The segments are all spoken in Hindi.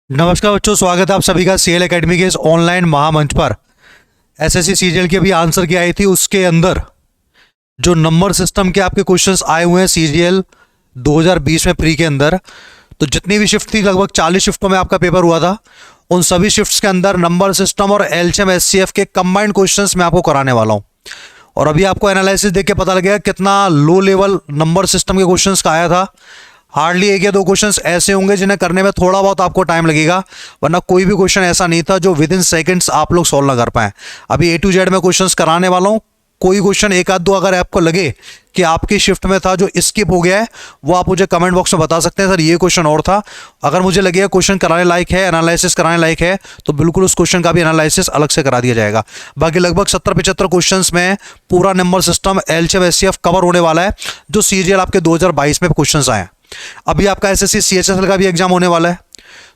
नमस्कार बच्चों, स्वागत है आप सभी का सीएल एकेडमी के इस ऑनलाइन महामंच पर। एसएससी सीजीएल की अभी आंसर की आई थी, उसके अंदर जो नंबर सिस्टम के आपके क्वेश्चंस आए हुए हैं सीजीएल 2020 में प्री के अंदर, तो जितनी भी शिफ्ट थी लगभग 40 शिफ्टों में आपका पेपर हुआ था। उन सभी शिफ्ट्स के अंदर नंबर सिस्टम और एलसीएम एचसीएफ के कंबाइंड क्वेश्चंस मैं आपको कराने वाला हूँ। और अभी आपको एनालिसिस देख के पता लगेगा कितना लो लेवल नंबर सिस्टम के क्वेश्चंस का आया था। हार्डली एक या दो क्वेश्चंस ऐसे होंगे जिन्हें करने में थोड़ा बहुत आपको टाइम लगेगा, वरना कोई भी क्वेश्चन ऐसा नहीं था जो विद इन सेकेंड्स आप लोग सॉल्व ना कर पाए। अभी A to Z में क्वेश्चंस कराने वाला हूँ। कोई क्वेश्चन एक आध दो अगर आपको लगे कि आपकी शिफ्ट में था जो स्किप हो गया है, वो आप मुझे कमेंट बॉक्स में बता सकते हैं, सर ये क्वेश्चन और था। अगर मुझे लगेगा क्वेश्चन कराने लायक है, एनालिसिस कराने लायक है, तो बिल्कुल उस क्वेश्चन का भी एनालिसिस अलग से करा दिया जाएगा। बाकी लगभग 70-75 क्वेश्चंस में पूरा number system LCM HCF cover होने वाला है, जो सीजीएल आपके 2022 में क्वेश्चंस आए हैं। अभी आपका एसएससी सीएचएसएल का भी एग्जाम होने वाला है,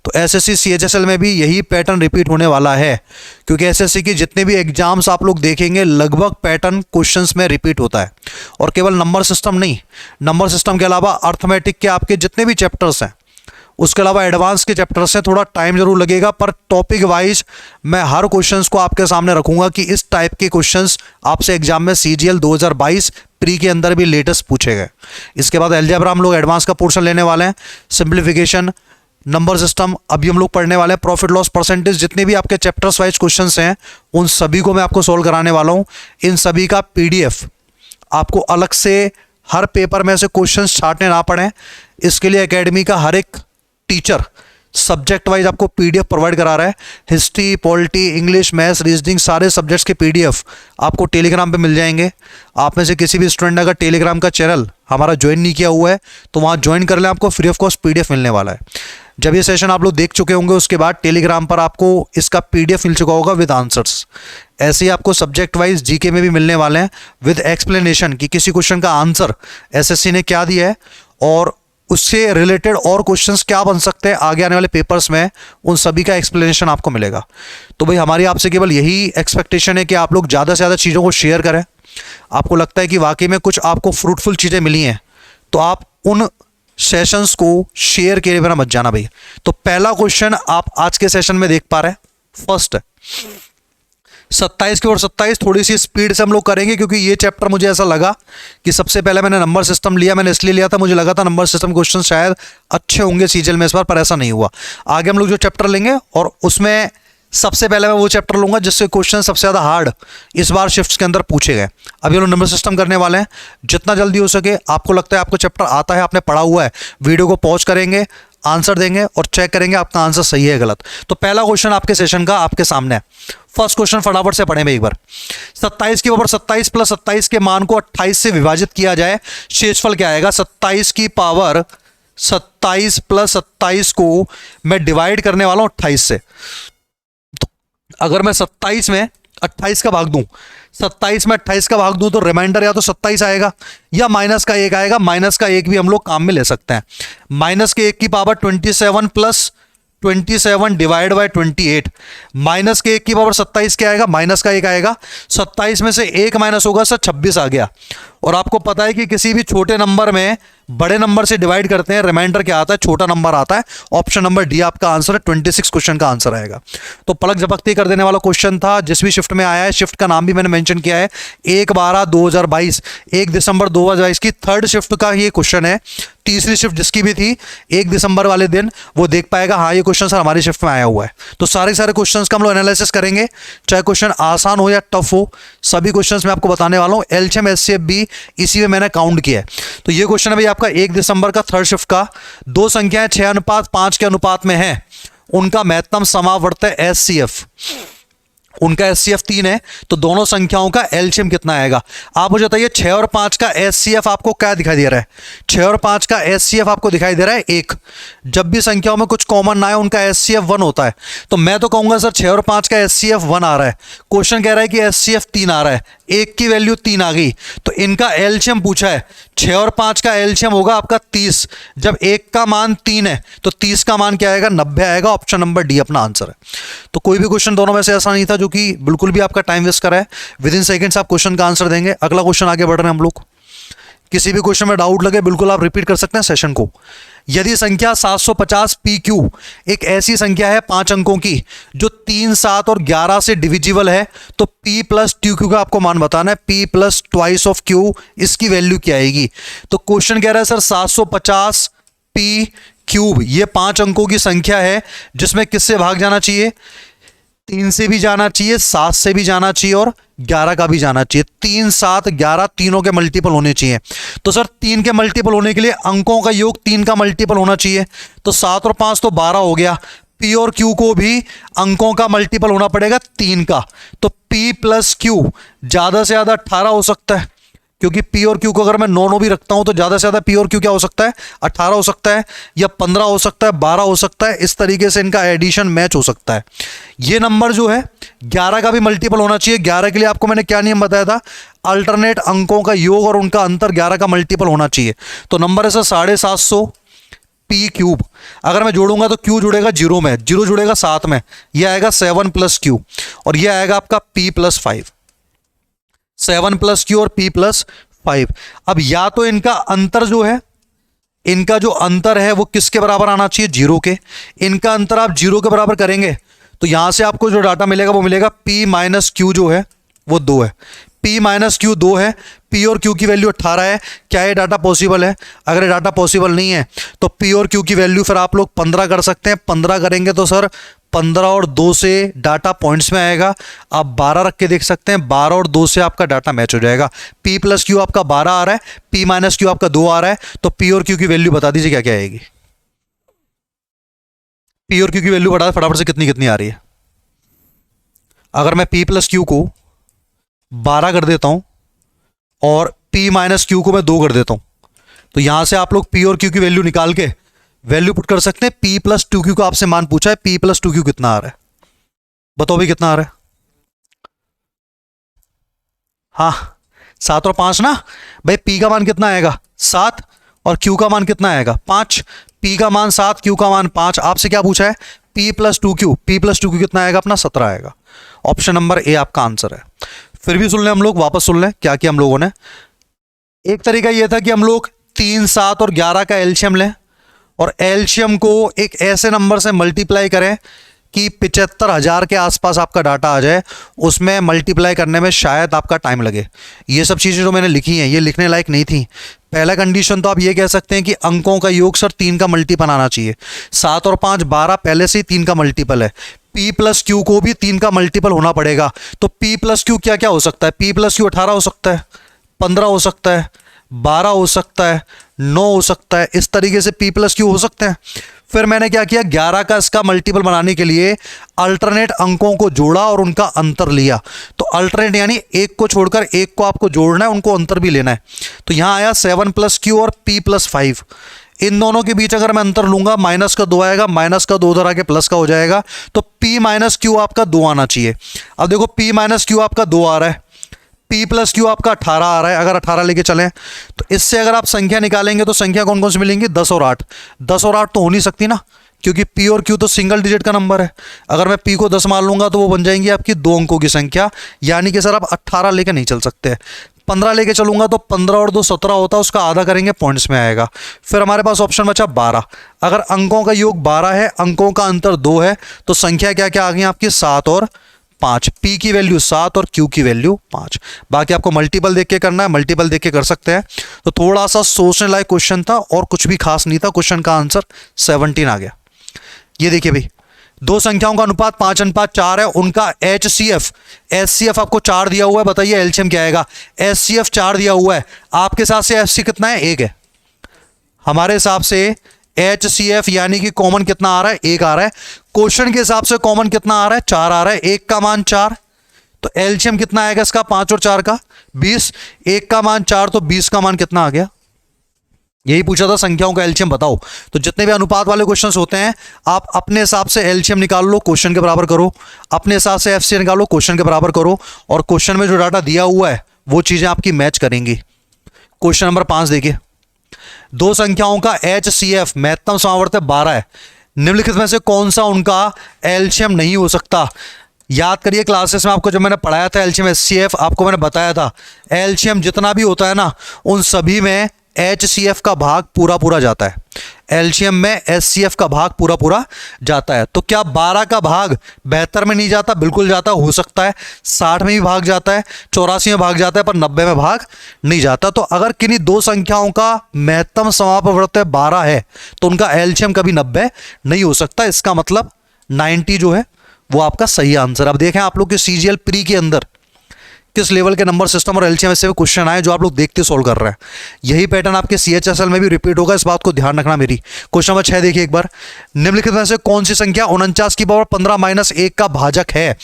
तो एसएससी सीएचएसएल में भी यही पैटर्न रिपीट होने वाला है, क्योंकि एसएससी की जितने भी एग्जाम्स आप लोग देखेंगे लगभग पैटर्न क्वेश्चंस में रिपीट होता है। और केवल नंबर सिस्टम नहीं, नंबर सिस्टम के अलावा अर्थमेटिक के आपके जितने भी चैप्टर्स हैं, उसके अलावा एडवांस के चैप्टर से थोड़ा टाइम जरूर लगेगा, पर टॉपिक वाइज मैं हर क्वेश्चंस को आपके सामने रखूंगा कि इस टाइप के क्वेश्चंस आपसे एग्जाम में सीजीएल 2022 प्री के अंदर भी लेटेस्ट पूछे गए। इसके बाद अलजेब्रा हम लोग एडवांस का पोर्शन लेने वाले हैं, सिंप्लीफिकेशन, नंबर सिस्टम अभी हम लोग पढ़ने वाले हैं, प्रॉफिट लॉस परसेंटेज, जितने भी आपके चैप्टर्स वाइज क्वेश्चंस हैं उन सभी को मैं आपको सॉल्व कराने वाला हूं। इन सभी का पीडीएफ आपको अलग से हर पेपर में से क्वेश्चंस छांटने ना पड़े, इसके लिए एकेडमी का हर एक टीचर सब्जेक्ट वाइज आपको पीडीएफ प्रोवाइड करा रहा है। History, polity, English, maths, reasoning, सारे सब्जेक्ट्स के पीडीएफ आपको टेलीग्राम पे मिल जाएंगे। आप में से किसी भी स्टूडेंट ने अगर टेलीग्राम का चैनल हमारा ज्वाइन नहीं किया हुआ है तो वहाँ ज्वाइन कर लें, आपको फ्री ऑफ कॉस्ट पीडीएफ मिलने वाला है। जब ये सेशन आप लोग देख चुके होंगे उसके बाद टेलीग्राम पर आपको इसका पीडीएफ मिल चुका होगा विद आंसर्स। ऐसे ही आपको सब्जेक्ट वाइज जीके में भी मिलने वाले हैं विद एक्सप्लेनेशन कि किसी क्वेश्चन का आंसर एसएससी ने क्या दिया है और उससे रिलेटेड और क्वेश्चंस क्या बन सकते हैं आगे आने वाले पेपर्स में, उन सभी का एक्सप्लेनेशन आपको मिलेगा। तो भाई हमारी आपसे केवल यही एक्सपेक्टेशन है कि आप लोग ज़्यादा से ज़्यादा चीज़ों को शेयर करें। आपको लगता है कि वाकई में कुछ आपको फ्रूटफुल चीज़ें मिली हैं तो आप उन सेशंस को शेयर किए बिना मत जाना भाई। तो पहला क्वेश्चन आप आज के सेशन में देख पा रहे हैं, फर्स्ट है 27 की, और 27 थोड़ी सी स्पीड से हम लोग करेंगे क्योंकि ये चैप्टर मुझे ऐसा लगा कि सबसे पहले मैंने नंबर सिस्टम लिया, मैंने इसलिए लिया था मुझे लगा था नंबर सिस्टम क्वेश्चन शायद अच्छे होंगे सीजीएल में इस बार, पर ऐसा नहीं हुआ। आगे हम लोग जो चैप्टर लेंगे और उसमें सबसे पहले मैं वो चैप्टर लूंगा जिससे क्वेश्चन सबसे ज़्यादा हार्ड इस बार शिफ्ट्स के अंदर पूछे गए। अभी हम लोग नंबर सिस्टम करने वाले हैं। जितना जल्दी हो सके, आपको लगता है आपको चैप्टर आता है, आपने पढ़ा हुआ है, वीडियो को पॉज करेंगे, आंसर देंगे और चेक करेंगे आपका आंसर सही है गलत। तो पहला क्वेश्चन आपके सेशन का आपके सामने है। फर्स्ट क्वेश्चन फटाफट से पढ़ेंगे एक बार। 27 के ऊपर 27 प्लस 27 के मान को 28 से विभाजित किया जाए, शेषफल क्या आएगा? 27 की पावर 27 प्लस 27 को मैं डिवाइड करने वाला हूं 28 से। तो अगर मैं 27 में 28 का भाग दूं, 27 में 28 का भाग दूं तो रिमाइंडर या तो 27 आएगा या माइनस का 1 आएगा। माइनस का 1 भी हम लोग काम में ले सकते हैं। माइनस के 1 की power 27 plus 27 divide by 28। Minus के 1 की पावर 27 क्या आएगा? माइनस का 1 आएगा। 27 में से 1 माइनस होगा सर 26 आ गया। और आपको पता है कि किसी भी छोटे नंबर में बड़े नंबर से डिवाइड करते हैं, रिमाइंडर क्या आता है? छोटा नंबर आता है। ऑप्शन नंबर डी आपका आंसर है, 26 क्वेश्चन का आंसर आएगा। तो पलक झपकते कर देने वाला क्वेश्चन था, जिस भी शिफ्ट में आया है, शिफ्ट का नाम भी मैंने मेंशन किया है 1/12/2022, 1 दिसंबर 2022 की थर्ड शिफ्ट का ये क्वेश्चन है। तीसरी शिफ्ट जिसकी भी थी 1 दिसंबर वाले दिन, वो देख पाएगा हाँ ये क्वेश्चन सर हमारी शिफ्ट में आया हुआ है। तो सारे क्वेश्चंस का हम लोग एनालिसिस करेंगे, चाहे क्वेश्चन आसान हो या टफ हो, सभी क्वेश्चंस मैं आपको बताने वाला हूं। एलसीएम एचसीएफ भी इसी में मैंने काउंट किया है। तो ये क्वेश्चन है भाई आपका 1 दिसंबर का थर्ड शिफ्ट का। दो संख्याएं 6:5 के अनुपात में है, उनका महत्तम समावर्त है एचसीएफ, उनका एचसीएफ 3 है, तो दोनों संख्याओं का एलसीएम कितना आएगा? आप मुझे बताइए 6 और 5 का एचसीएफ आपको क्या दिखाई दे रहा है? 6 और 5 का एचसीएफ आपको दिखाई दे रहा है 1। जब भी संख्याओं में कुछ कॉमन ना आए उनका एचसीएफ 1 होता है। तो मैं तो कहूंगा सर 6 और 5 का एचसीएफ 1 आ रहा है, क्वेश्चन कह रहा है कि एचसीएफ 3 आ रहा है, 1 की वैल्यू 3 आ गई, तो इनका एलसीएम पूछा है। 6 और 5 का एलसीएम होगा आपका 30। जब 1 का मान 3 है तो 30 का मान क्या आएगा? 90 आएगा। ऑप्शन नंबर डी अपना आंसर है। तो कोई भी क्वेश्चन दोनों में से ऐसा नहीं था जो कि बिल्कुल भी आपका टाइम वेस्ट करा है। विद इन सेकेंड्स आप क्वेश्चन का आंसर देंगे। अगला क्वेश्चन आगे बढ़ रहे हैं हम लोग। किसी भी क्वेश्चन में डाउट लगे बिल्कुल आप रिपीट कर सकते हैं सेशन को। यदि संख्या 750 PQ एक ऐसी संख्या है 5 अंकों की जो 3, 7 और 11 से डिविजिबल है, तो P प्लस TQ का आपको मान बताना है। P plus twice of Q, इसकी वैल्यू क्या आएगी? तो क्वेश्चन कह रहा है सर 750 P क्यूब, ये 5 अंकों की संख्या है जिसमें किससे भाग जाना चाहिए? 3 से भी जाना चाहिए, 7 से भी जाना चाहिए और 11 का भी जाना चाहिए। 3, 7, 11 तीनों के मल्टीपल होने चाहिए। तो सर 3 के मल्टीपल होने के लिए अंकों का योग 3 का मल्टीपल होना चाहिए। तो 7 और 5 तो 12 हो गया। P और Q को भी अंकों का मल्टीपल होना पड़ेगा 3 का। तो P प्लस Q ज्यादा से ज्यादा 18 हो सकता है, क्योंकि P और Q को अगर मैं 9 भी रखता हूं तो ज्यादा से ज्यादा P और Q क्या हो सकता है? 18 हो सकता है, या 15 हो सकता है, 12 हो सकता है। इस तरीके से इनका एडिशन मैच हो सकता है। ये नंबर जो है 11 का भी मल्टीपल होना चाहिए। 11 के लिए आपको मैंने क्या नियम बताया था? अल्टरनेट अंकों का योग और उनका अंतर 11 का मल्टीपल होना चाहिए। तो नंबर है सर 750 P क्यूब। अगर मैं जोड़ूंगा तो Q जुड़ेगा 0 में, 0 जुड़ेगा 7 में, यह आएगा 7 प्लस Q और यह आएगा आपका P प्लस 5। 7 प्लस Q और P प्लस 5। अब या तो इनका अंतर जो है, इनका जो अंतर है वो किसके बराबर आना चाहिए? 0 के। इनका अंतर आप 0 के बराबर करेंगे तो यहां से आपको जो डाटा मिलेगा वो मिलेगा P माइनस Q जो है वो 2 है। P माइनस Q 2 है, P और Q की वैल्यू 18 है। क्या ये डाटा पॉसिबल है? अगर ये डाटा पॉसिबल नहीं है तो P और Q की वैल्यू फिर आप लोग 15 कर सकते हैं। 15 करेंगे तो सर 15 और 2 से डाटा पॉइंट्स में आएगा। आप 12 रख के देख सकते हैं, 12 और 2 से आपका डाटा मैच हो जाएगा। P प्लस Q आपका 12 आ रहा है, P माइनस Q आपका 2 आ रहा है। तो P और Q की वैल्यू बता दीजिए क्या क्या आएगी? P और Q की वैल्यू बता फटाफट से, कितनी कितनी आ रही है? अगर मैं P प्लस Q को 12 कर देता हूं और P माइनस Q को मैं 2 कर देता हूं, तो यहां से आप लोग P और Q की वैल्यू निकाल के वैल्यू पुट कर सकते हैं। P प्लस 2Q का आपसे मान पूछा है, P प्लस 2Q कितना आ रहा है? बताओ भाई कितना आ रहा है? हाँ 7 और 5 ना भाई। P का मान कितना आएगा? 7 और Q का मान कितना आएगा? 5। P का मान 7, Q का मान 5। आपसे क्या पूछा है? P plus 2Q। P plus 2Q कितना आएगा अपना? 17 आएगा। ऑप्शन नंबर ए आपका आंसर है। फिर भी सुन लें हम लोग, वापस सुन लें क्या किया हम लोगों ने। एक तरीका यह था कि हम लोग 3, 7 और 11 का एलसीएम लें और एलसीएम को एक ऐसे नंबर से मल्टीप्लाई करें कि 75,000 के आसपास आपका डाटा आ जाए। उसमें मल्टीप्लाई करने में शायद आपका टाइम लगे। ये सब चीज़ें जो मैंने लिखी हैं ये लिखने लायक नहीं थी। पहला कंडीशन तो आप ये कह सकते हैं कि अंकों का योग सर 3 का मल्टीपल आना चाहिए। 7 और 5 12 पहले से ही 3 का मल्टीपल है। P प्लस Q को भी 3 का मल्टीपल होना पड़ेगा। तो P प्लस Q क्या क्या हो सकता है? P प्लस Q 18 हो सकता है, 15 हो सकता है, 12 हो सकता है, 9 हो सकता है। इस तरीके से P प्लस Q हो सकते हैं। फिर मैंने क्या किया? 11 का इसका मल्टीपल बनाने के लिए अल्टरनेट अंकों को जोड़ा और उनका अंतर लिया। तो अल्टरनेट यानी एक को छोड़कर एक को आपको जोड़ना है, उनको अंतर भी लेना है। तो यहां आया 7 प्लस Q और P प्लस 5। इन दोनों के बीच अगर मैं अंतर लूंगा, माइनस का 2 आएगा, माइनस का 2 उधर आके प्लस का हो जाएगा। तो P माइनस Q आपका 2 आना चाहिए। अब देखो P माइनस Q आपका 2 आ रहा है, P प्लस Q आपका 18 आ रहा है। अगर 18 लेके चलें तो इससे अगर आप संख्या निकालेंगे तो संख्या कौन कौन सी मिलेंगी? 10 और 8। 10 और 8 तो हो नहीं सकती ना, क्योंकि P और Q तो सिंगल डिजिट का नंबर है। अगर मैं P को 10 मान लूंगा तो वो बन जाएंगी आपकी 2 अंकों की संख्या। यानी कि सर आप 18 लेके नहीं चल सकते। 15 लेके चलूंगा तो 15 और 2 17 होता है, उसका आधा करेंगे पॉइंट्स में आएगा। फिर हमारे पास ऑप्शन बचा 12। अगर अंकों का योग 12 है, अंकों का अंतर 2 है, तो संख्या क्या क्या आ गई आपकी? 7 और 5। P की वैल्यू 7 और Q की वैल्यू 5। बाकी आपको मल्टीपल देख के करना है, मल्टीपल देख के कर सकते हैं। तो थोड़ा सा सोचने लायक क्वेश्चन था और कुछ भी खास नहीं था। क्वेश्चन का आंसर 17 आ गया। ये देखिए भाई, दो संख्याओं का अनुपात 5:4 है, उनका HCF आपको 4 दिया हुआ है। बताइए एलसीएम क्या आएगा? HCF 4 दिया हुआ है, आपके हिसाब से FC कितना है? 1 है। हमारे हिसाब से HCF यानी कि कॉमन कितना आ रहा है? 1 आ रहा है। क्वेश्चन के हिसाब से कॉमन कितना आ रहा है? 4 आ रहा है। 1 का मान 4, तो एलसीएम कितना आएगा इसका? 5 और 4 का 20। 1 का मान 4, तो 20 का मान कितना आ गया? यही पूछा था, संख्याओं का एलसीएम बताओ। तो जितने भी अनुपात वाले क्वेश्चंस होते हैं आप अपने हिसाब से एलसीएम निकाल लो, क्वेश्चन के बराबर करो। अपने हिसाब से एफसी निकालो, क्वेश्चन के बराबर करो। और क्वेश्चन में जो डाटा दिया हुआ है वो चीजें आपकी मैच करेंगी। क्वेश्चन नंबर 5 देखिए, दो संख्याओं का HCF महत्तम समावर्त 12 है। निम्नलिखित में से कौन सा उनका एलसीएम नहीं हो सकता? याद करिए क्लासेस में आपको जब मैंने पढ़ाया था एलसीएम एचसीएफ, आपको मैंने बताया था एलसीएम जितना भी होता है ना उन सभी में एचसीएफ का भाग पूरा पूरा जाता है, एलसीएम में एचसीएफ का भाग पूरा पूरा जाता है। तो क्या 12 का भाग 72 में नहीं जाता? बिल्कुल जाता, हो सकता है 60 में भी भाग जाता है, 84 में भाग जाता है, पर 90 में भाग नहीं जाता। तो अगर किन्हीं दो संख्याओं का महत्तम समापवर्त 12 है तो उनका एलसीएम कभी 90 नहीं हो सकता। इसका मतलब 90 जो है वो आपका सही आंसर। अब देखें आप लोग के सीजीएल प्री के अंदर किस लेवल के नंबर सिस्टम और एलसीएम से क्वेश्चन आए जो आप लोग देखते सॉल्व कर रहे हैं। यही पैटर्न आपके सीएचएसएल में भी रिपीट होगा, इस बात को ध्यान रखना मेरी। क्वेश्चन नंबर 6 देखिए एक बार, निम्नलिखित में से कौन सी संख्या 49 की पावर 15 माइनस 1 का भाजक है?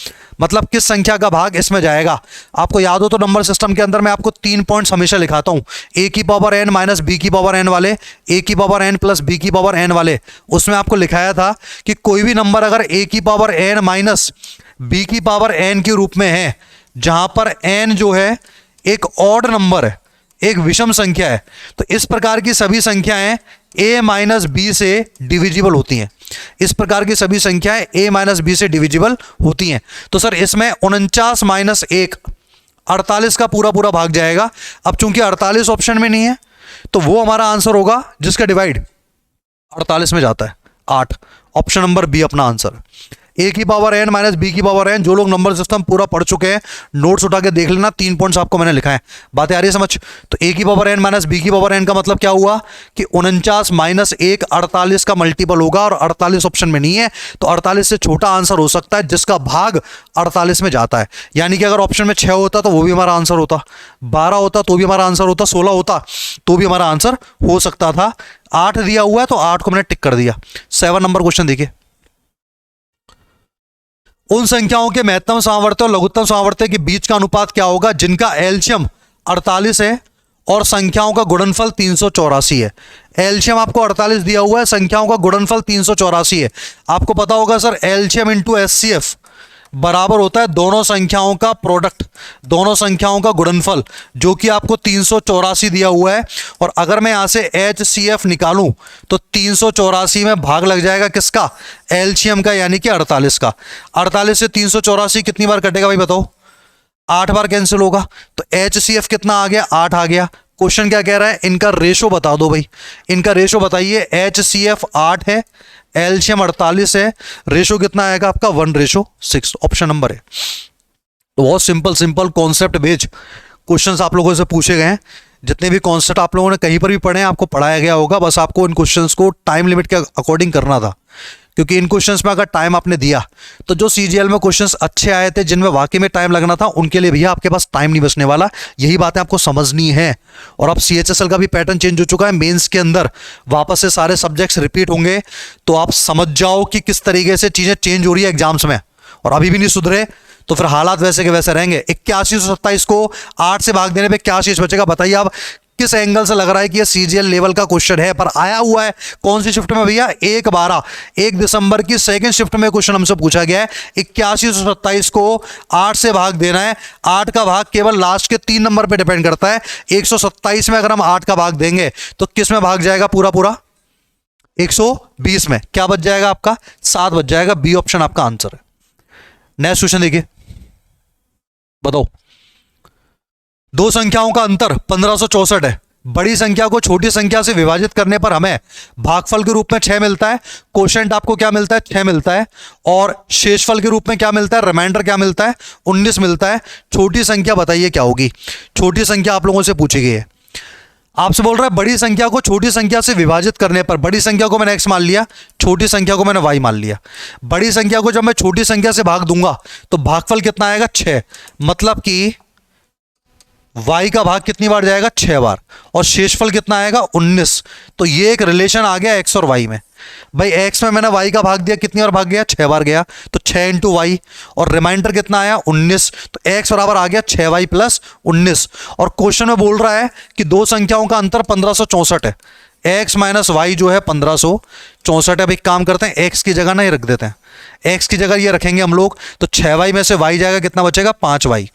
मतलब किस संख्या का भाग इसमें जाएगा? आपको याद हो तो नंबर सिस्टम के अंदर मैं आपको 3 पॉइंट्स हमेशा लिखाता हूं, ए की पावर एन माइनस बी की पावर एन वाले, ए की पावर एन प्लस बी की पावर एन वाले। उसमें आपको लिखाया था कि कोई भी नंबर अगर ए की पावर एन माइनस बी की पावर एन के रूप में है, जहां पर n जो है एक ऑड नंबर है, एक विषम संख्या है, तो इस प्रकार की सभी संख्याएं a माइनस बी से डिविजिबल होती हैं। इस प्रकार की सभी संख्याएं a माइनस बी से डिविजिबल होती हैं। तो सर इसमें 49 माइनस 1 48 का पूरा पूरा भाग जाएगा। अब चूंकि 48 ऑप्शन में नहीं है तो वो हमारा आंसर होगा जिसका डिवाइड 48 में जाता है, 8। ऑप्शन नंबर बी अपना आंसर। ए की पावर एन माइनस बी की पावर एन, जो लोग नंबर सिस्टम पूरा पढ़ चुके हैं नोट्स उठा के देख लेना, 3 पॉइंट्स आपको मैंने लिखा है। बातें आ रही है समझ? तो ए की पावर एन माइनस बी की पावर एन का मतलब क्या हुआ कि 49 माइनस 1 48 का मल्टीपल होगा, और 48 ऑप्शन में नहीं है तो 48 से छोटा आंसर हो सकता है जिसका भाग 48 में जाता है। यानी कि अगर ऑप्शन में 6 होता तो वो भी हमारा आंसर होता, 12 होता तो भी हमारा आंसर होता, 16 होता तो भी हमारा आंसर हो सकता था। 8 दिया हुआ है तो 8 को मैंने टिक कर दिया। 7 नंबर क्वेश्चन देखिए, उन संख्याओं के महत्तम सामर्थ्य और लघुत्तम सामर्थ्य के बीच का अनुपात क्या होगा जिनका एलसीएम 48 है और संख्याओं का गुणनफल 384 है। एलसीएम आपको 48 दिया हुआ है, संख्याओं का गुणनफल 384 है। आपको पता होगा सर एलसीएम इंटू एचसीएफ बराबर होता है दोनों संख्याओं का प्रोडक्ट, दोनों संख्याओं का गुणनफल, जो कि आपको 384 दिया हुआ है। और अगर मैं यहां से एचसीएफ निकालूं तो 384 में भाग लग जाएगा किसका? एलसीएम का, यानी कि 48 का। 48 से 384 कितनी बार कटेगा भाई बताओ? 8 बार कैंसिल होगा। तो एचसीएफ कितना आ गया? 8 आ गया। क्वेश्चन क्या कह रहा है? इनका रेशो बता दो भाई, इनका रेशो बताइए। एचसीएफ 8 है, एलसीएम 48 है, रेशो कितना आएगा आपका? 1:6। ऑप्शन नंबर है। तो बहुत सिंपल कॉन्सेप्ट बेस्ड क्वेश्चंस आप लोगों से पूछे गए हैं। जितने भी कॉन्सेप्ट आप लोगों ने कहीं पर भी पढ़े हैं आपको पढ़ाया गया होगा, बस आपको इन क्वेश्चंस को टाइम लिमिट के अकॉर्डिंग करना था। क्योंकि इन क्वेश्चंस में अगर टाइम आपने दिया तो जो सीजीएल में क्वेश्चंस अच्छे आए थे जिनमें वाकई में टाइम लगना था उनके लिए भैया आपके पास टाइम नहीं बचने वाला। यही बातें आपको समझनी है। और अब सीएचएसएल का भी पैटर्न चेंज हो चुका है, मेंस के अंदर वापस से सारे सब्जेक्ट्स रिपीट होंगे, तो आप समझ जाओ कि किस तरीके से चीजें चेंज हो रही है एग्जाम्स में। और अभी भी नहीं सुधरे तो फिर हालात वैसे के वैसे रहेंगे। 8127 को 8 से भाग देने पे क्या चीज बचेगा बताइए आप? किस एंगल से लग रहा है कि ये सीजीएल लेवल का क्वेश्चन है? पर आया हुआ है कौन सी शिफ्ट में भैया? 1 दिसंबर की सेकंड शिफ्ट में क्वेश्चन हमसे पूछा गया है। 8127 को 8 से भाग देना है। 8 का भाग केवल लास्ट के 3 नंबर पे डिपेंड करता है। 127 में अगर हम 8 का भाग देंगे तो किस में भाग जाएगा पूरा पूरा? 120 में। क्या बच जाएगा आपका? 7 बच जाएगा। बी ऑप्शन आपका आंसर है। नेक्स्ट क्वेश्चन देखिए, बताओ। दो संख्याओं का अंतर 1564 है। बड़ी संख्या को छोटी संख्या से विभाजित करने पर हमें भागफल के रूप में 6 मिलता है, कोशेंट आपको क्या मिलता है? 6 मिलता है, और शेषफल के रूप में क्या मिलता है? रिमाइंडर क्या मिलता है? 19 मिलता है। छोटी संख्या बताइए क्या होगी? छोटी संख्या आप लोगों से पूछी गई है। आपसे बोल रहा है बड़ी संख्या को छोटी संख्या से विभाजित करने पर, बड़ी संख्या को मैंने x मान लिया, छोटी संख्या को मैंने y मान लिया। बड़ी संख्या को जब मैं छोटी संख्या से भाग दूंगा तो भागफल कितना आएगा? 6। मतलब कि y का भाग कितनी बार जाएगा? 6 बार। और शेषफल कितना आएगा? 19। तो ये एक रिलेशन आ गया x और y में। भाई x में मैंने y का भाग दिया, कितनी बार भाग गया? 6 बार गया, तो 6 इंटू वाई, और रिमाइंडर कितना आया? 19। तो x बराबर आ गया 6y प्लस 19। और क्वेश्चन में बोल रहा है कि दो संख्याओं का अंतर 1564 है। x माइनस वाई जो है 1564। अब एक काम करते हैं, x की जगह ना ये रख देते हैं, x की जगह ये रखेंगे हम लोग, तो 6y में से y जाएगा, कितना बचेगा 5y,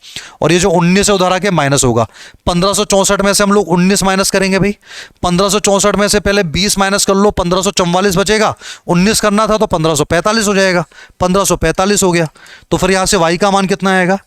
और ये जो 19 है उधर आके माइनस होगा। 1564 में से हम लोग 19 माइनस करेंगे भाई, 1564 में से पहले 20 माइनस कर लो, 1544 बचेगा, 19 करना था तो 1545 हो जाएगा, 1545 हो गया। तो फिर यहाँ से y का मान कितना आएगा,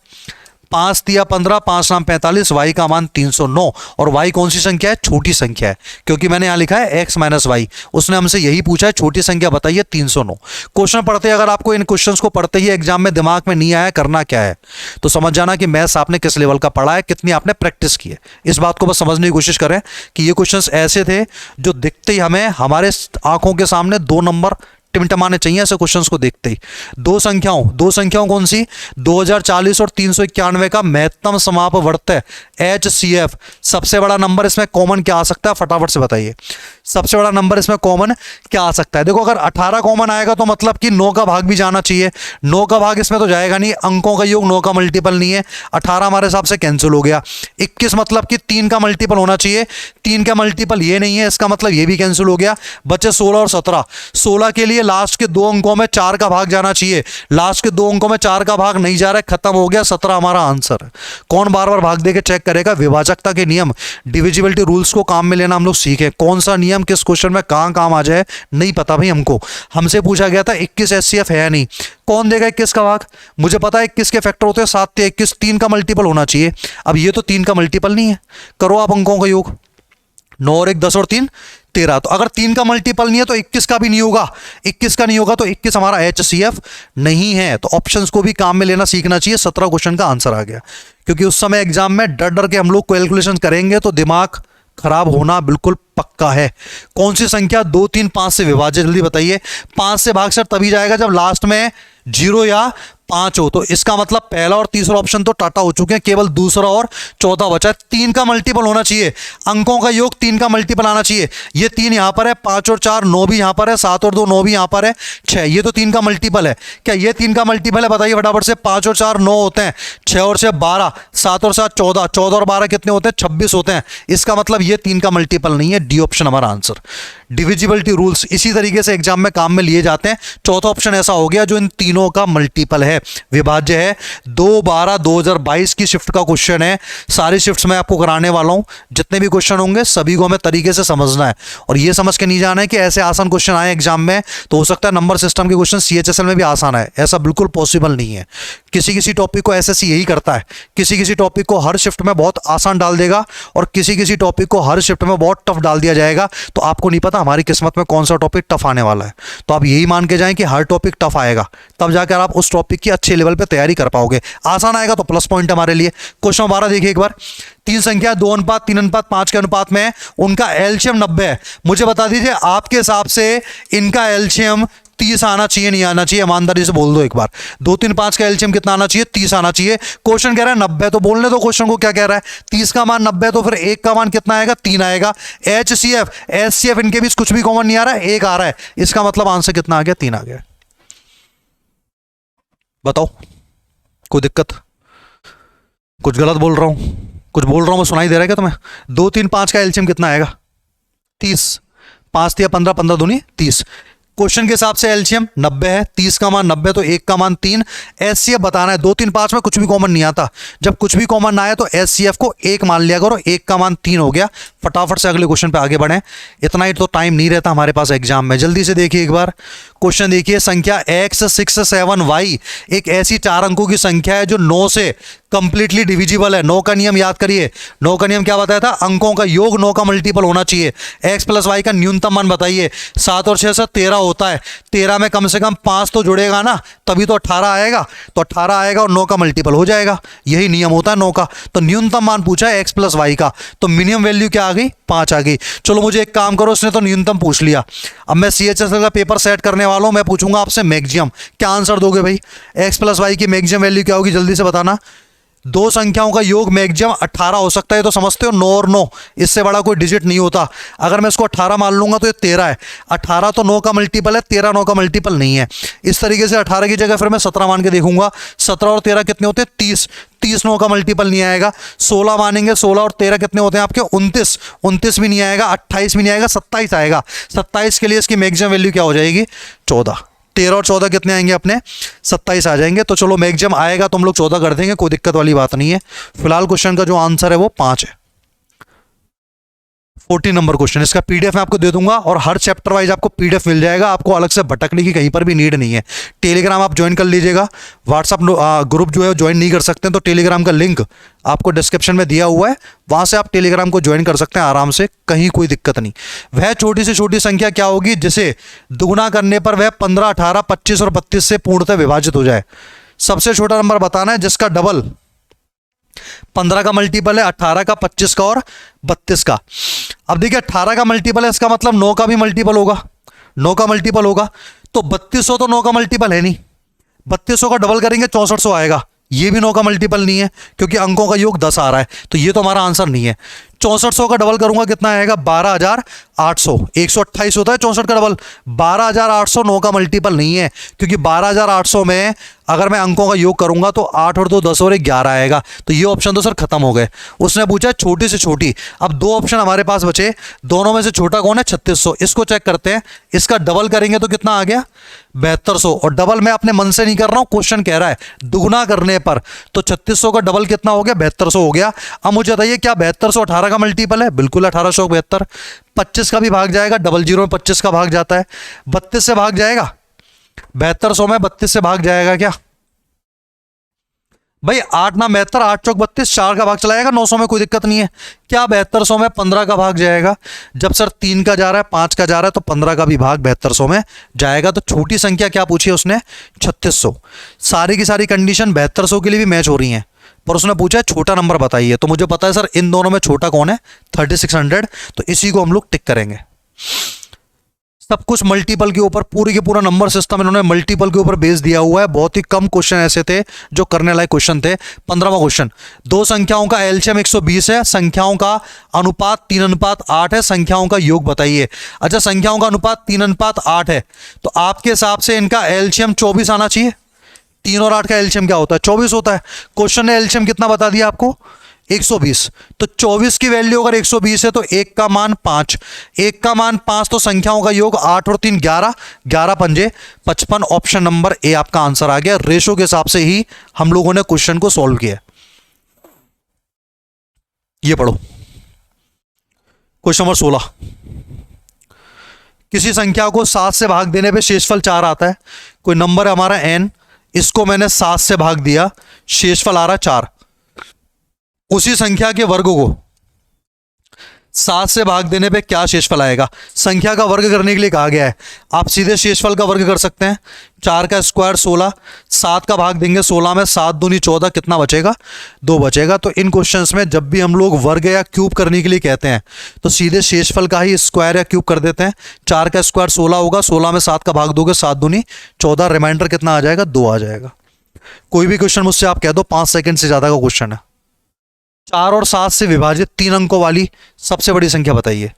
5 तिया 15, 5 नाम 45, y का मान 309। और y कौन सी संख्या है, छोटी संख्या है, क्योंकि मैंने यहां लिखा है x माइनस वाई, उसने हमसे यही पूछा है, छोटी संख्या बताइए 309। क्वेश्चन पढ़ते अगर आपको इन क्वेश्चंस को पढ़ते ही एग्जाम में दिमाग में नहीं आया करना क्या है, तो समझ जाना कि मैथ्स आपने किस लेवल का पढ़ा है, कितनी आपने प्रैक्टिस की है। इस बात को बस समझने की कोशिश करें कि ये क्वेश्चंस ऐसे थे जो दिखते ही हमें हमारे आंखों के सामने 2 नंबर टिमटमाने चाहिए ऐसे क्वेश्चंस को देखते ही। दो संख्याओं कौन सी, 2040 और 391 का महत्तम समापवर्त HCF। सबसे बड़ा नंबर इसमें कॉमन क्या आ सकता है, फटाफट से बताइए, सबसे बड़ा नंबर इसमें कॉमन क्या आ सकता है। देखो अगर 18 कॉमन आएगा तो मतलब कि 9 का भाग भी जाना चाहिए, 9 का भाग इसमें तो जाएगा नहीं, अंकों का योग 9 का मल्टीपल नहीं है, 18 हमारे हिसाब से कैंसिल हो गया। 21 मतलब कि 3 का मल्टीपल होना चाहिए, 3 का मल्टीपल ये नहीं है, इसका मतलब ये भी कैंसिल हो गया। बचे 16 और 17। 16 के लिए लास्ट के 2 अंकों में 4 का भाग जाना चाहिए, लास्ट के 2 अंकों में 4 का भाग नहीं जा रहा है, खत्म हो गया, 17 हमारा आंसर है। कौन बार बार भाग देके चेक करेगा, विभाजकता के नियम, डिविजिबिलिटी रूल्स को काम में लेना हम लोग सीखे, कौन सा नियम किस क्वेश्चन में कहां काम आ जाए नहीं पता भाई हमको। हमसे पूछा गया था 21 HCF है नहीं, कौन देगा 21 का भाग, मुझे पता है 21 के फैक्टर होते हैं 7 से 21, 3 का मल्टीपल होना चाहिए। अब ये तो 3 का मल्टीपल नहीं है, करो आप अंकों का योग, 9 और 1 10 और 3 13। तो अगर 3 का मल्टीपल नहीं है तो 21 का भी नहीं होगा, 21 का नहीं होगा तो 21 हमारा HCF नहीं है। तो ऑप्शंस को भी काम में लेना सीखना चाहिए। 17 क्वेश्चन का आंसर आ गया, क्योंकि उस समय एग्जाम में डर डर के हम लोग कैलकुलेशन करेंगे तो दिमाग खराब होना बिल्कुल पक्का है। कौन सी संख्या 2 3 5 से विभाजित, जल्दी बताइए। 5 से भाग सर तभी जाएगा जब लास्ट में 0 या 5 हो, तो इसका मतलब पहला और तीसरा ऑप्शन तो टाटा हो चुके हैं, केवल दूसरा और चौथा बचा है। 3 का मल्टीपल होना चाहिए, अंकों का योग 3 का मल्टीपल आना चाहिए। ये 3 यहां पर है, 5 और 4 9 भी यहां पर है, 7 और 2 9 भी यहां पर है, 6, ये तो 3 का मल्टीपल है। क्या ये 3 का मल्टीपल है, बताइए फटाफट से। 5 और 4 9 होते हैं, 6 और 6 12, 7 और 7 14, 14 और 12 कितने होते हैं, 26 होते हैं। इसका मतलब ये 3 का मल्टीपल नहीं है, डी ऑप्शन हमारा आंसर। डिविजिबिलिटी रूल्स इसी तरीके से एग्जाम में काम में लिए जाते हैं। चौथा ऑप्शन ऐसा हो गया जो इन तीनों का मल्टीपल है, विभाज्य है। 2/12/2022 की शिफ्ट का क्वेश्चन है, सारी शिफ्ट्स मैं आपको कराने वाला हूं, जितने भी क्वेश्चन होंगे सभी को हमें तरीके से समझना है, और ये समझ के नहीं जाना है कि ऐसे आसान क्वेश्चन आए एग्जाम में तो हो सकता है नंबर सिस्टम के क्वेश्चन CHSL में भी आसान है, ऐसा बिल्कुल पॉसिबल नहीं है। किसी किसी टॉपिक को SSC यही करता है, किसी किसी टॉपिक को हर शिफ्ट में बहुत आसान डाल देगा और किसी किसी टॉपिक को हर शिफ्ट में बहुत टफ डाल दिया जाएगा। तो आपको नहीं पता हमारी किस्मत में कौन सा टॉपिक टफ आने वाला है, तो आप यही मान के जाएं कि हर टॉपिक टफ आएगा, तब जाकर आप उस टॉपिक की अच्छे लेवल पे तैयारी कर पाओगे। आसान आएगा तो प्लस पॉइंट हमारे लिए। क्वेश्चन 12 देखिए एक बार। 3 संख्या 2 अनुपात 3 अनुपात 5 के अनुपात में है, उनका एलसीएम 90 है। मुझे बता दीजिए आपके हिसाब से इनका एलसीएम 30 आना चाहिए, नहीं आना चाहिए, ईमानदारी से बोल दो एक बार। 2 3 5 का एलसीएम कितना आना चाहिए, 30 आना चाहिए। क्वेश्चन कह रहा है 90, तो बोलने दो क्वेश्चन को क्या कह रहा है। 30 का मान 90 तो फिर 1 का मान कितना आएगा, 3 आएगा। HCF SCF इनके बीच कुछ भी कॉमन नहीं आ रहा है, 1 आ रहा है, इसका मतलब आंसर कितना आ गया, 3 आ गया। बताओ कोई दिक्कत, कुछ गलत बोल रहा हूं, कुछ बोल रहा हूं मैं, सुनाई दे रहा है क्या तुम्हें। 2 3 5 का एलसीएम कितना आएगा, 30, 5 या 15, 15 दूनी 30। क्वेश्चन के हिसाब से एलसीएम 90 है, 30 का मान 90 तो 1 का मान 3। HCF बताना है, 2 3 5 में कुछ भी कॉमन नहीं आता, जब कुछ भी कॉमन ना आए तो HCF को 1 मान लिया करो, 1 का मान 3 हो गया। फटाफट से अगले क्वेश्चन पे आगे बढ़े, इतना ही तो टाइम नहीं रहता हमारे पास एग्जाम में। जल्दी से देखिए एक बार क्वेश्चन देखिए। संख्या x67y एक ऐसी 4 अंकों की संख्या है जो 9 से कंप्लीटली डिविजिबल है। 9 का नियम याद करिए, 9 का नियम क्या बताया था, अंकों का योग 9 का मल्टीपल होना चाहिए। x प्लस वाई का न्यूनतम मान बताइए। 7 और 6 से 13 होता है, 13 में कम से कम 5 तो जुड़ेगा ना, तभी तो 18 आएगा, तो 18 आएगा और 9 का मल्टीपल हो जाएगा, यही नियम होता है 9 का। तो न्यूनतम मान पूछा है x प्लस वाई का, तो मिनिमम वैल्यू क्या आ गई, 5 आ गई। चलो मुझे एक काम करो, उसने तो न्यूनतम पूछ लिया, अब मैं CHSL का पेपर सेट करने वाला हूं, मैं पूछूंगा आपसे मैक्सिमम। क्या आंसर दोगे भाई, x प्लस वाई की मैक्सिमम वैल्यू क्या होगी, जल्दी से बताना। दो संख्याओं का योग मैक्सिमम 18 हो सकता है, तो समझते हो 9 और 9 इससे बड़ा कोई डिजिट नहीं होता। अगर मैं इसको 18 मान लूंगा तो ये 13 है, 18 तो 9 का मल्टीपल है, 13 9 का मल्टीपल नहीं है। इस तरीके से 18 की जगह फिर मैं 17 मान के देखूंगा, 17 और 13 कितने होते हैं 30, 30 9 का मल्टीपल नहीं आएगा। 16 मानेंगे, 16 और 13 कितने होते हैं आपके 29, 29 भी नहीं आएगा, 28 भी नहीं आएगा, 27 आएगा। 27 के लिए इसकी मैक्सिमम वैल्यू क्या हो जाएगी 14। 13 और 14 कितने आएंगे अपने 27 आ जाएंगे। तो चलो मैक्सिमम आएगा तो हम लोग 14 कर देंगे, कोई दिक्कत वाली बात नहीं है। फिलहाल क्वेश्चन का जो आंसर है वो 5 है। 14 नंबर क्वेश्चन, इसका पीडीएफ मैं आपको दे दूंगा और हर चैप्टर वाइज आपको पीडीएफ मिल जाएगा, आपको अलग से भटकने की कहीं पर भी नीड नहीं है। टेलीग्राम आप ज्वाइन कर लीजिएगा, व्हाट्सअप ग्रुप जो है ज्वाइन नहीं कर सकते हैं तो टेलीग्राम का लिंक आपको डिस्क्रिप्शन में दिया हुआ है, वहां से आप टेलीग्राम को ज्वाइन कर सकते हैं आराम से, कहीं कोई दिक्कत नहीं। वह छोटी से छोटी संख्या क्या होगी जिसे दुगुना करने पर वह 15, 18, 25 और 32 से पूर्णतः विभाजित हो जाए। सबसे छोटा नंबर बताना है जिसका डबल 15 का मल्टीपल है, 18 का, 25 का और 32 का। अब देखिए 18 का मल्टीपल है, इसका मतलब 9 का भी मल्टीपल होगा, 9 का मल्टीपल होगा, तो 3200 तो 9 का मल्टीपल है नहीं, 3200 का डबल करेंगे 6400 आएगा, ये भी 9 का मल्टीपल नहीं है क्योंकि अंकों का योग 10 आ रहा है, तो ये तो हमारा आंसर नहीं है। 6400 का डबल करूंगा कितना आएगा 12800, 128 होता है 64 का डबल, 12800 9 का मल्टीपल नहीं है क्योंकि 12800 में अगर मैं अंकों का योग करूंगा तो 8 और 2 10 और 1 11 आएगा, तो ये ऑप्शन तो सर खत्म हो गए। उसने पूछा छोटी से छोटी, अब दो ऑप्शन हमारे पास बचे, दोनों में से छोटा कौन है 3600, इसको चेक करते हैं, इसका डबल करेंगे तो कितना आ गया 7200, और डबल मैं अपने मन से नहीं कर रहा हूं, क्वेश्चन कह रहा है दुगुना करने पर, तो 3600 का डबल कितना हो गया 7200 हो गया। अब मुझे बताइए क्या 7200 18 का मल्टीपल है, बिल्कुल 1872। 25 का भी भाग जाएगा, डबल जीरो में 25 का भाग जाता है, 32 से भाग जाएगा, 7200 में 32 से भाग जाएगा क्या भाई, 8 ना 72, 8 चौक 32, 4 का भाग चला जाएगा, 900 में कोई दिक्कत नहीं है। क्या 7200 में 15 का भाग जाएगा, जब सर 3 का जा रहा है 5 का जा रहा है तो 15 का भी भाग 7200 में जाएगा। तो छोटी संख्या क्या पूछी है उसने 3600, सारी की सारी कंडीशन 7200 के लिए भी मैच हो रही हैं, पर उसने पूछा है छोटा नंबर बताइए, तो मुझे पता है सर इन दोनों में छोटा कौन है 3600, तो इसी को हम लोग टिक करेंगे। सब कुछ मल्टीपल के ऊपर, पूरी के पूरा नंबर सिस्टम इन्होंने मल्टीपल के ऊपर बेस दिया हुआ है। बहुत ही कम क्वेश्चन ऐसे थे जो करने लायक क्वेश्चन थे। 15वां क्वेश्चन, दो संख्याओं का एलसीएम 120 है, संख्याओं का अनुपात 3:8 है, संख्याओं का योग बताइए। अच्छा, संख्याओं का अनुपात 3:8 है, तो आपके हिसाब से इनका एलसीएम 24 आना चाहिए। 3 और 8 का एलसीएम क्या होता है 24 होता है। क्वेश्चन ने एलसीएम कितना बता दिया आपको 120, तो 24 की वैल्यू अगर 120 है तो 1 का मान 5, 1 का मान 5, तो संख्याओं का योग 8 और 3 11, 11 पंजे 55। ऑप्शन नंबर ए आपका आंसर आ गया। रेशो के हिसाब से ही हम लोगों ने क्वेश्चन को सॉल्व किया। ये पढ़ो क्वेश्चन नंबर 16, किसी संख्या को 7 से भाग देने पे शेषफल 4 आता है। कोई नंबर है हमारा n, इसको मैंने 7 से भाग दिया, शेषफल आ रहा 4। उसी संख्या के वर्ग को 7 से भाग देने पे क्या शेषफल आएगा। संख्या का वर्ग करने के लिए कहा गया है, आप सीधे शेषफल का वर्ग कर सकते हैं। 4 का स्क्वायर 16, 7 का भाग देंगे 16 में, 7 दूनी 14, कितना बचेगा 2 बचेगा। तो इन क्वेश्चंस में जब भी हम लोग वर्ग या क्यूब करने के लिए कहते हैं तो सीधे शेषफल का ही स्क्वायर या क्यूब कर देते हैं। 4 का स्क्वायर 16 होगा, 16 में 7 का भाग दोगे, 7 दूनी 14, रिमाइंडर कितना आ जाएगा 2 आ जाएगा। कोई भी क्वेश्चन मुझसे आप कह दो 5 सेकेंड से ज्यादा का क्वेश्चन है। 4 और 7 से विभाजित 3 अंकों वाली सबसे बड़ी संख्या बताइए।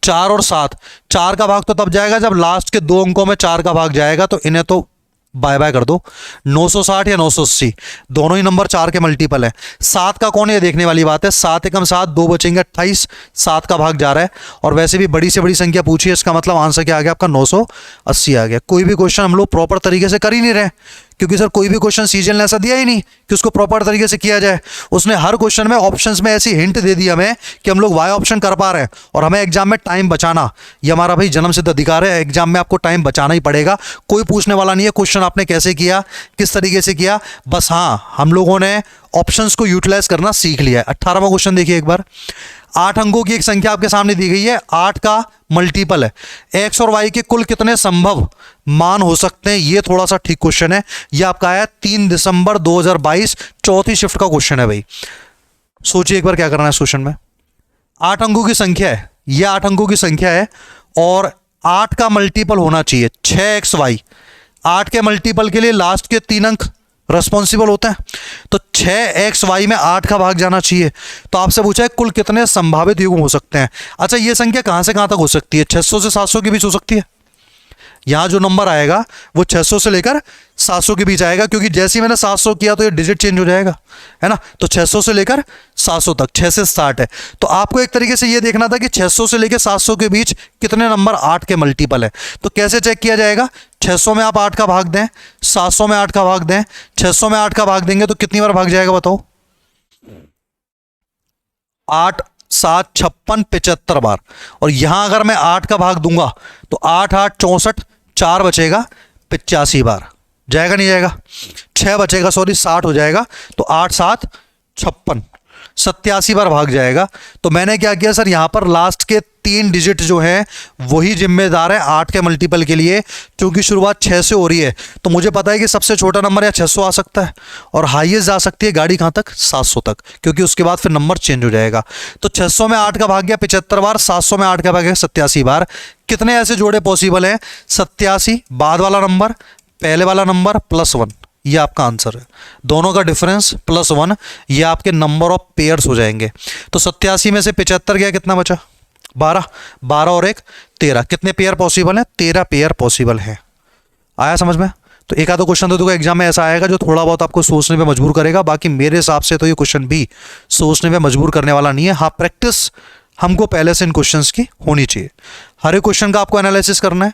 4 और 7, 4 का भाग तो तब जाएगा जब लास्ट के 2 अंकों में 4 का भाग जाएगा, तो इन्हें तो बाय बाय कर दो। 960 या 980 दोनों ही नंबर 4 के मल्टीपल है। 7 का कौन है ये देखने वाली बात है। 7 एकम 7, 2 बचेंगे 28, 7 का भाग जा रहा है, और वैसे भी बड़ी से बड़ी संख्या पूछी है, इसका मतलब आंसर क्या आ गया आपका 980 आ गया। कोई भी क्वेश्चन हम लोग प्रॉपर तरीके से कर ही नहीं रहे, क्योंकि सर कोई भी क्वेश्चन सीजीएल ने ऐसा दिया ही नहीं कि उसको प्रॉपर तरीके से किया जाए। उसने हर क्वेश्चन में ऑप्शंस में ऐसी हिंट दे दी हमें कि हम लोग वाई ऑप्शन कर पा रहे हैं, और हमें एग्जाम में टाइम बचाना ये हमारा भाई जन्मसिद्ध अधिकार है। एग्जाम में आपको टाइम बचाना ही पड़ेगा। कोई पूछने वाला नहीं है क्वेश्चन आपने कैसे किया, किस तरीके से किया, बस हाँ हम लोगों ने ऑप्शंस को यूटिलाइज करना सीख लिया है। 18वां क्वेश्चन देखिए एक बार। 8 अंकों की एक संख्या आपके सामने दी गई है, 8 का मल्टीपल है। एक्स और वाई के कुल कितने संभव मान हो सकते हैं, ये थोड़ा सा ठीक क्वेश्चन है। ये आपका आया 3 दिसंबर 2022, चौथी शिफ्ट का क्वेश्चन है भाई। सोचिए एक बार क्या करना है इस क्वेश्चन में। 8 अंकों की संख्या है, ये 8 अंकों की संख्या है, और 8 का मल्टीपल होना चाहिए 6xy। 8 के मल्टीपल के लिए लास्ट के 3 अंक रेस्पॉन्सिबल होते हैं। तो 6xy में 8 का भाग जाना चाहिए। तो आपसे पूछा है कुल कितने संभावित युग्म हो सकते हैं। अच्छा, ये संख्या कहां से कहां तक हो सकती है? 600 से 700 के बीच हो सकती है। यहां जो नंबर आएगा वो 600 से लेकर 700 के बीच आएगा, क्योंकि जैसे ही मैंने 700 किया तो ये डिजिट चेंज हो जाएगा, है ना। तो 600 से लेकर 700 तक, 6 से 60 है। तो आपको एक तरीके से ये देखना था कि 600 से लेकर 700 के बीच कितने नंबर 8 के मल्टीपल है। तो कैसे चेक किया जाएगा? 600 में आप 8 का भाग दें, 700 में 8 का भाग दें। 600 में 8 का भाग देंगे तो कितनी बार भाग जाएगा बताओ? 8 7 56 75 बार। और यहां अगर मैं 8 का भाग दूंगा तो 8 8 64, 4 बचेगा 85 बार। जाएगा नहीं जाएगा? 6 बचेगा, सॉरी 60 हो जाएगा। तो 8 7 56, 87 बार भाग जाएगा। तो मैंने क्या किया सर, यहां पर लास्ट के 3 डिजिट जो है वही जिम्मेदार है 8 के मल्टीपल के लिए, क्योंकि शुरुआत 6 से हो रही है। तो मुझे पता है कि सबसे छोटा नंबर या 600 आ सकता है और हाईएस्ट जा सकती है गाड़ी कहां तक? 700 तक, क्योंकि उसके बाद फिर नंबर चेंज हो जाएगा। तो 600 में 8 का भाग गया 75 बार, 700 में 8 का भाग गया 87 बार। कितने ऐसे जोड़े पॉसिबल हैं? 87, बाद वाला नंबर, पहले वाला नंबर +1, ये आपका आंसर है। दोनों का डिफरेंस +1, ये आपके नंबर ऑफ पेयर्स हो जाएंगे। तो 87 में से 75 गया, कितना बचा? 12, 12 और 1 13। कितने पेयर पॉसिबल हैं? 13 पेयर पॉसिबल है। आया समझ में? तो एक आधो क्वेश्चन तो एग्जाम में ऐसा आएगा जो थोड़ा बहुत आपको सोचने पे मजबूर करेगा। बाकी मेरे हिसाब से तो ये क्वेश्चन भी सोचने पे मजबूर करने वाला नहीं है। हाँ, प्रैक्टिस हमको पहले से इन क्वेश्चंस की होनी चाहिए। हर एक क्वेश्चन का आपको एनालिसिस करना है।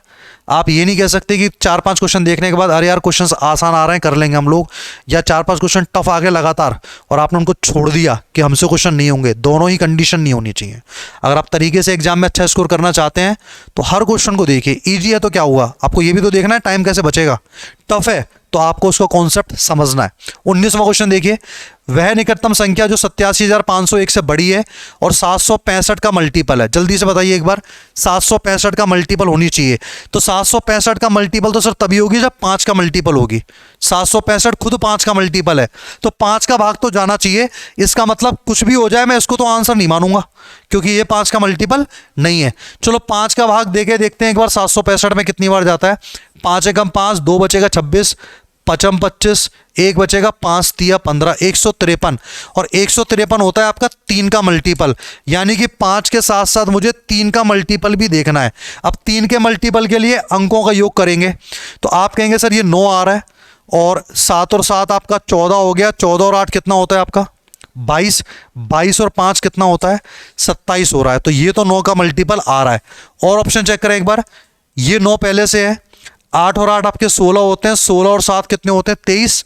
आप ये नहीं कह सकते कि 4-5 क्वेश्चन देखने के बाद अरे यार क्वेश्चंस आसान आ रहे हैं कर लेंगे हम लोग, या 4-5 क्वेश्चन टफ आ गए लगातार और आपने उनको छोड़ दिया कि हमसे क्वेश्चन नहीं होंगे। दोनों ही कंडीशन नहीं होनी चाहिए। अगर आप तरीके से एग्जाम में अच्छा स्कोर करना चाहते हैं तो हर क्वेश्चन को देखिए। ईजी है तो क्या हुआ, आपको ये भी तो देखना है टाइम कैसे बचेगा। टफ है तो आपको उसका कॉन्सेप्ट समझना है। 19वां क्वेश्चन देखिए, वह निकटतम संख्या जो 87,501 से बड़ी है और 765 का मल्टीपल है। जल्दी से बताइए एक बार, 765 का मल्टीपल होनी चाहिए। तो 765 का मल्टीपल तो सर तभी होगी जब 5 का मल्टीपल होगी। 765 खुद 5 का मल्टीपल है, तो 5 का भाग तो जाना चाहिए। इसका मतलब कुछ भी हो जाए मैं इसको तो आंसर नहीं मानूंगा, क्योंकि ये 5 का मल्टीपल नहीं है। चलो 5 का भाग देके देखते हैं एक बार 765 में कितनी बार जाता है। 5 एकम 5, 2 बचेगा 26, 5 25, 1 बचेगा 5 3 15, 153। और 153 होता है आपका 3 का मल्टीपल, यानी कि 5 के साथ साथ मुझे 3 का मल्टीपल भी देखना है। अब 3 के मल्टीपल के लिए अंकों का योग करेंगे तो आप कहेंगे सर ये 9 आ रहा है, और 7 और 7 आपका 14 हो गया। 14 और 8 कितना होता है आपका? 22। 22 और 5 कितना होता है? 27 हो रहा है। तो ये तो 9 का मल्टीपल आ रहा है। और ऑप्शन चेक करें एक बार, ये 9 पहले से है। 8 और 8 आपके 16 होते हैं। 16 और 7 कितने होते हैं? 23।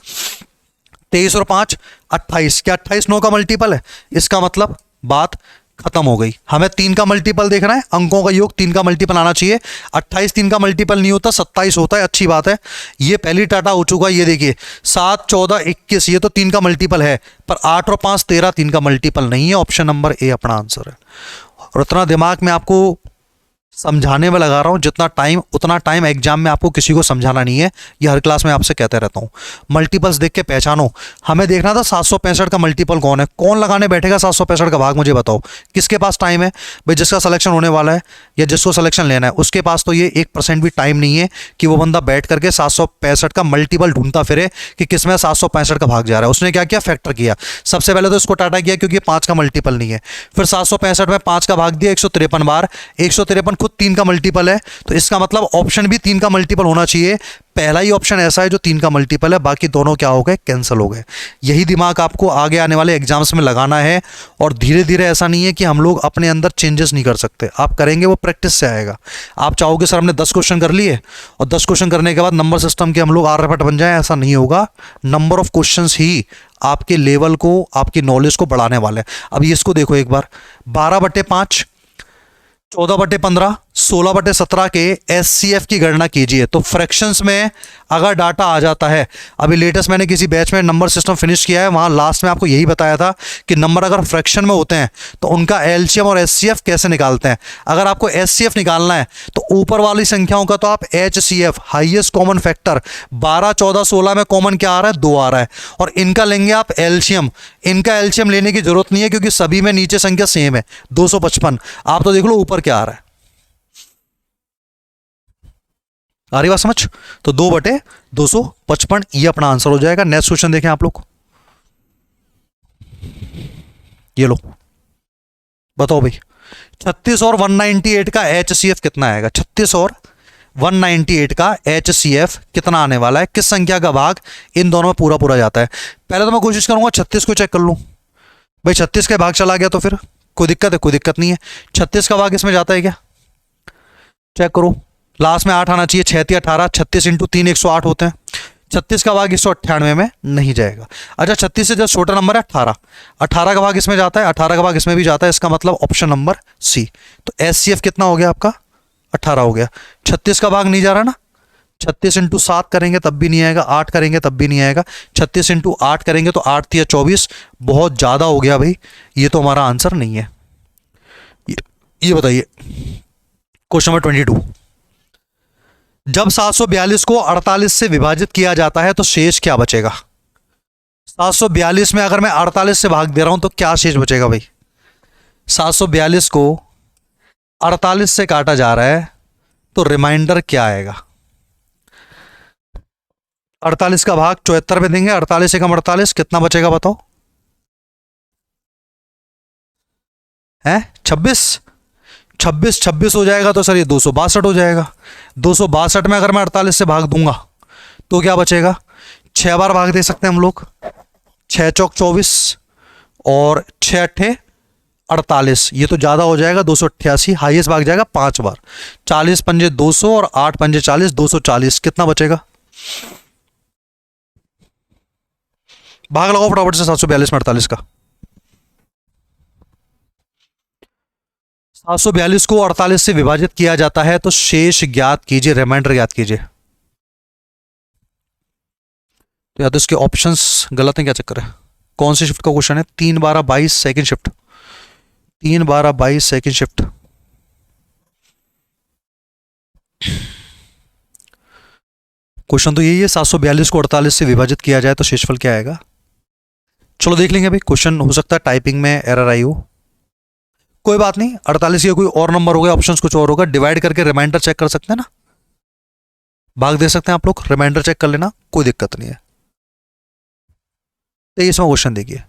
23 और 5 28। क्या 28 9 का मल्टीपल है? इसका मतलब बात खत्म हो गई। हमें 3 का मल्टीपल देखना है, अंकों का योग 3 का मल्टीपल आना चाहिए। 28 3 का मल्टीपल नहीं होता, 27 होता है। अच्छी बात है, ये पहली टाटा हो चुका है। ये देखिए 7 14 21 ये तो 3 का मल्टीपल है, पर 8 और 5 13 3 का मल्टीपल नहीं है। ऑप्शन नंबर ए अपना आंसर है। और उतना दिमाग में आपको समझाने में लगा रहा हूं जितना टाइम, उतना टाइम एग्जाम में आपको किसी को समझाना नहीं है। ये हर क्लास में आपसे कहते रहता हूं। मल्टीपल्स देख के पहचानो। हमें देखना था 765 का मल्टीपल कौन है। कौन लगाने बैठेगा 765 का भाग, मुझे बताओ। किसके पास टाइम है भाई? जिसका सिलेक्शन होने वाला है या जिसको सिलेक्शन लेना है उसके पास तो ये 1% भी टाइम नहीं है कि वो बंदा बैठ करके 765 का मल्टीपल ढूंढता फिरे कि किसमें 765 का भाग जा रहा है। उसने क्या किया? फैक्टर किया। सबसे पहले तो इसको टाटा किया क्योंकि 5 का मल्टीपल नहीं है। फिर 765 में 5 का भाग दिया 153 बार। 153 खुद 3 का मल्टीपल है, तो इसका मतलब ऑप्शन भी 3 का मल्टीपल होना चाहिए। पहला ही ऑप्शन ऐसा है जो 3 का मल्टीपल है, बाकी दोनों क्या हो गए? कैंसिल हो गए। यही दिमाग आपको आगे आने वाले एग्जाम्स में लगाना है। और धीरे धीरे, ऐसा नहीं है कि हम लोग अपने अंदर चेंजेस नहीं कर सकते। आप करेंगे वो प्रैक्टिस से आएगा। आप चाहोगे सर हमने 10 क्वेश्चन कर लिए और 10 क्वेश्चन करने के बाद नंबर सिस्टम के हम लोग आर्यभट्ट बन जाएं, ऐसा नहीं होगा। नंबर ऑफ क्वेश्चंस ही आपके लेवल को, आपकी नॉलेज को बढ़ाने वाले हैं। अब इसको देखो एक बार, 12/5, 14/15, 16/17 के SCF की गणना कीजिए। तो फ्रैक्शंस में अगर डाटा आ जाता है, अभी लेटेस्ट मैंने किसी बैच में नंबर सिस्टम फिनिश किया है, वहाँ लास्ट में आपको यही बताया था कि नंबर अगर फ्रैक्शन में होते हैं तो उनका LCM और SCF कैसे निकालते हैं। अगर आपको SCF निकालना है तो ऊपर वाली संख्याओं का तो आप HCF, हाईएस्ट कॉमन फैक्टर, 12 14 16 में कॉमन क्या आ रहा है? 2 आ रहा है। और इनका लेंगे आप LCM। इनका LCM लेने की जरूरत नहीं है क्योंकि सभी में नीचे संख्या सेम है, 255। आप तो देख लो ऊपर क्या आ रहा है। आ रही बात समझ? तो 2/255 ये अपना आंसर हो जाएगा। नेक्स्ट क्वेश्चन देखें आप लोग, ये लो बताओ भाई, 36 और 198 का HCF कितना आएगा? 36 और 198 का HCF कितना आने वाला है? किस संख्या का भाग इन दोनों में पूरा पूरा जाता है? पहले तो मैं कोशिश करूंगा 36 को चेक कर लूं। भाई 36 का भाग चला गया तो फिर कोई दिक्कत है? कोई दिक्कत नहीं है। 36 का भाग इसमें जाता है क्या? चेक करो, लास्ट में 8 आना चाहिए। 6 × 18, 36 × 3 108 होते हैं। 36 का भाग 198 में नहीं जाएगा। अच्छा 36 से जो छोटा नंबर है 18, 18 का भाग इसमें जाता है, 18 का भाग इसमें भी जाता है। इसका मतलब ऑप्शन नंबर सी। तो HCF कितना हो गया आपका? 18 हो गया। 36 का भाग नहीं जा रहा ना, 36 × 7 करेंगे तब भी नहीं आएगा, 8 करेंगे तब भी नहीं आएगा, 36 × 8 करेंगे तो 8 × 24, बहुत ज़्यादा हो गया भाई, ये तो हमारा आंसर नहीं है। ये बताइए क्वेश्चन नंबर 22, जब 742 को 48 से विभाजित किया जाता है तो शेष क्या बचेगा? 742 में अगर मैं 48 से भाग दे रहा हूं तो क्या शेष बचेगा भाई? 742 को 48 से काटा जा रहा है तो रिमाइंडर क्या आएगा? 48 का भाग 74 में देंगे, 48 से कम 48, कितना बचेगा बताओ? है 26, 26 26 हो जाएगा तो सर ये 262 हो जाएगा। 262 में अगर मैं 48 से भाग दूंगा तो क्या बचेगा? 6 बार भाग दे सकते हैं हम लोग, 6 चौक 24 और 6 अट्ठे 48, ये तो ज़्यादा हो जाएगा। 288 हाईएस्ट भाग जाएगा 5 बार। 40 पंजे 200 और 8 पंजे 40, 240, कितना बचेगा? भाग लगाओ फटाफट से 742 में 48 का। 742 को 48 से विभाजित किया जाता है तो शेष ज्ञात कीजिए, रिमाइंडर ज्ञात कीजिए। तो या तो इसके ऑप्शंस गलत हैं, क्या चक्कर है? कौन सी शिफ्ट का क्वेश्चन है? 3/12/22 second shift, 3/12/22 second shift. Question तो यही है, 742 को 48 से विभाजित किया जाए तो शेषफल क्या आएगा? चलो देख लेंगे भाई, क्वेश्चन हो सकता है टाइपिंग में एरर आई हो, कोई बात नहीं। 48 का कोई और नंबर होगा, ऑप्शंस कुछ और होगा, डिवाइड करके रिमाइंडर चेक कर सकते हैं ना, भाग दे सकते हैं आप लोग, रिमाइंडर चेक कर लेना, कोई दिक्कत नहीं है। 23वां क्वेश्चन देखिए,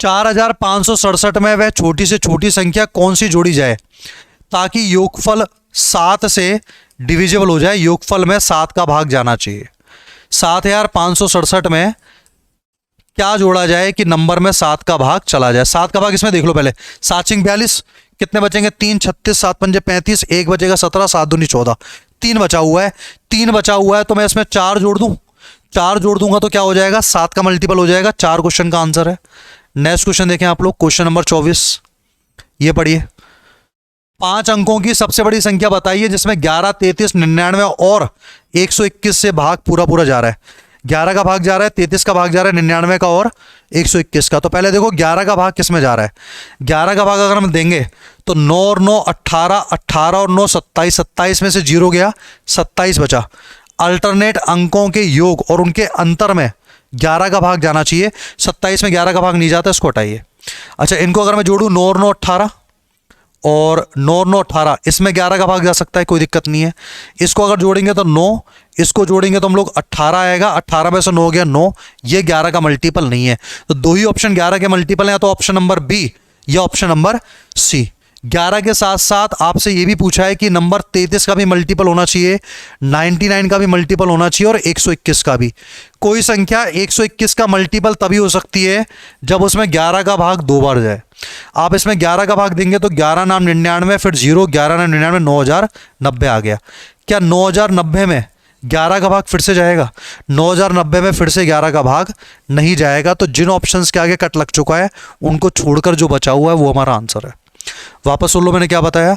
4567 में वह छोटी से छोटी संख्या कौन सी जोड़ी जाए ताकि योगफल 7 से डिविजिबल हो जाए? योगफल में 7 का भाग जाना चाहिए। 7567 में क्या जोड़ा जाए कि नंबर में 7 का भाग चला जाए? 7 का भाग इसमें देख लो पहले, 7 × 42 कितने बचेंगे? 3 36, 7 पंजे 35, 1 बचेगा 17, 7 दूनी 14, 3 बचा हुआ है। 3 बचा हुआ है तो मैं इसमें 4 जोड़ दूं, 4 जोड़ दूंगा तो क्या हो जाएगा? 7 का मल्टीपल हो जाएगा। 4 क्वेश्चन का आंसर है। नेक्स्ट क्वेश्चन देखें आप लोग, क्वेश्चन नंबर 24, ये पढ़िए। 5 अंकों की सबसे बड़ी संख्या बताइए जिसमें 11, 33, 99 और 121 से भाग पूरा पूरा जा रहा है। 11 का भाग जा रहा है, 33 का भाग जा रहा है, 99 का और 121 का। तो पहले देखो 11 का भाग किस में जा रहा है? 11 का भाग अगर हम देंगे तो 9 और 9 18, 18 और 9 27, 27 में से 0 गया, 27 बचा। अल्टरनेट अंकों के योग और उनके अंतर में 11 का भाग जाना चाहिए। 27 में 11 का भाग नहीं जाता, इसको हटाइए। अच्छा इनको अगर मैं जोड़ूं 9 और 9 18 और 9 और 9 18, इसमें 11 का भाग जा सकता है, कोई दिक्कत नहीं है। इसको अगर जोड़ेंगे तो 9, इसको जोड़ेंगे तो हम लोग 18 आएगा, 18 में से 9 हो गया 9, ये 11 का मल्टीपल नहीं है। तो दो ही ऑप्शन 11 के मल्टीपल हैं, या तो ऑप्शन नंबर बी या ऑप्शन नंबर सी। 11 के साथ साथ आपसे ये भी पूछा है कि नंबर 33 का भी मल्टीपल होना चाहिए, 99 का भी मल्टीपल होना चाहिए और 121 का भी। कोई संख्या 121 का मल्टीपल तभी हो सकती है जब उसमें 11 का भाग 2 बार जाए। आप इसमें 11 का भाग देंगे तो 11 नाम 99, फिर 0, 11 नाम 99, 9090 आ गया। क्या 9090 में 11 का भाग फिर से जाएगा? 9090 में फिर से 11 का भाग नहीं जाएगा। तो जिन ऑप्शंस के आगे कट लग चुका है उनको छोड़कर जो बचा हुआ है वो हमारा आंसर है। वापस सुन लो मैंने क्या बताया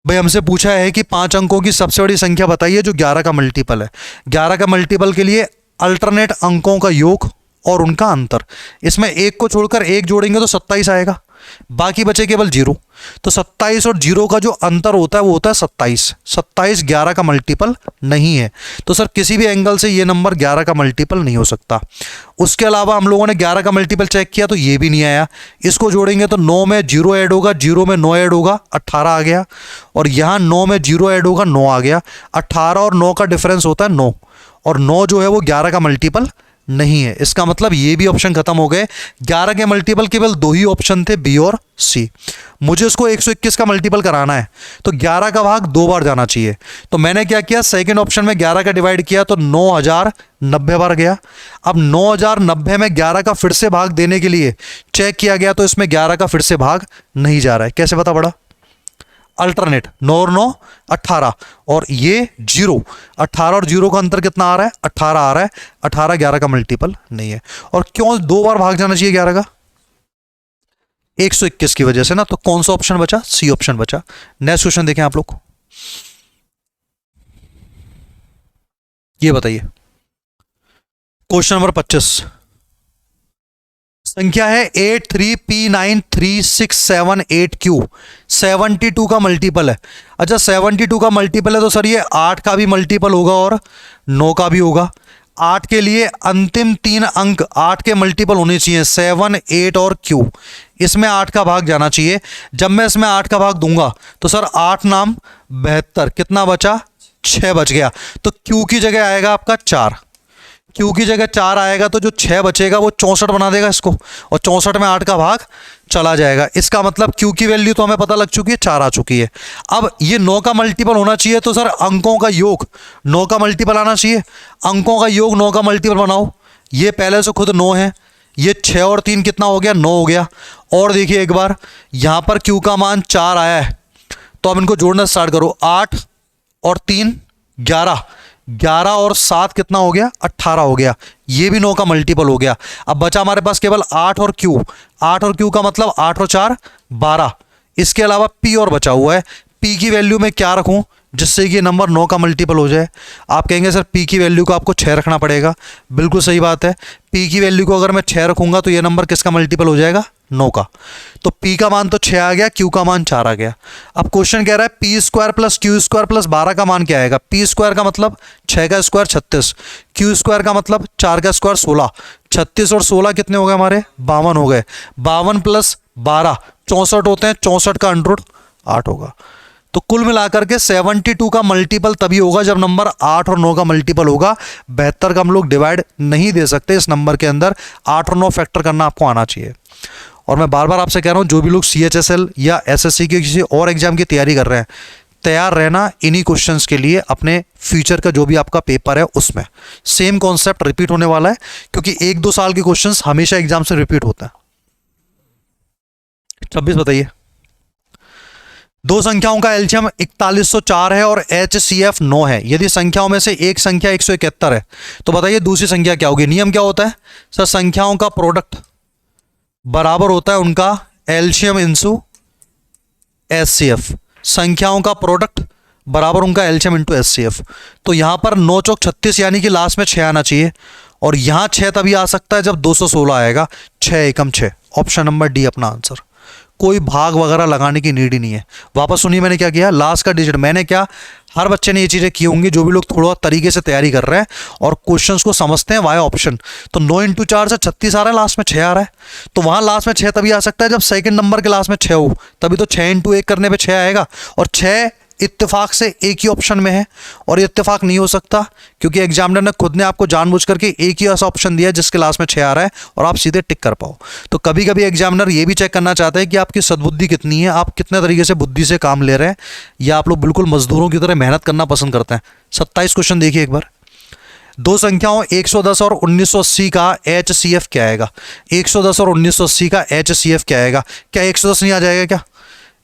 भाई। हमसे पूछा है कि 5 अंकों की सबसे बड़ी संख्या बताइए जो 11 का मल्टीपल है। 11 का मल्टीपल के लिए अल्टरनेट अंकों का योग और उनका अंतर, इसमें एक को छोड़कर एक जोड़ेंगे तो 27 आएगा, बाकी बचे केवल 0। तो 27 और 0 का जो अंतर होता है वो होता है 27। 27 11 का मल्टीपल नहीं है, तो सर किसी भी एंगल से ये नंबर 11 का मल्टीपल नहीं हो सकता। उसके अलावा हम लोगों ने 11 का मल्टीपल चेक किया तो ये भी नहीं आया। इसको जोड़ेंगे तो 9 में 0 ऐड होगा, 0 में 9 ऐड होगा, 18 आ गया। और यहाँ 9 में 0 ऐड होगा, 9 आ गया। 18 और 9 का डिफरेंस होता है 9, और 9 जो है वो 11 का मल्टीपल नहीं है। इसका मतलब ये भी ऑप्शन खत्म हो गए। 11 के मल्टीपल केवल दो ही ऑप्शन थे, बी और सी। मुझे उसको 121 का मल्टीपल कराना है तो 11 का भाग 2 बार जाना चाहिए। तो मैंने क्या किया, सेकंड ऑप्शन में 11 का डिवाइड किया तो 9090 बार गया। अब 9090 में 11 का फिर से भाग देने के लिए चेक किया गया तो इसमें 11 का फिर से भाग नहीं जा रहा है। कैसे पता पड़ा? अल्टरनेट 9 और 9 18, और ये 0। 18 और 0 का अंतर कितना आ रहा है? 18 आ रहा है। 18 11 का मल्टीपल नहीं है। और क्यों 2 बार भाग जाना चाहिए 11 का? 121 की वजह से ना। तो कौन सा ऑप्शन बचा? सी ऑप्शन बचा। नेक्स्ट क्वेश्चन देखें आप लोग, ये बताइए क्वेश्चन नंबर 25। संख्या है 83P9367Q। 72 का मल्टीपल है। अच्छा 72 का मल्टीपल है तो सर ये 8 का भी मल्टीपल होगा और 9 का भी होगा। 8 के लिए अंतिम 3 अंक 8 के मल्टीपल होने चाहिए, 7 8 और Q। इसमें 8 का भाग जाना चाहिए। जब मैं इसमें 8 का भाग दूंगा तो सर 8 नाम 72, कितना बचा? 6 बच गया। तो Q की जगह आएगा आपका 4। Q की जगह 4 आएगा तो जो 6 बचेगा वो 64 बना देगा इसको, और 64 में 8 का भाग चला जाएगा। इसका मतलब Q की वैल्यू तो हमें पता लग चुकी है, 4 आ चुकी है। अब ये 9 का मल्टीपल होना चाहिए तो सर अंकों का योग 9 का मल्टीपल आना चाहिए। अंकों का योग 9 का मल्टीपल बनाओ। ये पहले से खुद 9 है, ये 6 और 3 कितना हो गया? 9 हो गया। और देखिए एक बार यहाँ पर Q का मान 4 आया है तो अब इनको जोड़ना स्टार्ट करो। 8 और 3 11, 11 और 7 कितना हो गया? 18 हो गया। ये भी 9 का मल्टीपल हो गया। अब बचा हमारे पास केवल 8 और Q। 8 और Q का मतलब 8 और 4 12। इसके अलावा P और बचा हुआ है। P की वैल्यू में क्या रखूं जिससे कि ये नंबर 9 का मल्टीपल हो जाए? आप कहेंगे सर P की वैल्यू को आपको 6 रखना पड़ेगा। बिल्कुल सही बात है। P की वैल्यू को अगर मैं 6 रखूंगा तो ये नंबर किसका मल्टीपल हो जाएगा? 9 का। तो P का मान तो 6 आ गया, Q का मान 4 आ गया। अब क्वेश्चन कह रहा है P square plus Q square plus 12 का मान क्या आएगा? P स्क्वायर का मतलब 6 का स्क्वायर 36, Q स्क्वायर का मतलब 4 का स्क्वायर 16। 36 और 16 कितने हो गए हमारे? 52 हो गए। 52 प्लस 12 64 होते हैं, 64 का अंडर 8 होगा। तो कुल मिलाकर के 72 का मल्टीपल तभी होगा जब नंबर 8 और 9 का मल्टीपल होगा। 72 का हम लोग डिवाइड नहीं दे सकते इस नंबर के अंदर। 8 और 9 फैक्टर करना आपको आना चाहिए। और मैं बार बार आपसे कह रहा हूं, जो भी लोग CHSL या SSC के किसी और एग्जाम की तैयारी कर रहे हैं, तैयार रहना इन्हीं क्वेश्चंस के लिए। अपने फ्यूचर का जो भी आपका पेपर है उसमें सेम कॉन्सेप्ट रिपीट होने वाला है, क्योंकि 1-2 साल के क्वेश्चंस हमेशा एग्जाम से रिपीट होता है। 26 बताइए। दो संख्याओं का एलसीएम 4104 है और HCF 9 है। यदि संख्याओं में से एक संख्या 171 है तो बताइए दूसरी संख्या क्या होगी? नियम क्या होता है सर? संख्याओं का प्रोडक्ट बराबर होता है उनका एलसीएम इंटू HCF। संख्याओं का प्रोडक्ट बराबर उनका एलसीएम इंटू HCF। तो यहां पर 9 चौक 36 यानी कि लास्ट में 6 आना चाहिए, और यहां 6 तभी आ सकता है जब 216 आएगा। 6 एकम 6, ऑप्शन नंबर डी अपना आंसर। कोई भाग वगैरह लगाने की नीड ही नहीं है। वापस सुनिए मैंने क्या किया, लास्ट का डिजिट मैंने क्या, हर बच्चे ने ये चीज़ें की होंगी जो भी लोग थोड़ा तरीके से तैयारी कर रहे हैं और क्वेश्चंस को समझते हैं वाया ऑप्शन। तो 9 × 4 से 36 आ रहा है, लास्ट में 6 आ रहा है। तो वहाँ लास्ट में 6 तभी आ सकता है जब सेकंड नंबर के लास्ट में 6 हो, तभी तो 6 × 1 करने पे 6 आएगा। और 6 इत्तेफाक से एक ही ऑप्शन में है, और इत्तेफाक नहीं हो सकता क्योंकि एग्जामिनर ने खुद ने आपको जानबूझ करके एक ही ऐसा ऑप्शन दिया है जिसके लास्ट में 6 आ रहा है और आप सीधे टिक कर पाओ। तो कभी कभी एग्जामिनर ये भी चेक करना चाहता है कि आपकी सद्बुद्धि कितनी है, आप कितने तरीके से बुद्धि से काम ले रहे हैं, या आप लोग बिल्कुल मजदूरों की तरह मेहनत करना पसंद करते हैं। 27 क्वेश्चन देखिए एक बार। दो संख्याओं 110 और 1980 का HCF क्या आएगा? 110 और 1980 का HCF क्या आएगा? क्या 110 नहीं आ जाएगा क्या?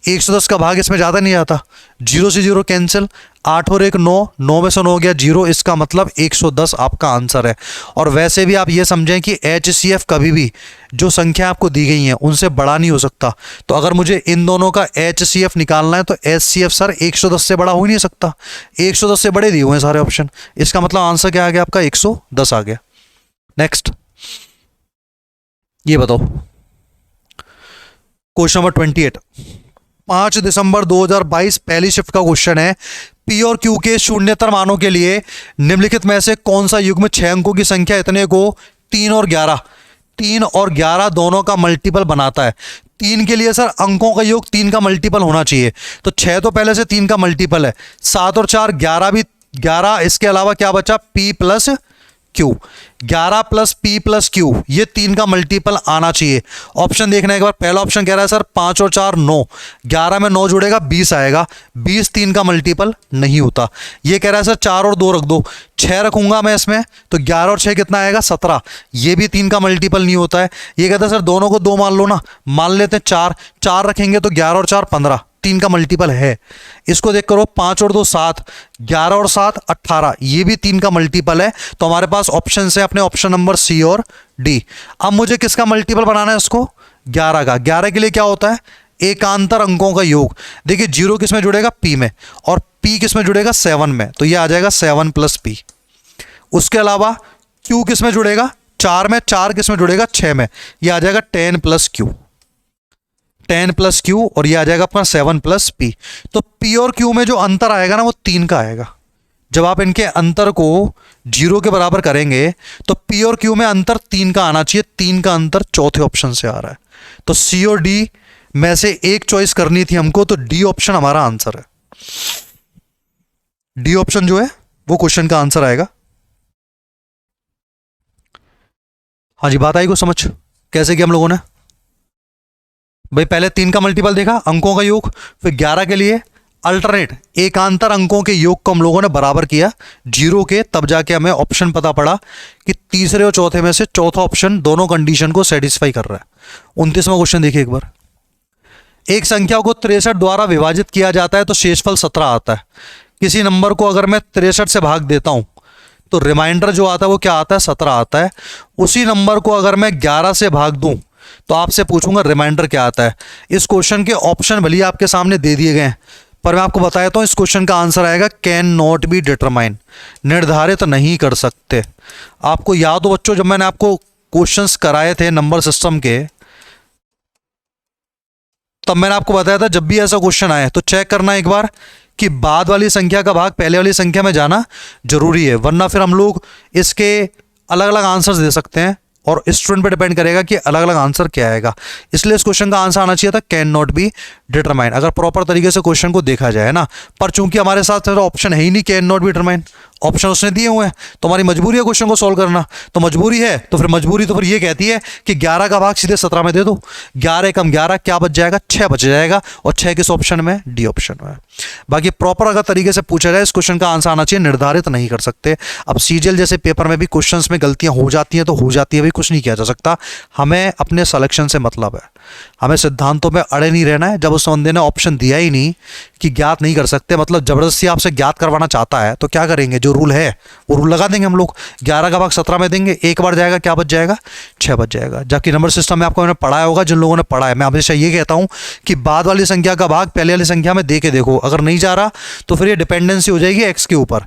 110 का भाग इसमें ज़्यादा नहीं आता। 0 से 0 कैंसिल, 8 और 1 9, 9 में से 9 हो गया 0। इसका मतलब 110 आपका आंसर है। और वैसे भी आप ये समझें कि HCF कभी भी जो संख्या आपको दी गई है उनसे बड़ा नहीं हो सकता। तो अगर मुझे इन दोनों का HCF निकालना है तो HCF सर 110 से बड़ा हो ही नहीं सकता। 110 से बड़े दिए हुए हैं सारे ऑप्शन। इसका मतलब आंसर क्या आ गया आपका? 110 आ गया। नेक्स्ट ये बताओ, क्वेश्चन नंबर 28। 5 दिसंबर 2022 पहली शिफ्ट का क्वेश्चन है। पी और क्यू के शून्यतर मानों के लिए निम्नलिखित में से कौन सा युग्म 6 अंकों की संख्या इतने को 3 और 11 दोनों का मल्टीपल बनाता है। 3 के लिए सर अंकों का योग 3 का मल्टीपल होना चाहिए, तो 6 तो पहले से 3 का मल्टीपल है। 7 और 4 11 भी 11, इसके अलावा क्या बचा P plus Q, 11 plus P plus Q, ये 3 का मल्टीपल आना चाहिए। ऑप्शन देखना एक बार। पहला ऑप्शन कह रहा है सर 5 और 4 9, 11 में 9 जुड़ेगा 20 आएगा, 20 3 का मल्टीपल नहीं होता। ये कह रहा है सर 4 और 2 रख दो, 6 रखूंगा मैं इसमें तो 11 और 6 कितना आएगा 17, ये भी 3 का मल्टीपल नहीं होता है। ये कहता है सर दोनों को 2 मान लो ना, मान लेते हैं 4, 4 रखेंगे तो 11 और 4 15, 3 का मल्टीपल है। इसको देख करो 5 और 2 7, 11 और 7 18, ये भी 3 का मल्टीपल है। तो हमारे पास ऑप्शन है अपने ऑप्शन नंबर सी और डी। अब मुझे किसका मल्टीपल बनाना है इसको, 11 का। 11 के लिए क्या होता है, एकांतर अंकों का योग। देखिए 0 किस में जुड़ेगा P में, और P किस में जुड़ेगा 7 में, तो ये आ जाएगा 7 प्लस P। उसके अलावा Q किस में जुड़ेगा 4 में, 4 किस में जुड़ेगा 6 में, ये आ जाएगा 10 प्लस Q, 10 प्लस क्यू, और ये आ जाएगा अपना 7 प्लस पी। तो पी और क्यू में जो अंतर आएगा ना वो 3 का आएगा। जब आप इनके अंतर को 0 के बराबर करेंगे तो पी और क्यू में अंतर 3 का आना चाहिए। 3 का अंतर चौथे ऑप्शन से आ रहा है, तो सी और डी में से एक चॉइस करनी थी हमको, तो डी ऑप्शन हमारा आंसर है। डी ऑप्शन जो है वो क्वेश्चन का आंसर आएगा। हाँ जी, बात आई को समझ कैसे किया हम लोगों ने। भाई पहले 3 का मल्टीपल देखा, अंकों का योग, फिर 11 के लिए अल्टरनेट एकांतर अंकों के योग को हम लोगों ने बराबर किया 0 के, तब जाके हमें ऑप्शन पता पड़ा कि तीसरे और चौथे में से चौथा ऑप्शन दोनों कंडीशन को सेटिस्फाई कर रहा है। 29वां क्वेश्चन देखिए एक बार। एक संख्या को 63 द्वारा विभाजित किया जाता है तो शेषफल 17 आता है। किसी नंबर को अगर मैं 63 से भाग देता हूं तो रिमाइंडर जो आता है वो क्या आता है 17 आता है। उसी नंबर को अगर मैं 11 से भाग दूं तो आपसे पूछूंगा रिमाइंडर क्या आता है। इस क्वेश्चन के ऑप्शन भले आपके सामने दे दिए गए हैं, पर मैं आपको बताया तो इस क्वेश्चन का आंसर आएगा कैन नॉट बी डिटरमाइन, निर्धारित नहीं कर सकते। आपको याद हो बच्चों, जब मैंने आपको क्वेश्चंस कराए थे नंबर सिस्टम के, तब मैंने आपको बताया था जब भी ऐसा क्वेश्चन आए तो चेक करना एक बार कि बाद वाली संख्या का भाग पहले वाली संख्या में जाना जरूरी है, वरना फिर हम लोग इसके अलग अलग आंसर्स दे सकते हैं और स्टूडेंट पे डिपेंड करेगा कि अलग अलग आंसर क्या आएगा। इसलिए इस क्वेश्चन का आंसर आना चाहिए था कैन नॉट बी डिटरमाइन, अगर प्रॉपर तरीके से क्वेश्चन को देखा जाए ना। पर चूंकि हमारे साथ ऑप्शन है ही नहीं can not be determine, option उसने दिए हुए हैं, तो हमारी मजबूरी है क्वेश्चन को सॉल्व करना। तो मजबूरी है तो फिर ये कहती है कि 11 का भाग सीधे 17 में दे दो, 11 कम 11 क्या बच जाएगा 6 बच जाएगा, और 6 किस ऑप्शन में, डी ऑप्शन में। बाकी प्रॉपर अगर तरीके से पूछा जाए इस क्वेश्चन का आंसर आना चाहिए निर्धारित नहीं कर सकते। अब सीजीएल जैसे पेपर में भी क्वेश्चंस में गलतियां हो जाती हैं तो हो जाती है, भाई कुछ नहीं किया जा सकता। हमें अपने सिलेक्शन से मतलब है, हमें सिद्धांतों में अड़े नहीं रहना है। जब उस बंदे ने ऑप्शन दिया ही नहीं कि ज्ञात नहीं कर सकते, मतलब जबरदस्ती आपसे ज्ञात करवाना चाहता है, तो क्या करेंगे, जो रूल है वो रूल लगा देंगे हम लोग। 11 का भाग 17 में देंगे, एक बार जाएगा क्या बच जाएगा 6 बच जाएगा। जबकि नंबर सिस्टम में आपको मैंने पढ़ाया होगा, जिन लोगों ने पढ़ा है, मैं हमेशा ये कहता हूं कि बाद वाली संख्या का भाग पहले वाली संख्या में दे के देखो, अगर नहीं जा रहा तो फिर ये डिपेंडेंसी हो जाएगी एक्स के ऊपर,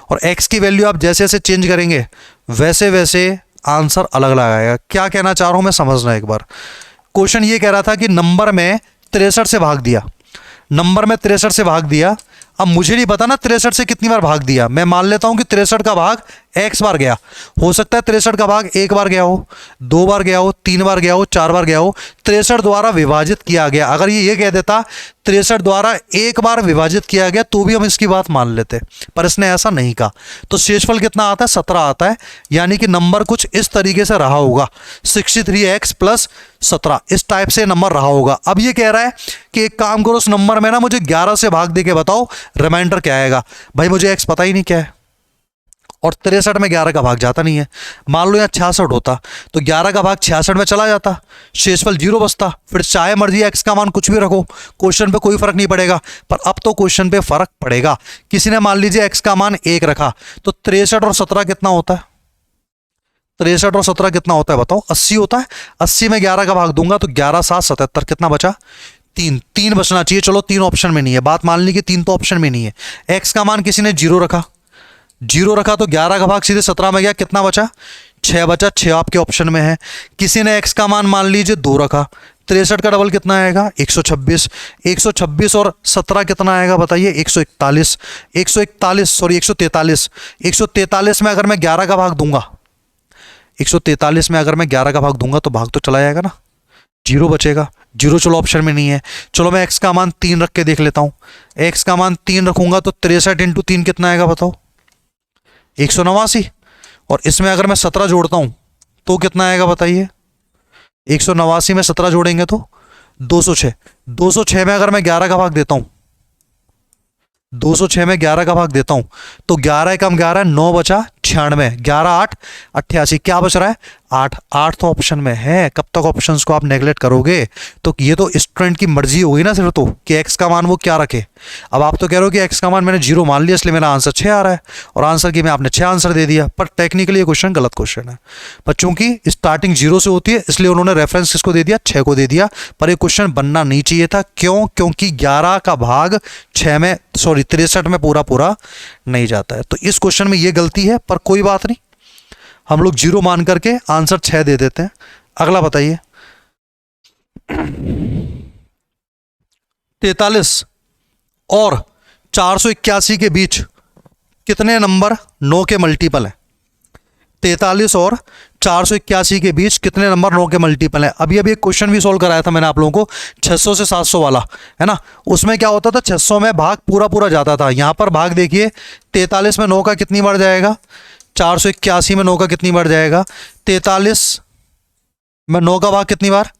और एक्स की वैल्यू आप जैसे जैसे चेंज करेंगे वैसे वैसे आंसर अलग अलग आएगा। क्या कहना चाह रहा हूं मैं, समझना एक बार। क्वेश्चन ये कह रहा था कि नंबर में 63 से भाग दिया, नंबर में 63 से भाग दिया। अब मुझे नहीं पता ना 63 से कितनी बार भाग दिया, मैं मान लेता हूं कि 63 का भाग x बार गया। हो सकता है 63 का भाग 1 बार गया हो, 2 बार गया हो, 3 बार गया हो, 4 बार गया हो। 63 द्वारा विभाजित किया गया, अगर ये कह देता 63 द्वारा 1 बार विभाजित किया गया तो भी हम इसकी बात मान लेते, पर इसने ऐसा नहीं कहा। तो शेषफल कितना आता है 17 आता है, यानी कि नंबर कुछ इस तरीके से रहा होगा 63x प्लस 17, इस टाइप से नंबर रहा होगा। अब ये कह रहा है कि एक काम करो, उस नंबर में ना मुझे 11 से भाग दे के बताओ रिमाइंडर क्या आएगा। भाई मुझे x पता ही नहीं क्या है, और 63 में 11 का भाग जाता नहीं है। मान लो यहाँ 66 होता तो 11 का भाग 66 में चला जाता, शेषफल 0 बचता। फिर चाहे मर्जी x का मान कुछ भी रखो, क्वेश्चन पे कोई फर्क नहीं पड़ेगा। पर अब तो क्वेश्चन पे फर्क पड़ेगा। किसी ने मान लीजिए x का मान 1 रखा, तो 63 और 17 कितना होता है, 63 और 17 कितना होता है बताओ, 80 होता है। 80 में 11 का भाग दूंगा तो 11 7 77, कितना बचा 3 बचना चाहिए। चलो 3 ऑप्शन में नहीं है, बात मान ली कि 3 तो ऑप्शन में नहीं है। x का मान किसी ने 0 रखा, 0 रखा तो 11 का भाग सीधे 17 में गया, कितना बचा 6 बचा, 6 आपके ऑप्शन में है। किसी ने x का मान लीजिए 2 रखा, 63 का डबल कितना आएगा 126। 126 और 17 कितना आएगा बताइए 141। 141 सॉरी 143। 143 में अगर मैं 11 का भाग दूंगा, 143 में अगर मैं 11 का भाग दूंगा तो भाग तो चला जाएगा ना, जीरो बचेगा। जीरो चलो ऑप्शन में नहीं है। चलो मैं x का मान 3 रख के देख लेता हूं। x का मान 3 रखूंगा तो 63 इंटू 3 कितना आएगा बताओ 189। और इसमें अगर मैं 17 जोड़ता हूं तो कितना आएगा बताइए 189 में 17 जोड़ेंगे तो 206। 206 में अगर मैं 11 का भाग देता हूं, 206 में 11 का भाग देता हूं तो 11 कम 11 9 बचा 96। 11 8 88 क्या बच रहा है 8। 8 तो ऑप्शन में है। कब तक ऑप्शंस को आप नेगलेक्ट करोगे? तो ये तो स्टूडेंट की मर्जी होगी ना सिर्फ तो कि एक्स का मान वो क्या रखे। अब आप तो कह रहे हो कि एक्स का मान मैंने 0 मान लिया इसलिए मेरा आंसर 6 आ रहा है और आंसर की में आपने 6 आंसर दे दिया, पर टेक्निकली ये क्वेश्चन गलत क्वेश्चन है। पर चूंकि स्टार्टिंग 0 से होती है इसलिए उन्होंने रेफरेंस किसको दे दिया 6 को दे दिया, पर ये क्वेश्चन बनना नहीं चाहिए था। क्यों? क्योंकि 11 का भाग 6 में सॉरी 63 में पूरा पूरा नहीं जाता है। तो इस क्वेश्चन में ये गलती है, पर कोई बात नहीं, हम लोग 0 मान करके आंसर 6 दे देते हैं। अगला बताइए 43 और 481 के बीच कितने नंबर 9 के मल्टीपल हैं? 43 और 481 के बीच कितने नंबर 9 के मल्टीपल हैं? अभी अभी एक क्वेश्चन भी सॉल्व कराया था मैंने आप लोगों को 600 से 700 वाला, है ना। उसमें क्या होता था 600 में भाग पूरा पूरा जाता था। यहां पर भाग देखिए 43 में 9 का कितनी बार जाएगा, 481 में 9 का कितनी बार जाएगा, 43 में 9 का भाग कितनी बार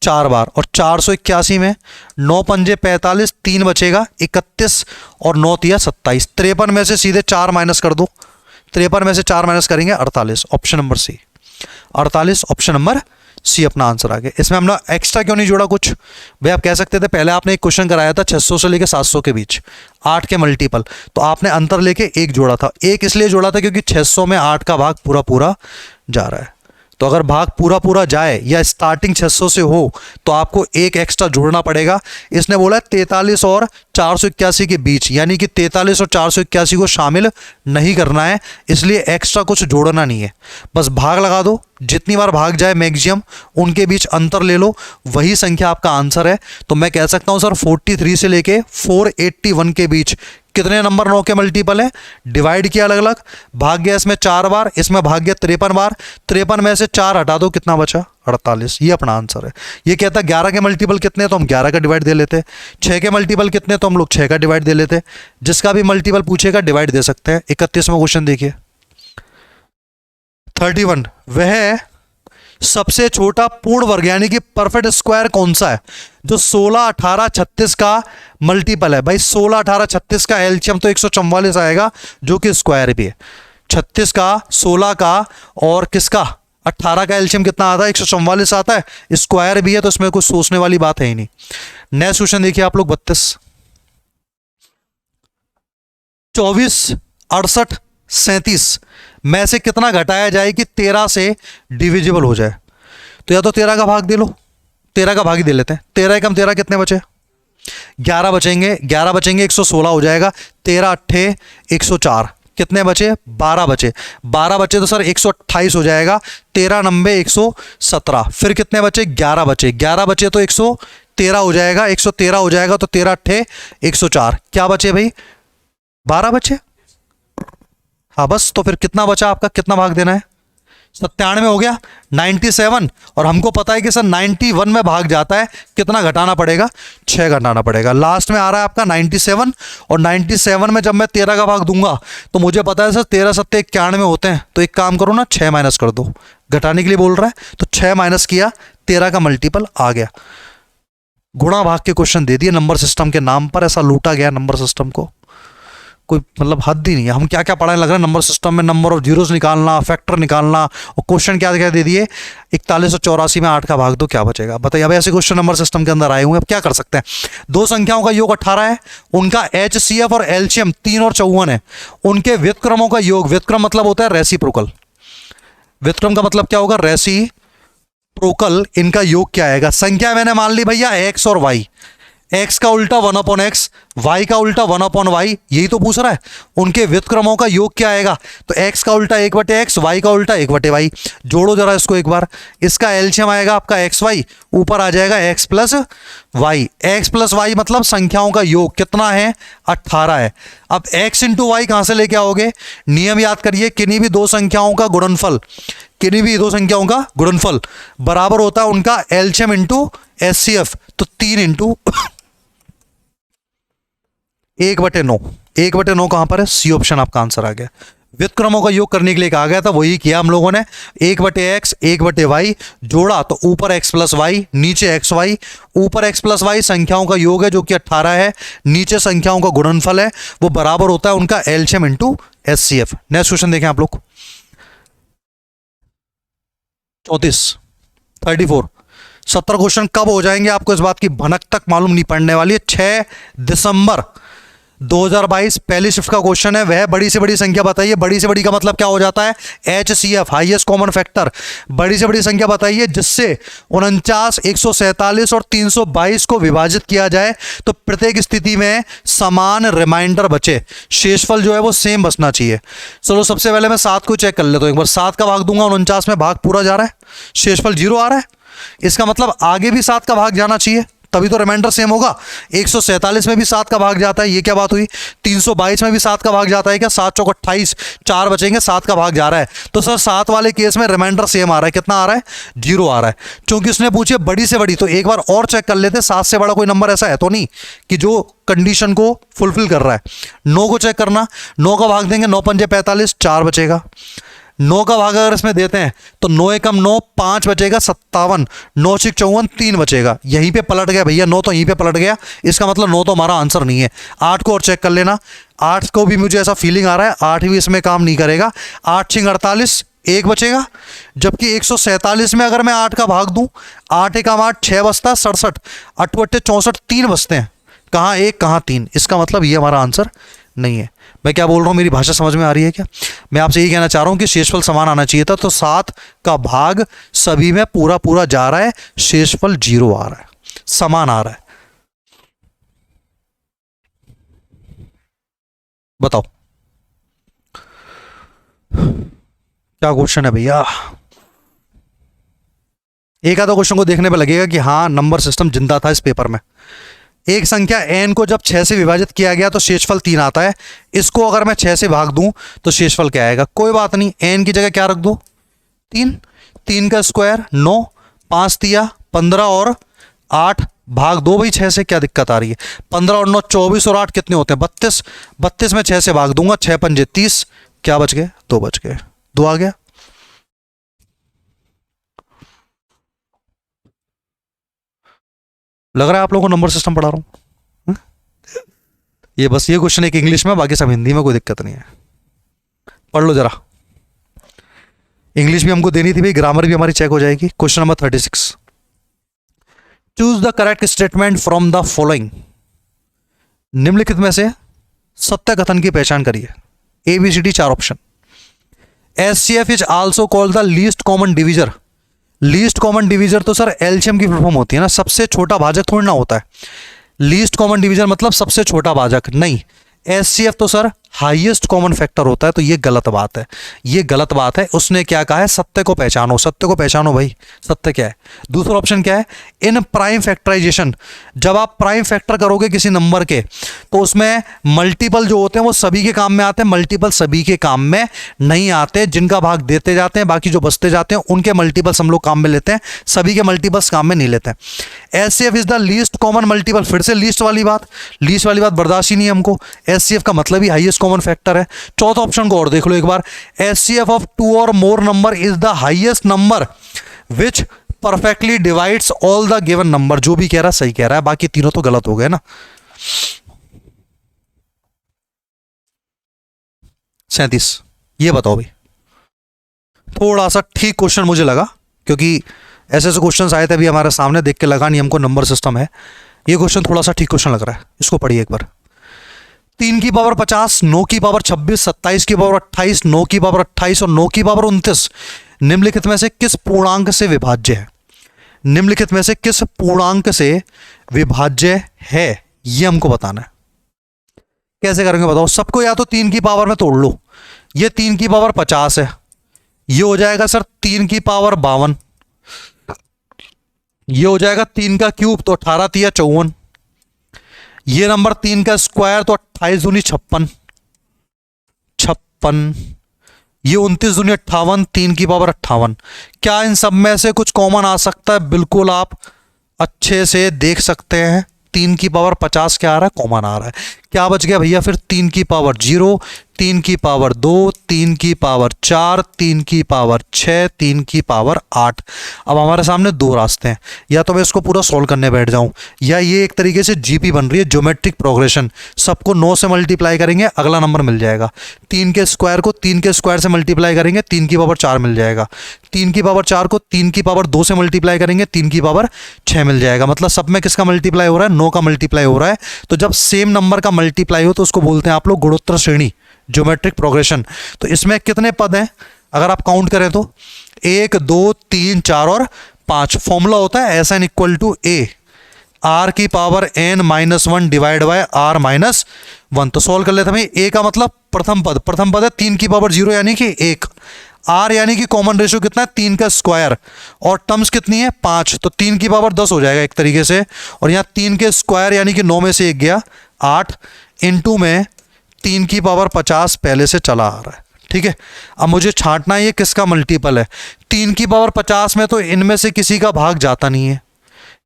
4 बार, और 481 में 9 पंजे 45 3 बचेगा 31 और 9 तिया 27। 53 में से सीधे 4 माइनस कर दो, 53 में से 4 माइनस करेंगे 48। Option number C 48, option number C अपना आंसर आ गया। इसमें हमने एक्स्ट्रा क्यों नहीं जोड़ा कुछ? भाई आप कह सकते थे पहले आपने एक क्वेश्चन कराया था 600 से लेके 700 के बीच 8 के मल्टीपल, तो आपने अंतर लेके 1 जोड़ा था। 1 इसलिए जोड़ा था क्योंकि 600 में 8 का भाग पूरा पूरा जा रहा है। तो अगर भाग पूरा पूरा जाए या स्टार्टिंग 600 से हो तो आपको एक एक्स्ट्रा जोड़ना पड़ेगा। इसने बोला 43 और 481 के बीच, यानी कि 43 और 481 को शामिल नहीं करना है, इसलिए एक्स्ट्रा कुछ जोड़ना नहीं है। बस भाग लगा दो, जितनी बार भाग जाए मैक्सिमम उनके बीच अंतर ले लो, वही संख्या आपका आंसर है। तो मैं कह सकता हूं सर 43 से लेके 481 के बीच कितने नंबर 9 के मल्टीपल है? डिवाइड किया अलग अलग, भाग गया इसमें 4 बार, इसमें भाग गया 53 बार, 53 में से 4 हटा दो कितना बचा 48। ये अपना आंसर है। ये कहता है 11 के मल्टीपल कितने, तो हम 11 का डिवाइड दे लेते। 6 के मल्टीपल कितने, तो हम लोग 6 का डिवाइड दे लेते। जिसका भी मल्टीपल पूछेगा डिवाइड दे सकते हैं। 31वां क्वेश्चन देखिए 31, वह सबसे छोटा पूर्ण वर्ग यानी कि परफेक्ट स्क्वायर कौन सा है जो 16 18 36 का मल्टीपल है? भाई 16 18 36 का एलसीएम तो 144 आएगा जो कि स्क्वायर भी है। 36 का 16 का और किसका 18 का एलसीएम कितना आता है 144 आता है, स्क्वायर भी है, तो इसमें कुछ सोचने वाली बात है ही नहीं। नेक्स्ट क्वेश्चन देखिए आप लोग 32, 24 68 37 में से कितना घटाया जाए कि 13 से डिविजिबल हो जाए? तो या तो 13 का भाग दे लो, 13 का भाग ही दे लेते हैं। 13 एकम 13 कितने बचे 11 बचेंगे, 11 बचेंगे 116 हो जाएगा। 13 अट्ठे 104 कितने बचे 12 बचे, 12 बचे तो सर 128 हो जाएगा। 13 नंबे 117, फिर कितने बचे 11 बचे, 11 बचे तो 113 हो जाएगा, 113 हो जाएगा तो 13 अट्ठे 104 क्या बचे भाई 12 बचे। हाँ बस, तो फिर कितना बचा आपका, कितना भाग देना है 97 हो गया 97, और हमको पता है कि सर 91 में भाग जाता है, कितना घटाना पड़ेगा 6 घटाना पड़ेगा। लास्ट में आ रहा है आपका 97, और 97 में जब मैं 13 का भाग दूंगा तो मुझे पता है सर 13 सत्ते 91 होते हैं, तो एक काम करो ना 6 माइनस कर दो, घटाने के लिए बोल रहा है तो 6 माइनस किया 13 का मल्टीपल आ गया। गुणा भाग के क्वेश्चन दे दिए नंबर सिस्टम के नाम पर, ऐसा लूटा गया नंबर सिस्टम को, कोई मतलब हद ही नहीं है। हम क्या क्या पढ़ाने लग रहे हैं नंबर सिस्टम में, नंबर ऑफ जीरोस निकालना, फैक्टर निकालना, और क्वेश्चन क्या क्या दे दिए 41 और 84 में 8 का भाग दो क्या बचेगा बताइए। अब ऐसे क्वेश्चन नंबर सिस्टम के अंदर आए हुए, अब क्या कर सकते हैं। दो संख्याओं का योग 18 है, उनका HCF और LCM 3 और 54 है, उनके व्युत्क्रमों का योग, व्युत्क्रम मतलब होता है रेसिप्रोकल, व्युत्क्रम का मतलब क्या होगा रेसिप्रोकल, इनका योग क्या आएगा। संख्या मैंने मान ली भैया X और Y, x का उल्टा 1/x, y का उल्टा 1/y, यही तो पूछ रहा है। उनके व्युत्क्रमों का योग क्या आएगा? तो x का उल्टा 1/x, y का उल्टा 1/y। जोड़ो जरा इसको एक बार, इसका एलसीएम आएगा आपका xy, ऊपर आ जाएगा x plus y. x plus y मतलब संख्याओं का योग कितना है? 18 है। अब x इंटू वाई कहां से लेके आओगे? नियम याद करिए, किन्हीं भी दो संख्याओं का गुणनफल, किन्हीं भी दो संख्याओं का गुणनफल बराबर होता है उनका एलसीएम इंटू एचसीएफ। तो 3 इंटू 1/9, 1/9 कहां पर है? सी ऑप्शन आपका आंसर आ गया। व्युत्क्रमों का योग करने के लिए कहा गया था, वही किया हम लोगों ने। 1/x 1/y जोड़ा तो ऊपर x प्लस वाई, नीचे xy। ऊपर x प्लस वाई संख्याओं का योग है जो कि 18 है, नीचे संख्याओं का गुणनफल है, वो बराबर होता है उनका LCM into HCF. Next question देखें आप लोग, 34 70 क्वेश्चन कब हो जाएंगे आपको इस बात की भनक तक मालूम नहीं पड़ने वाली है। 6 दिसंबर 2022 पहली शिफ्ट का क्वेश्चन है। वह बड़ी से बड़ी संख्या बताइए। बड़ी से बड़ी का मतलब क्या हो जाता है? HCF, highest common factor. बड़ी से बड़ी संख्या बताइए जिससे 49, 147 और 322 को विभाजित किया जाए तो प्रत्येक स्थिति में समान रिमाइंडर बचे, शेषफल जो है वो सेम बचना चाहिए। चलो सबसे पहले मैं 7 को चेक कर लेता हूं एक बार। 7 का भाग दूंगा, 49 में भाग पूरा जा रहा है, शेषफल 0 आ रहा है। इसका मतलब आगे भी 7 का भाग जाना चाहिए, तभी तो रिमाइंडर सेम होगा। 147 में भी 7 का भाग जाता है, ये क्या बात हुई? 322 में भी 7 का भाग जाता है क्या? 7 चौक 28, 4 बचेंगे, 7 का भाग जा रहा है। तो सर 7 वाले केस में रिमाइंडर सेम आ रहा है। कितना आ रहा है? 0 आ रहा है। क्योंकि उसने पूछे बड़ी से बड़ी, तो एक बार और चेक कर लेते, 7 से बड़ा कोई नंबर ऐसा है तो नहीं कि जो कंडीशन को फुलफिल कर रहा है। 9 को चेक करना, 9 का भाग देंगे, 9 पंजे 45, 4 बचेगा। 9 का भाग अगर इसमें देते हैं तो 9 एकम 9, 5 बचेगा 57, 9 6 54, 3 बचेगा। यहीं पे पलट गया भैया, 9 तो यहीं पे पलट गया। इसका मतलब 9 तो हमारा आंसर नहीं है। 8 को और चेक कर लेना, 8 को भी मुझे ऐसा फीलिंग आ रहा है 8 भी इसमें काम नहीं करेगा। 8 6 48, 1 बचेगा। जबकि 147 में अगर मैं 8 का भाग दूं, 8 एकम 8, 6 बचता, 67, 8 8 64, 3 बचते हैं। कहाँ 1 कहाँ 3? इसका मतलब ये हमारा आंसर नहीं है। मैं क्या बोल रहा हूँ, मेरी भाषा समझ में आ रही है क्या? मैं आपसे यही कहना चाह रहा हूँ कि शेषफल समान आना चाहिए था। तो 7 का भाग सभी में पूरा पूरा जा रहा है, शेषफल 0 आ रहा है, समान आ रहा है। बताओ क्या क्वेश्चन है भैया? एक आधा क्वेश्चन को देखने पे लगेगा कि हाँ नंबर सिस्टम जिंदा था इस पेपर में। एक संख्या n को जब 6 से विभाजित किया गया तो शेषफल 3 आता है। इसको अगर मैं 6 से भाग दूं तो शेषफल क्या आएगा? कोई बात नहीं, n की जगह क्या रख दो? 3, 3 का स्क्वायर 9, 5 तिया 15 और 8 भाग 2 भाई 6 से, क्या दिक्कत आ रही है? 15 और 9 24 और 8 कितने होते हैं? 32। 32 में 6 से भाग दूंगा, 6 पंजे 30, क्या बच गए? 2 बच गए, 2 आ गया। लग रहा है आप लोगों को नंबर सिस्टम पढ़ा रहा हूं। ये बस ये क्वेश्चन एक इंग्लिश में, बाकी सब हिंदी में, कोई दिक्कत नहीं है। पढ़ लो जरा, इंग्लिश भी हमको देनी थी भाई, ग्रामर भी हमारी चेक हो जाएगी। Question number 36, choose the correct statement from the following. निम्नलिखित में से सत्य कथन की पहचान करिए। ABCD 4 option. HCF is also called the least common divisor. Least common divisor तो सर एलसीएम की फुल फॉर्म होती है ना, सबसे छोटा भाजक थोड़ी ना होता है। लीस्ट कॉमन डिविजर मतलब सबसे छोटा भाजक नहीं। HCF तो सर हाईएस्ट कॉमन फैक्टर होता है। तो ये गलत बात है, ये गलत बात है। उसने क्या कहा है? सत्य को पहचानो, सत्य को पहचानो भाई, सत्य क्या है। दूसरा ऑप्शन क्या है? इन प्राइम फैक्टराइजेशन, जब आप प्राइम फैक्टर करोगे किसी नंबर के तो उसमें मल्टीपल जो होते हैं वो सभी के काम में आते हैं, मल्टीपल सभी के काम में नहीं आते। जिनका भाग देते जाते हैं, बाकी जो बचते जाते हैं उनके मल्टीपल्स हम लोग काम में लेते हैं, सभी के मल्टीपल्स काम में नहीं लेते हैं। HCF is the least common multiple. फिर से लीस्ट वाली बात बर्दाश्त ही नहीं है हमको। HCF का मतलब ही हाईएस्ट कॉमन फैक्टर है। चौथा ऑप्शन को और देख लो एक बार। HCF ऑफ 2 और मोर number is the highest number which perfectly divides all the given number. जो भी कह रहा है सही कह रहा है, बाकी तीनों तो गलत हो गए ना। 37, ये बताओ भाई। थोड़ा सा ठीक क्वेश्चन मुझे लगा, क्योंकि ऐसे ऐसे क्वेश्चंस आए थे अभी हमारे सामने, देख के लगा नहीं हमको नंबर सिस्टम है। ये क्वेश्चन थोड़ा सा ठीक क्वेश्चन लग रहा है, इसको पढ़िए एक बार। 3 की पावर 50, 9 की पावर 26, 27 की पावर 28, 9 की पावर 28 और 9 की पावर 29 निम्नलिखित में से किस पूर्णांक से विभाज्य है? निम्नलिखित में से किस पूर्णांक से विभाज्य है, ये हमको बताना है। कैसे करेंगे बताओ? सबको या तो 3 की पावर में तोड़ लो। ये 3 की पावर 50 है, ये हो जाएगा सर 3 की पावर 52, ये हो जाएगा 3 का क्यूब तो 18 तिया 54, ये नंबर 3 का स्क्वायर तो 28 दूनी 56, ये 29 दूनी 58, 3 की पावर 58। क्या इन सब में से कुछ कॉमन आ सकता है? बिल्कुल, आप अच्छे से देख सकते हैं 3 की पावर 50 क्या आ रहा है? कॉमन आ रहा है। क्या बच गया भैया फिर? 3 की पावर 0, 3 की पावर 2, 3 की पावर 4, 3 की पावर 6, 3 की पावर 8। अब हमारे सामने दो रास्ते हैं, या तो मैं इसको पूरा सॉल्व करने बैठ जाऊं, या ये एक तरीके से जीपी बन रही है, ज्योमेट्रिक प्रोग्रेशन। सबको 9 से मल्टीप्लाई करेंगे, अगला नंबर मिल जाएगा। 3 के स्क्वायर को 3 के स्क्वायर से मल्टीप्लाई करेंगे, 3 की पावर 4 मिल जाएगा। 3 की पावर 4 को 3 की पावर 2 से मल्टीप्लाई करेंगे, 3 की पावर 6 मिल जाएगा। मतलब सब में किसका मल्टीप्लाई हो रहा है? 9 का मल्टीप्लाई हो रहा है। तो जब सेम नंबर का मल्टीप्लाई हो तो उसको बोलते हैं आप लोग गुणोत्तर श्रेणी, ज्योमेट्रिक प्रोग्रेशन। तो इसमें कितने पद हैं अगर आप काउंट करें तो? 1 2 3 4 और 5। फॉर्मूला होता है SN equal to a r की power n-1 divide by r-1। तो सॉल्व कर लेते हैं। ए का मतलब प्रथम पद है 3 की पावर 0 यानी कि 1। आर यानी कि कॉमन रेशियो कितना है? 3 का स्क्वायर, और टर्म्स कितनी है? 5, तो 3 की पावर 10 हो जाएगा एक तरीके से। और यहाँ 3 के स्क्वायर यानी कि 9 में से 1 गया 8, इनटू में 3 की पावर 50 पहले से चला आ रहा है। ठीक है, अब मुझे छांटना है ये किसका मल्टीपल है। 3 की पावर 50 में तो इनमें से किसी का भाग जाता नहीं है,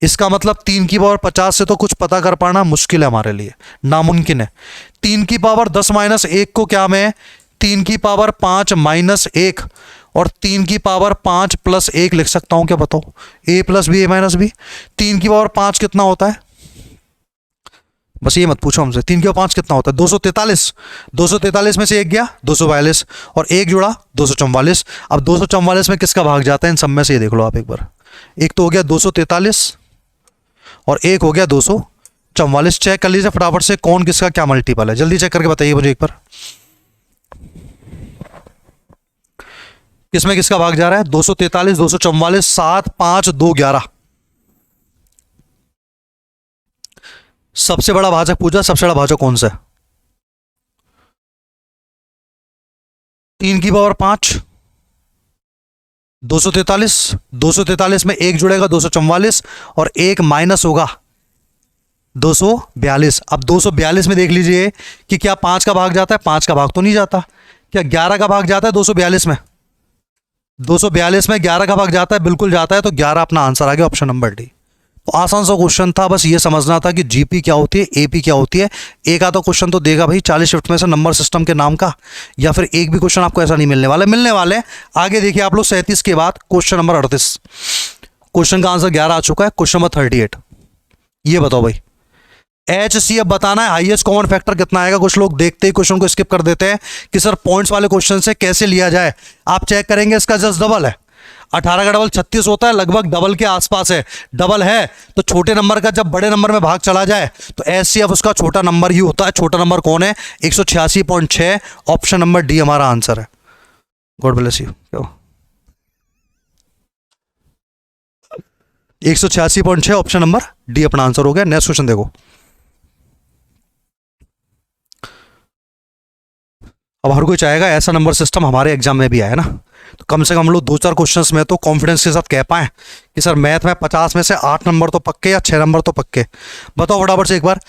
इसका मतलब 3 की पावर 50 से तो कुछ पता कर पाना मुश्किल है हमारे लिए, नामुमकिन है। 3 की पावर 10 माइनस 1 को क्या मैं 3 की पावर 5 माइनस 1 और 3 की पावर 5 प्लस 1 लिख सकता हूं क्या? बताओ, a plus b, a minus b. 3 की पावर 5 कितना होता है? बस ये मत पूछो हमसे। 3 की पावर 5 कितना होता है? 243। 243 में से 1 गया 242, और 1 जुड़ा 244। अब 244 में किसका भाग जाता है इन सब में से? ये देख लो आप एक बार। एक तो हो गया 243 और एक हो गया 244। चेक कर लीजिए फटाफट से कौन किसका क्या मल्टीपल है, जल्दी चेक करके बताइए मुझे एक बार। किसमें किसका भाग जा रहा है? 243, 244, 7, 5, 2, 11। सबसे बड़ा भाजक पूछा, सबसे बड़ा भाजक कौन सा है? 3 की पावर 5, 243, 243 में 1 जुड़ेगा 244 और 1 माइनस होगा 242। अब 242 में देख लीजिए कि क्या 5 का भाग जाता है? 5 का भाग तो नहीं जाता। क्या 11 का भाग जाता है 242 में? 242 में 11 का भाग जाता है, बिल्कुल जाता है। तो 11 अपना आंसर आ गया, ऑप्शन नंबर डी। तो आसान सा क्वेश्चन था, बस ये समझना था कि जीपी क्या होती है, एपी क्या होती है। एक आधा क्वेश्चन तो देगा भाई 40 शिफ्ट में से नंबर सिस्टम के नाम का, या फिर एक भी क्वेश्चन आपको ऐसा नहीं मिलने वाले। आगे देखिए आप लोग 37 के बाद क्वेश्चन नंबर 38। क्वेश्चन का आंसर 11 आ चुका है। क्वेश्चन नंबर 38, ये बताओ भाई HCF बताना है, हाईएस्ट कॉमन फैक्टर कितना आएगा। कुछ लोग देखते ही क्वेश्चन को स्किप कर देते हैं कि सर पॉइंट्स वाले क्वेश्चन से कैसे लिया जाए। आप चेक करेंगे इसका जस्ट डबल है। 18 का डबल 36 होता है, लगभग डबल के आसपास है। डबल है तो छोटे नंबर का जब बड़े नंबर में भाग चला जाए तो HCF उसका छोटा नंबर ही होता है। छोटा नंबर कौन है? 186.6। ऑप्शन नंबर डी हमारा आंसर है। God bless you. 186.6 option number D अपना आंसर हो गया। नेक्स्ट क्वेश्चन देखो। अब हर कोई चाहेगा ऐसा नंबर सिस्टम हमारे एग्जाम में भी आए ना, तो कम से कम हम लोग 2-4 क्वेश्चंस में तो कॉन्फिडेंस के साथ कह पाएं कि सर मैथ में 50 में से 8 नंबर तो पक्के या 6 नंबर तो पक्के। बताओ फटाफट से एक बार।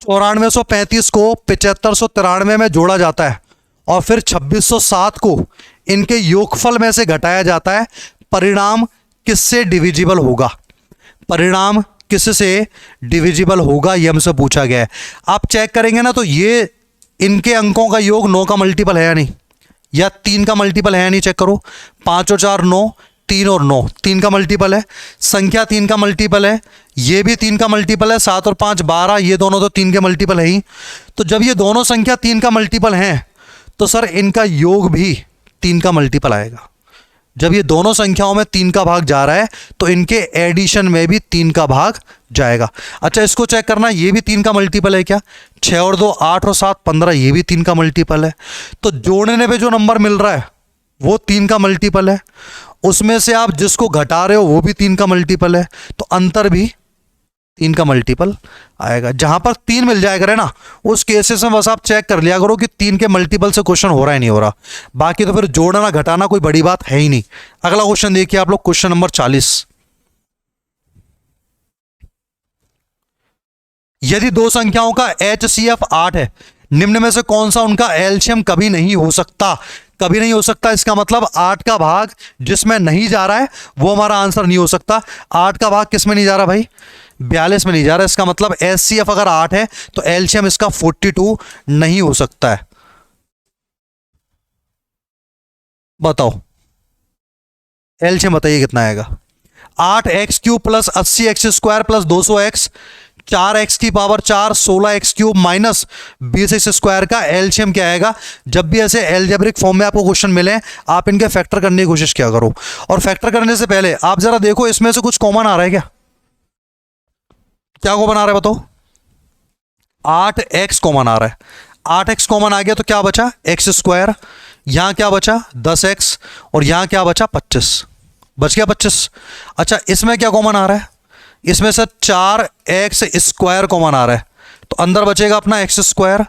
9435 को 7593 में जोड़ा जाता है और फिर 2607 को इनके योगफल में से घटाया जाता है। परिणाम किससे डिविजिबल होगा? परिणाम किससे डिविजिबल होगा, ये हमसे पूछा गया है। आप चेक करेंगे ना तो ये इनके अंकों का योग 9 का मल्टीपल है या नहीं, या 3 का मल्टीपल है या नहीं? चेक करो। 5 और 4 9, 3 और 9 3 का मल्टीपल है। संख्या 3 का मल्टीपल है, ये भी 3 का मल्टीपल है। 7 और 5 12, ये दोनों तो 3 के मल्टीपल है ही। तो जब ये दोनों संख्या 3 का मल्टीपल हैं तो सर इनका योग भी 3 का मल्टीपल आएगा। जब ये दोनों संख्याओं में 3 का भाग जा रहा है तो इनके एडिशन में भी 3 का भाग जाएगा। अच्छा इसको चेक करना, ये भी 3 का मल्टीपल है क्या? 6 और 2 8 और 7 15, ये भी 3 का मल्टीपल है। तो जोड़ने पे जो नंबर मिल रहा है वो 3 का मल्टीपल है। उसमें से आप जिसको घटा रहे हो वो भी 3 का मल्टीपल है, तो अंतर भी 3 का मल्टीपल आएगा। जहां पर 3 मिल जाएगा करे ना, उस केसेस में बस आप चेक कर लिया करो कि 3 के मल्टीपल से क्वेश्चन हो रहा है नहीं हो रहा। बाकी तो फिर जोड़ना घटाना कोई बड़ी बात है ही नहीं। अगला क्वेश्चन देखिए आप लोग, क्वेश्चन नंबर 40। यदि दो संख्याओं का HCF 8 है, निम्न में से कौन सा उनका एलसीएम कभी नहीं हो सकता? कभी नहीं हो सकता, इसका मतलब 8 का भाग जिसमें नहीं जा रहा है वो हमारा आंसर नहीं हो सकता। 8 का भाग किस में नहीं जा रहा भाई? 42 में नहीं जा रहा। इसका मतलब HCF अगर 8 है तो एलसीएम इसका 42 नहीं हो सकता है। बताओ एलसीएम बताइए कितना आएगा? 8x³ plus 80x² plus 200x, 4x की पावर 4, 16x³ माइनस 20x² का एलसीएम क्या आएगा? जब भी ऐसे एल्जेब्रिक फॉर्म में आपको क्वेश्चन मिले, आप इनके फैक्टर करने की कोशिश क्या करो। और फैक्टर करने से पहले आप जरा देखो इसमें से कुछ कॉमन आ रहा है क्या? क्या कॉमन आ रहा है बताओ? 8x कॉमन आ रहा है। 8x कॉमन आ गया तो क्या बचा? x²। यहां क्या बचा? 10x। और यहां क्या बचा? 25। बच गया 25। अच्छा इसमें क्या कॉमन आ रहा है? इसमें से 4x² कॉमन आ रहा है, तो अंदर बचेगा अपना x²,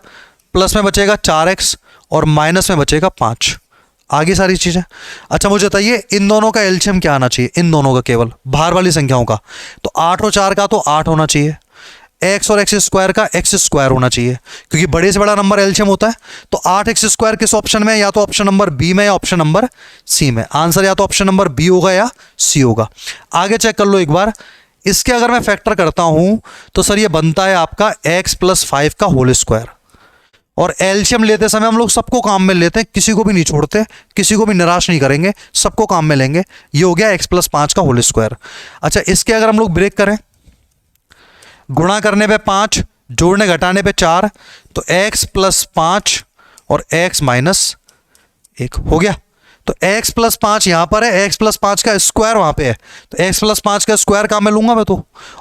प्लस में बचेगा 4x और माइनस में बचेगा 5। आगे सारी चीजें। अच्छा मुझे बताइए इन दोनों का एलसीएम क्या आना चाहिए? इन दोनों का, केवल बाहर वाली संख्याओं का। तो 8 और 4 का तो 8 होना चाहिए, x और x² का x² होना चाहिए, क्योंकि बड़े से बड़ा नंबर एलसीएम होता है। तो 8x² किस ऑप्शन में? या तो ऑप्शन नंबर बी में या ऑप्शन नंबर सी में। आंसर या तो ऑप्शन नंबर बी होगा या सी होगा। आगे चेक कर लो एक बार। इसके अगर मैं फैक्टर करता हूं तो सर ये बनता है आपका x + 5 का होल स्क्वायर। और एलसीएम लेते समय हम लोग सबको काम में लेते हैं, किसी को भी नहीं छोड़ते, किसी को भी निराश नहीं करेंगे, सबको काम में लेंगे। ये हो गया x + 5 का होल स्क्वायर। अच्छा इसके अगर हम लोग ब्रेक करें, गुणा करने पे 5, जोड़ने घटाने पे 4, तो x + 5 और x - 1 हो गया। तो x + 5 यहां पर है, x + 5 का स्क्वायर वहां पे है, तो x + 5 का स्क्वायर काम में लूंगा मैं तो।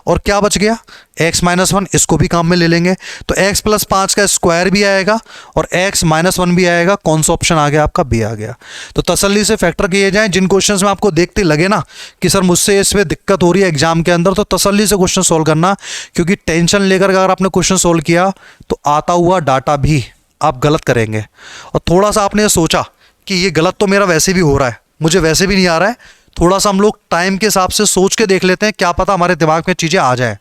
और क्या बच गया? x - 1, इसको भी काम में ले लेंगे, तो x + 5 का स्क्वायर भी आएगा और x - 1 भी आएगा। कौन सा ऑप्शन आ गया आपका? बी आ गया। तो तसल्ली से फैक्टर किए जाएं। जिन क्वेश्चंस में आपको देखते लगे ना कि सर मुझसे इसमें दिक्कत हो रही है एग्जाम के अंदर, तो तसल्ली से क्वेश्चन सोल्व करना, क्योंकि टेंशन लेकर अगर आपने क्वेश्चन सोल्व किया तो आता हुआ डाटा भी आप गलत करेंगे। और थोड़ा सा आपने सोचा कि ये गलत तो मेरा वैसे भी हो रहा है, मुझे वैसे भी नहीं आ रहा है, थोड़ा सा हम लोग टाइम के हिसाब से सोच के देख लेते हैं, क्या पता हमारे दिमाग में चीज़ें आ जाएं।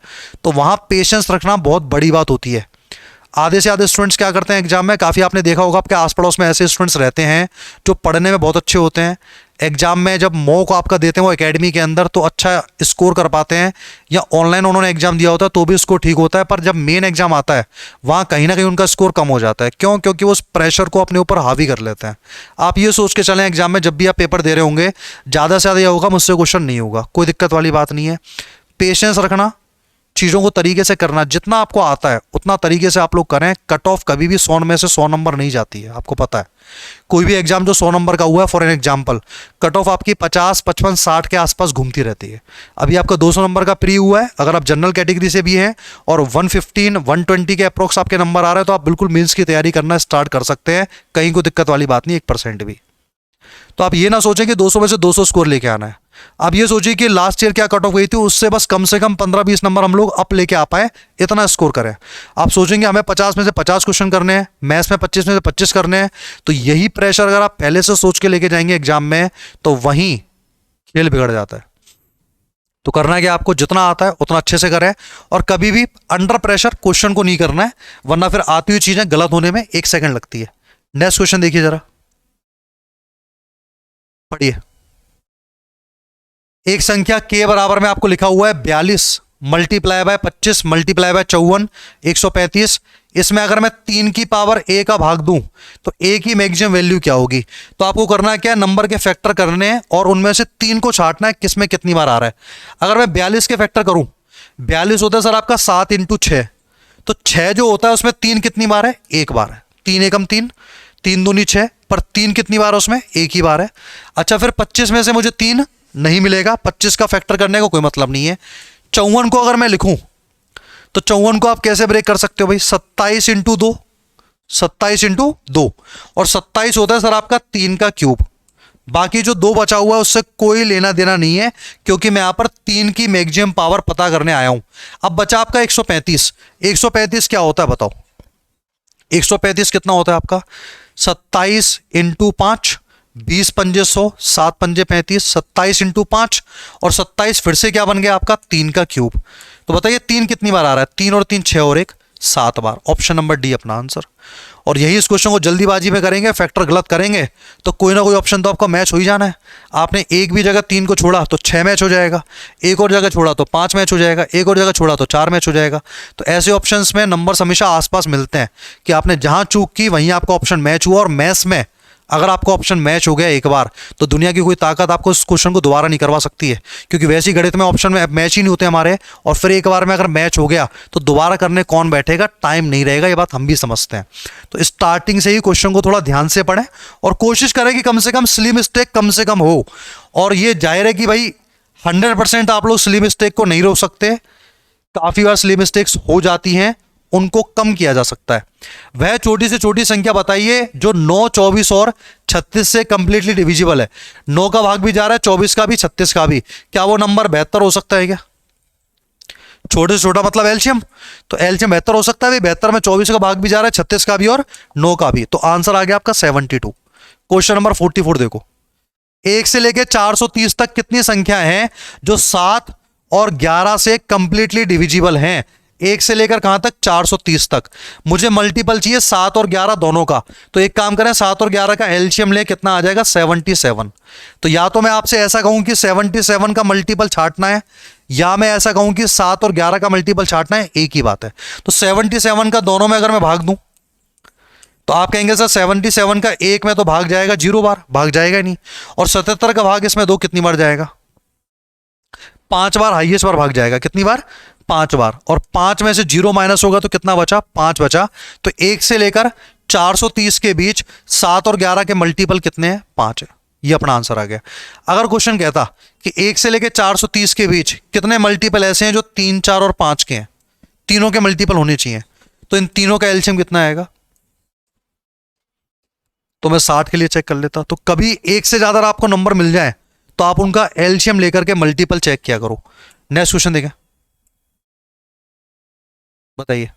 तो वहाँ पेशेंस रखना बहुत बड़ी बात होती है। आधे से आधे स्टूडेंट्स क्या करते हैं एग्जाम में, काफ़ी आपने देखा होगा आपके आस पड़ोस में ऐसे स्टूडेंट्स रहते हैं जो पढ़ने में बहुत अच्छे होते हैं, एग्जाम में जब मॉक आपका देते हैं वो एकेडमी के अंदर तो अच्छा स्कोर कर पाते हैं, या ऑनलाइन उन्होंने एग्जाम दिया होता है तो भी स्कोर ठीक होता है, पर जब मेन एग्जाम आता है वहाँ कहीं ना कहीं उनका स्कोर कम हो जाता है। क्यों? क्योंकि वो उस प्रेशर को अपने ऊपर हावी कर लेते हैं। आप ये सोच के चलें एग्जाम में जब भी आप पेपर दे रहे होंगे, ज़्यादा से ज़्यादा यह होगा मुझसे क्वेश्चन नहीं होगा, कोई दिक्कत वाली बात नहीं है। पेशेंस रखना, चीज़ों को तरीके से करना, जितना आपको आता है उतना तरीके से आप लोग करें। कट ऑफ कभी भी 100 में से 100 नंबर नहीं जाती है, आपको पता है। कोई भी एग्जाम जो 100 नंबर का हुआ है, for an example, cut off आपकी 50, 55, 60 के आसपास घूमती रहती है। अभी आपका 200 नंबर का प्री हुआ है, अगर आप जनरल कैटेगरी से भी हैं और 115, 120 के अप्रोक्स आपके नंबर आ रहे हैं, तो आप बिल्कुल मेंस की तैयारी करना स्टार्ट कर सकते हैं, कहीं कोई दिक्कत वाली बात नहीं, 1% भी। तो आप ये ना सोचें कि 200 में से 200 स्कोर लेके आना है। आप ये सोचिए कि लास्ट ईयर क्या कट ऑफ गई थी, उससे बस कम से कम 15-20 नंबर हम लोग अप लेके आ पाए, इतना स्कोर करें। आप सोचेंगे हमें 50 में से 50 क्वेश्चन करने हैं, मैथ्स में 25 में से 25 करने हैं, तो यही प्रेशर अगर आप पहले से सोच के लेके जाएंगे एग्जाम में, तो वहीं खेल बिगड़ जाता है। तो करना है कि आपको जितना आता है उतना अच्छे से करें, और कभी भी अंडर प्रेशर क्वेश्चन को नहीं करना है, वरना फिर आती हुई चीजें गलत होने में 1 सेकंड लगती है। नेक्स्ट क्वेश्चन देखिए जरा, पढ़िए। एक संख्या के बराबर में आपको लिखा हुआ है 42 मल्टीप्लाई बाय 25 मल्टीप्लाई बाय 54 135। इसमें अगर मैं 3 की पावर a का भाग दूं तो a की मैक्सिमम वैल्यू क्या होगी? तो आपको करना है क्या, नंबर के फैक्टर करने हैं और उनमें से 3 को छांटना है किस में कितनी बार आ रहा है। अगर मैं 42 के फैक्टर करूं, 42 होता है सर आपका 7 × 6, तो 6 जो होता है उसमें 3 कितनी बार है? 1 बार है। 3 एकम 3, 3 दूनी 6, पर 3 कितनी बार है उसमें? 1 ही बार है। अच्छा फिर 25 में से मुझे 3 नहीं मिलेगा, 25 का फैक्टर करने का कोई मतलब नहीं है। 54 को अगर मैं लिखूं तो 54 को आप कैसे ब्रेक कर सकते हो भाई? 27 × 2, 27 × 2, और 27 होता है सर आपका 3 का क्यूब। बाकी जो 2 बचा हुआ है उससे कोई लेना देना नहीं है, क्योंकि मैं यहां पर 3 की मैक्सिमम पावर पता करने आया हूं। अब बचा आपका 135। 135 क्या होता है बताओ? 135 कितना होता है आपका? 27 इंटू 5, 20 पंजे 100, 7 पंजे 35, 27 इंटू 5 और 27 फिर से क्या बन गया आपका? 3 का क्यूब। तो बताइए 3 कितनी बार आ रहा है? 3 और 3 6 और 1 7 बार। ऑप्शन नंबर डी अपना आंसर। और यही इस क्वेश्चन को जल्दीबाजी में करेंगे, फैक्टर गलत करेंगे तो कोई ना कोई ऑप्शन तो आपका मैच हो ही जाना है। आपने एक भी जगह 3 को छोड़ा तो 6 मैच हो जाएगा, एक और जगह छोड़ा तो 5 मैच हो जाएगा, एक और जगह छोड़ा तो 4 मैच हो जाएगा। तो ऐसे ऑप्शंस में नंबर्स हमेशा आसपास मिलते हैं कि आपने जहां चूक की वहीं आपका ऑप्शन मैच हुआ। और मैथ्स में अगर आपका ऑप्शन मैच हो गया एक बार तो दुनिया की कोई ताकत आपको उस क्वेश्चन को दोबारा नहीं करवा सकती है, क्योंकि वैसी गणित में ऑप्शन में मैच ही नहीं होते हमारे। और फिर एक बार में अगर मैच हो गया तो दोबारा करने कौन बैठेगा? टाइम नहीं रहेगा, ये बात हम भी समझते हैं। तो स्टार्टिंग से ही क्वेश्चन को थोड़ा ध्यान से पढ़ें और कोशिश करें कि कम से कम सिली मिस्टेक कम से कम हो। और ये जाहिर है कि भाई 100% आप लोग सिली मिस्टेक को नहीं रोक सकते, काफ़ी बार सिली मिस्टेक्स हो जाती हैं, उनको कम किया जा सकता है। वह छोटी से छोटी संख्या बताइए जो 9, 24 और 36 से कंप्लीटली डिविजिबल है। 9 का भाग भी जा रहा है, 24 का भी, 36 का भी। क्या वो नंबर बेहतर हो सकता है क्या? छोटे से छोटा मतलब एलसीएम, तो एलसीएम बेहतर हो सकता है। 72 में 24 का भाग भी जा रहा है, 36 का भी और 9 का भी। तो आंसर आ गया आपका 72। क्वेश्चन नंबर 44 देखो, 1 से लेकर 430 तक कितनी संख्या है जो 7 और 11 से कंप्लीटली डिविजिबल हैं? 1 से लेकर कहां तक? 430 तक। मुझे मल्टीपल चाहिए 7 और 11 दोनों का। तो एक काम करें, 7 और 11 का एलसीएम ले, कितना आ जाएगा? 77। तो या तो मैं आपसे ऐसा कहूं कि 77 का मल्टीपल छांटना है, या मैं ऐसा कहूं कि 7 और 11 का मल्टीपल छांटना है, एक ही बात है। तो 77 का दोनों में अगर मैं भाग दूं तो आप कहेंगे सर 77 का एक में तो भाग जाएगा 0 बार, भाग जाएगा नहीं। और 77 का भाग इसमें 2 कितनी बार जाएगा? 5 बार हाईएस्ट बार भाग जाएगा। कितनी बार? 5 बार। और 5 में से 0 माइनस होगा तो कितना बचा? 5 बचा। तो 1 से लेकर 430 के बीच 7 और 11 के मल्टीपल कितने हैं? 5 है। ये अपना आंसर आ गया। अगर क्वेश्चन कहता कि 1 से लेकर 430 के बीच कितने मल्टीपल ऐसे हैं जो 3, 4 और 5 के हैं, तीनों के मल्टीपल होने चाहिए, तो इन तीनों का एलसीएम कितना आएगा? तो मैं 60 के लिए चेक कर लेता। तो कभी एक से ज्यादा आपको नंबर मिल जाए तो आप उनका एलसीएम लेकर के मल्टीपल चेक किया करो। नेक्स्ट क्वेश्चन देखें, बताइए।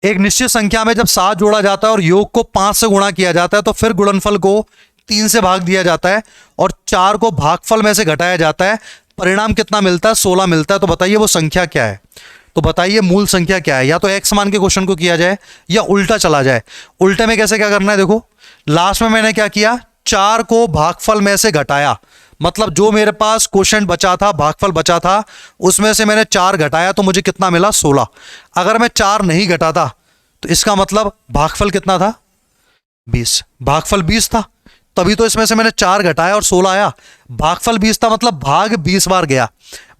एक निश्चित संख्या में जब 7 जोड़ा जाता है और योग को 5 से गुणा किया जाता है तो फिर गुणनफल को 3 से भाग दिया जाता है और 4 को भागफल में से घटाया जाता है, परिणाम कितना मिलता है? 16 मिलता है। तो बताइए वो संख्या क्या है? तो बताइए मूल संख्या क्या है? या तो एक्स मान के क्वेश्चन को किया जाए या उल्टा चला जाए। उल्टे में कैसे क्या करना है? देखो लास्ट में मैंने क्या किया, 4 को भागफल में से घटाया, मतलब जो मेरे पास क्वोशिएंट बचा था, भागफल बचा था, उसमें से मैंने 4 घटाया तो मुझे कितना मिला? 16। अगर मैं 4 नहीं घटाता तो इसका मतलब भागफल कितना था? 20। भागफल 20 था, तभी तो इसमें से मैंने 4 घटाया और 16 आया। भागफल 20 था मतलब भाग 20 बार गया,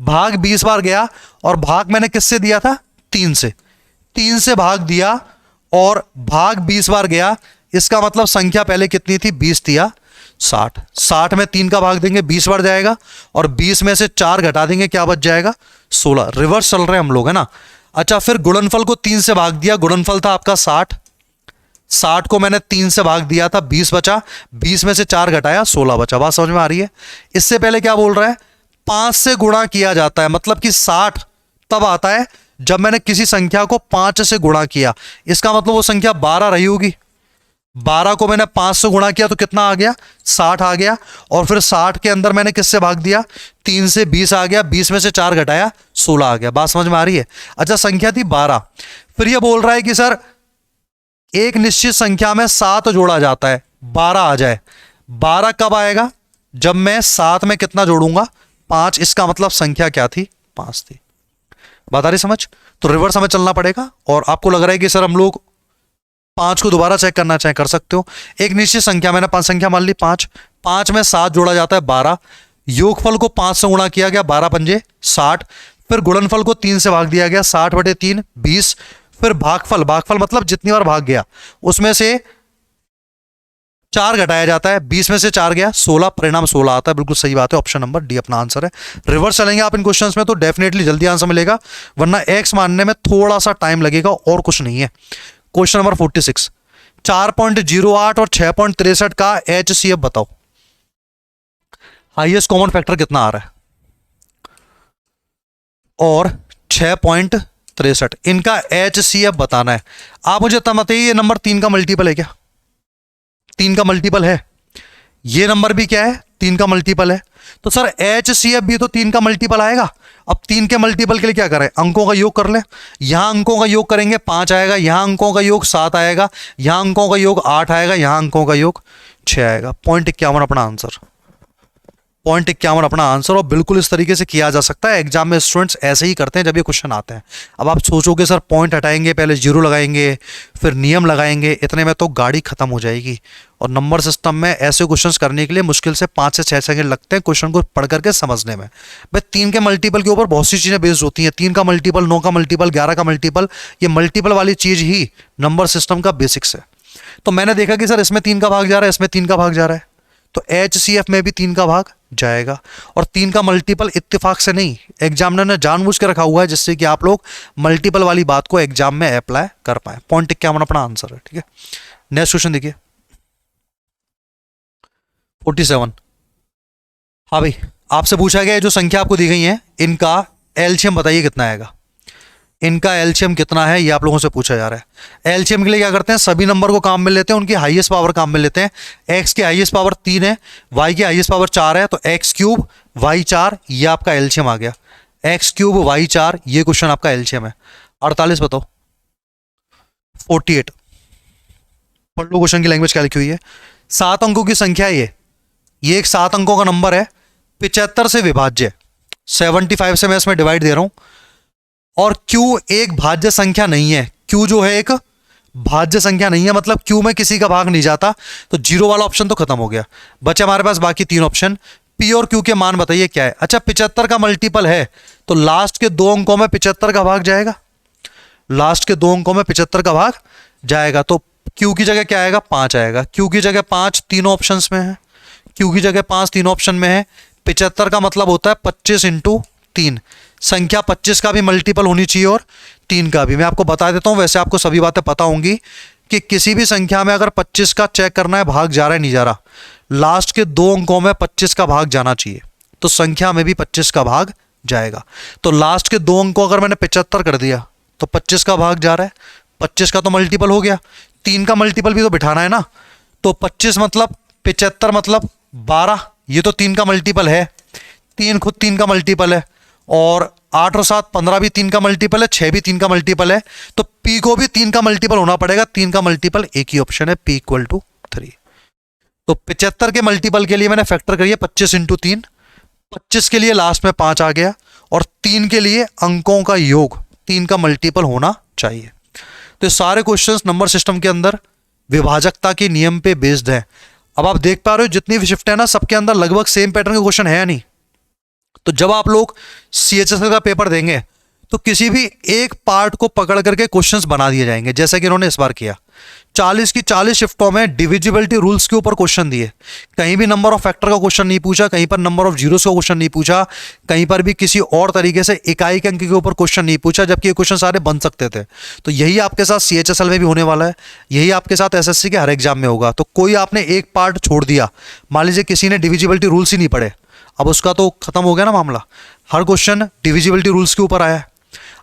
भाग 20 बार गया। और भाग मैंने किससे दिया था? 3 से। 3 से भाग दिया और भाग 20 बार गया, इसका मतलब संख्या पहले कितनी थी? 20 थी या 60। 60 में 3 का भाग देंगे 20 बार जाएगा और 20 में से 4 घटा देंगे, क्या बच जाएगा? 16। रिवर्स चल रहे हैं हम लोग, है ना। अच्छा, फिर गुणनफल को 3 से भाग दिया, गुणनफल था आपका 60। 60 को मैंने 3 से भाग दिया था, 20 बचा, 20 में से 4 घटाया, 16 बचा। बात समझ में आ रही है? इससे पहले क्या बोल रहा है? 5 से गुणा किया जाता है, मतलब कि 60 तब आता है जब मैंने किसी संख्या को 5 से गुणा किया। इसका मतलब वो संख्या 12 रही होगी। 12 को मैंने 5 से गुणा किया तो कितना आ गया? 60 आ गया। और फिर 60 के अंदर मैंने किससे भाग दिया? 3 से 20 आ गया, 20 में से 4 घटाया, 16 आ गया। बात समझ में आ रही है? अच्छा, संख्या थी 12। फिर ये बोल रहा है कि सर एक निश्चित संख्या में 7 जोड़ा जाता है, 12 आ जाए। 12 कब आएगा? जब मैं 7 में कितना जोड़ूंगा? 5। इसका मतलब संख्या क्या थी? 5 थी। बात आ रही समझ? तो रिवर्स हमें चलना पड़ेगा। और आपको लग रहा है कि सर हम लोग 5 को दोबारा चेक करना चाहे, कर सकते हो। एक निश्चित संख्या, मैंने 5 संख्या मान ली 5, 5 में 7 जोड़ा जाता है 12, योगफल को 5 से गुणा किया गया, 12 पंजे 60, फिर गुणनफल को 3 से भाग दिया गया, 60/3 20, फिर भागफल, भागफल मतलब जितनी बार भाग गया उसमें से 4 घटाया जाता है, 20 में से 4 गया, 16, परिणाम 16 आता है। बिल्कुल सही बात है, ऑप्शन नंबर डी अपना आंसर है। रिवर्स चलेंगे आप इन क्वेश्चंस में तो डेफिनेटली जल्दी आंसर मिलेगा, वरना एक्स मानने में थोड़ा सा टाइम लगेगा और कुछ नहीं है। क्वेश्चन नंबर 46, 4.08 और 6.63 का HCF बताओ, हाईएस्ट कॉमन फैक्टर कितना आ रहा है, और 6.63 इनका HCF बताना है। आप मुझे तब बताइए ये नंबर 3 का मल्टीपल है क्या? 3 का मल्टीपल है। ये नंबर भी क्या है? 3 का मल्टीपल है। तो सर HCF भी तो 3 का मल्टीपल आएगा। अब 3 के मल्टीपल के लिए क्या करें? अंकों का योग कर लें। यहां अंकों का योग करेंगे 5 आएगा, यहां अंकों का योग 7 आएगा, यहां अंकों का योग 8 आएगा, यहां अंकों का योग 6 आएगा। 0.51 अपना आंसर, 0.51 अपना आंसर। और बिल्कुल इस तरीके से किया जा सकता है। एग्जाम में स्टूडेंट्स ऐसे ही करते हैं जब ये क्वेश्चन आते हैं। अब आप सोचोगे सर पॉइंट हटाएंगे, पहले जीरो लगाएंगे, फिर नियम लगाएंगे, इतने में तो गाड़ी खत्म हो जाएगी। और नंबर सिस्टम में ऐसे क्वेश्चंस करने के लिए मुश्किल से 5 से 6 सेकंड लगते हैं क्वेश्चन को पढ़ करके समझने में। भाई 3 के मल्टीपल के ऊपर बहुत सी चीज़ें बेस्ड होती हैं। 3 का मल्टीपल, 9 का मल्टीपल, 11 का मल्टीपल, ये मल्टीपल वाली चीज़ ही नंबर सिस्टम का बेसिक्स है। तो मैंने देखा कि सर इसमें 3 का भाग जा रहा है, इसमें 3 का भाग जा रहा है, तो HCF में भी 3 का भाग जाएगा। और 3 का मल्टीपल इत्तेफाक से नहीं, एग्जामिनर ने जानबूझ के रखा हुआ है जिससे कि आप लोग मल्टीपल वाली बात को एग्जाम में अप्लाई कर पाए। 0.51 अपना आंसर है। ठीक है, नेक्स्ट क्वेश्चन देखिए 47। हाँ भाई, आपसे पूछा गया है जो संख्या आपको दी गई है इनका एलसीएम बताइए कितना आएगा। इनका एलसीएम कितना है ये आप लोगों से पूछा जा रहा है। एलसीएम के लिए क्या करते हैं? सभी नंबर को काम में लेते हैं, उनकी हाईएस्ट पावर काम में लेते हैं। एक्स की हाईएस्ट पावर 3 है, वाई की हाईएस्ट पावर 4 है, तो एक्स क्यूब वाई 4 ये आपका एलसीएम आ गया। एक्स क्यूब वाई 4 ये क्वेश्चन आपका एलसीएम है। 48 बताओ। 48 पढ़ लो, क्वेश्चन की लैंग्वेज क्या लिखी हुई है। 7 अंकों की संख्या ये एक 7 अंकों का नंबर है, 75 से विभाज्य, 75 से मैं इसमें डिवाइड दे रहा हूं। और Q एक भाज्य संख्या नहीं है। Q जो है एक भाज्य संख्या नहीं है, मतलब Q में किसी का भाग नहीं जाता। तो जीरो वाला ऑप्शन तो खत्म हो गया, बचे हमारे पास बाकी 3 ऑप्शन। P और Q के मान बताइए क्या है। अच्छा 75 का मल्टीपल है तो लास्ट के 2 अंकों में 75 का भाग जाएगा, लास्ट के 2 अंकों में 75 का भाग जाएगा। तो Q की जगह क्या आएगा? 5 आएगा। Q की जगह 5 तीनों ऑप्शन में है, Q की जगह 5 तीनों ऑप्शन में है। 75 का मतलब होता है 25 इंटू 3। संख्या 25 का भी मल्टीपल होनी चाहिए और 3 का भी। मैं आपको बता देता हूं, वैसे आपको सभी बातें पता होंगी कि किसी भी संख्या में अगर 25 का चेक करना है भाग जा रहा है नहीं जा रहा, लास्ट के 2 अंकों में 25 का भाग जाना चाहिए, तो संख्या में भी 25 का भाग जाएगा। तो लास्ट के 2 अंकों अगर मैंने 75 कर दिया तो 25 का भाग जा रहा है, 25 का तो मल्टीपल हो गया, 3 का मल्टीपल भी तो बिठाना है ना। तो 25 मतलब 75 मतलब 12, ये तो 3 का मल्टीपल है, 3 खुद 3 का मल्टीपल है, और 8 और 7 15 भी 3 का मल्टीपल है, 6 भी 3 का मल्टीपल है। तो P को भी 3 का मल्टीपल होना पड़ेगा। 3 का मल्टीपल एक ही ऑप्शन है, P = 3। तो 75 के मल्टीपल के लिए मैंने फैक्टर करिए 25 इंटू 3, 25 के लिए लास्ट में 5 आ गया, और 3 के लिए अंकों का योग 3 का मल्टीपल होना चाहिए। तो सारे क्वेश्चंस नंबर सिस्टम के अंदर विभाजकता के नियम पे बेस्ड है। अब आप देख पा रहे हो जितनी भी शिफ्ट है ना, सबके अंदर लगभग सेम पैटर्न के क्वेश्चन है या नहीं। तो जब आप लोग CHSL का पेपर देंगे तो किसी भी एक पार्ट को पकड़ करके क्वेश्चंस बना दिए जाएंगे, जैसे कि इन्होंने इस बार किया। 40 की 40 शिफ्टों में डिविजिबिलिटी रूल्स के ऊपर क्वेश्चन दिए। कहीं भी नंबर ऑफ फैक्टर का क्वेश्चन नहीं पूछा, कहीं पर नंबर ऑफ जीरोस का क्वेश्चन नहीं पूछा, कहीं पर भी किसी और तरीके से इकाई के अंक के ऊपर क्वेश्चन नहीं पूछा, जबकि ये क्वेश्चन सारे बन सकते थे। तो यही आपके साथ CHSL में भी होने वाला है, यही आपके साथ SSC के हर एग्जाम में होगा। तो कोई आपने एक पार्ट छोड़ दिया, मान लीजिए किसी ने डिविजिबिलिटी रूल्स ही नहीं पढ़े, अब उसका तो खत्म हो गया ना मामला। हर क्वेश्चन डिविजिबिलिटी रूल्स के ऊपर आया है।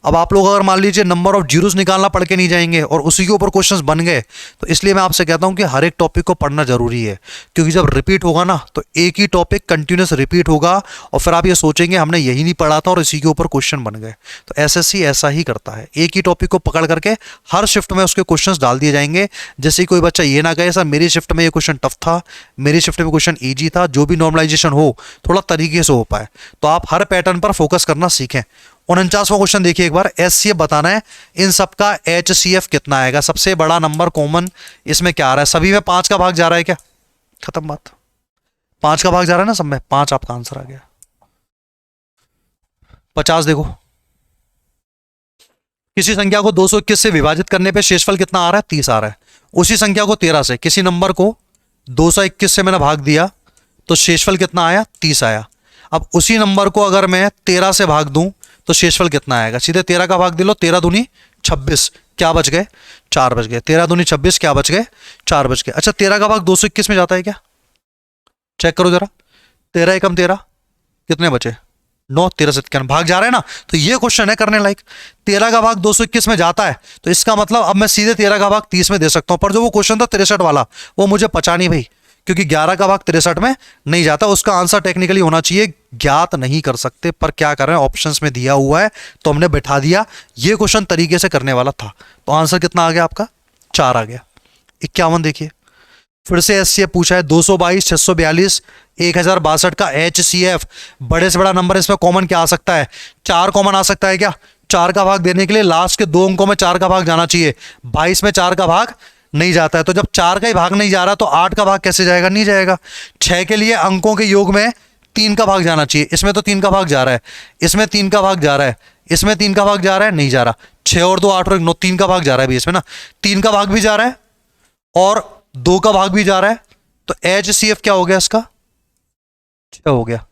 अब आप लोग अगर मान लीजिए नंबर ऑफ जीरोस निकालना पढ़ के नहीं जाएंगे और उसी के ऊपर क्वेश्चंस बन गए, तो इसलिए मैं आपसे कहता हूं कि हर एक टॉपिक को पढ़ना जरूरी है, क्योंकि जब रिपीट होगा ना तो एक ही टॉपिक कंटिन्यूस रिपीट होगा और फिर आप ये सोचेंगे हमने यही नहीं पढ़ा था और इसी के ऊपर क्वेश्चन बन गए। तो SSC ऐसा ही करता है, एक ही टॉपिक को पकड़ करके हर शिफ्ट में उसके क्वेश्चन डाल दिए जाएंगे। जैसे कोई बच्चा ये ना कहे सर मेरी शिफ्ट में ये क्वेश्चन टफ था, मेरी शिफ्ट में क्वेश्चन ईजी था, जो भी नॉर्मलाइजेशन हो थोड़ा तरीके से हो पाए। तो आप हर पैटर्न पर फोकस करना सीखें। 49वां क्वेश्चन देखिए एक बार, SCF बताना है, इन सबका HCF कितना आएगा। सबसे बड़ा नंबर कॉमन इसमें क्या आ रहा है? सभी में 5 का भाग जा रहा है क्या? खत्म बात, 5 का भाग जा रहा है ना सब में, 5 आपका आंसर आ गया। 50 देखो, किसी संख्या को 221 से विभाजित करने पे शेषफल कितना आ रहा है? 30 आ रहा है। उसी संख्या को 13 से, किसी नंबर को 221 से मैंने भाग दिया तो शेषफल कितना आया? 30 आया। अब उसी नंबर को अगर मैं 13 से भाग दूं तो शेषफल कितना आएगा? सीधे 13 का भाग दे लो, 13 दूनी 26, क्या बच गए, 4 बच गए। 13 दूनी 26, क्या बच गए, 4 बच गए। अच्छा 13 का भाग 221 में जाता है क्या, चेक करो जरा। 13 एकम 13, कितने बचे, 9, 13 से भाग जा रहा है ना। तो ये क्वेश्चन है करने लायक। 13 का भाग 221 में जाता है तो इसका मतलब अब मैं सीधे 13 का भाग 30 में दे सकता हूं। पर जो वो क्वेश्चन था 63 वाला, वो मुझे पचा नहीं भाई, क्योंकि 11 का भाग 63 में नहीं जाता। उसका आंसर टेक्निकली होना चाहिए ज्ञात नहीं कर सकते, पर क्या कर रहे हैं, ऑप्शंस में दिया हुआ है तो हमने बैठा दिया। ये क्वेश्चन तरीके से करने वाला था। तो आंसर कितना आ गया आपका, 4 आ गया। 51 देखिए, फिर से एससीएफ पूछा है, 222, 642, 1062 का एचसीएफ। बड़े से बड़ा नंबर, इसमें कॉमन क्या आ सकता है, 4 कॉमन आ सकता है क्या। 4 का भाग देने के लिए लास्ट के 2 अंकों में 4 का भाग जाना चाहिए। 22 में 4 का भाग नहीं जाता है, तो जब 4 का ही भाग नहीं जा रहा तो 8 का भाग कैसे जाएगा, नहीं जाएगा। 6 के लिए अंकों के योग में 3 का भाग जाना चाहिए, इसमें तो 3 का भाग जा रहा है, इसमें 3 का भाग जा रहा है, इसमें 3 का भाग जा रहा है, नहीं जा रहा। 6 और 2 8 और 9, 3 का भाग जा रहा है भी इसमें ना, 3 का भाग भी जा रहा है और 2 का भाग भी जा रहा है। तो एचसीएफ क्या हो गया इसका, 6 हो गया।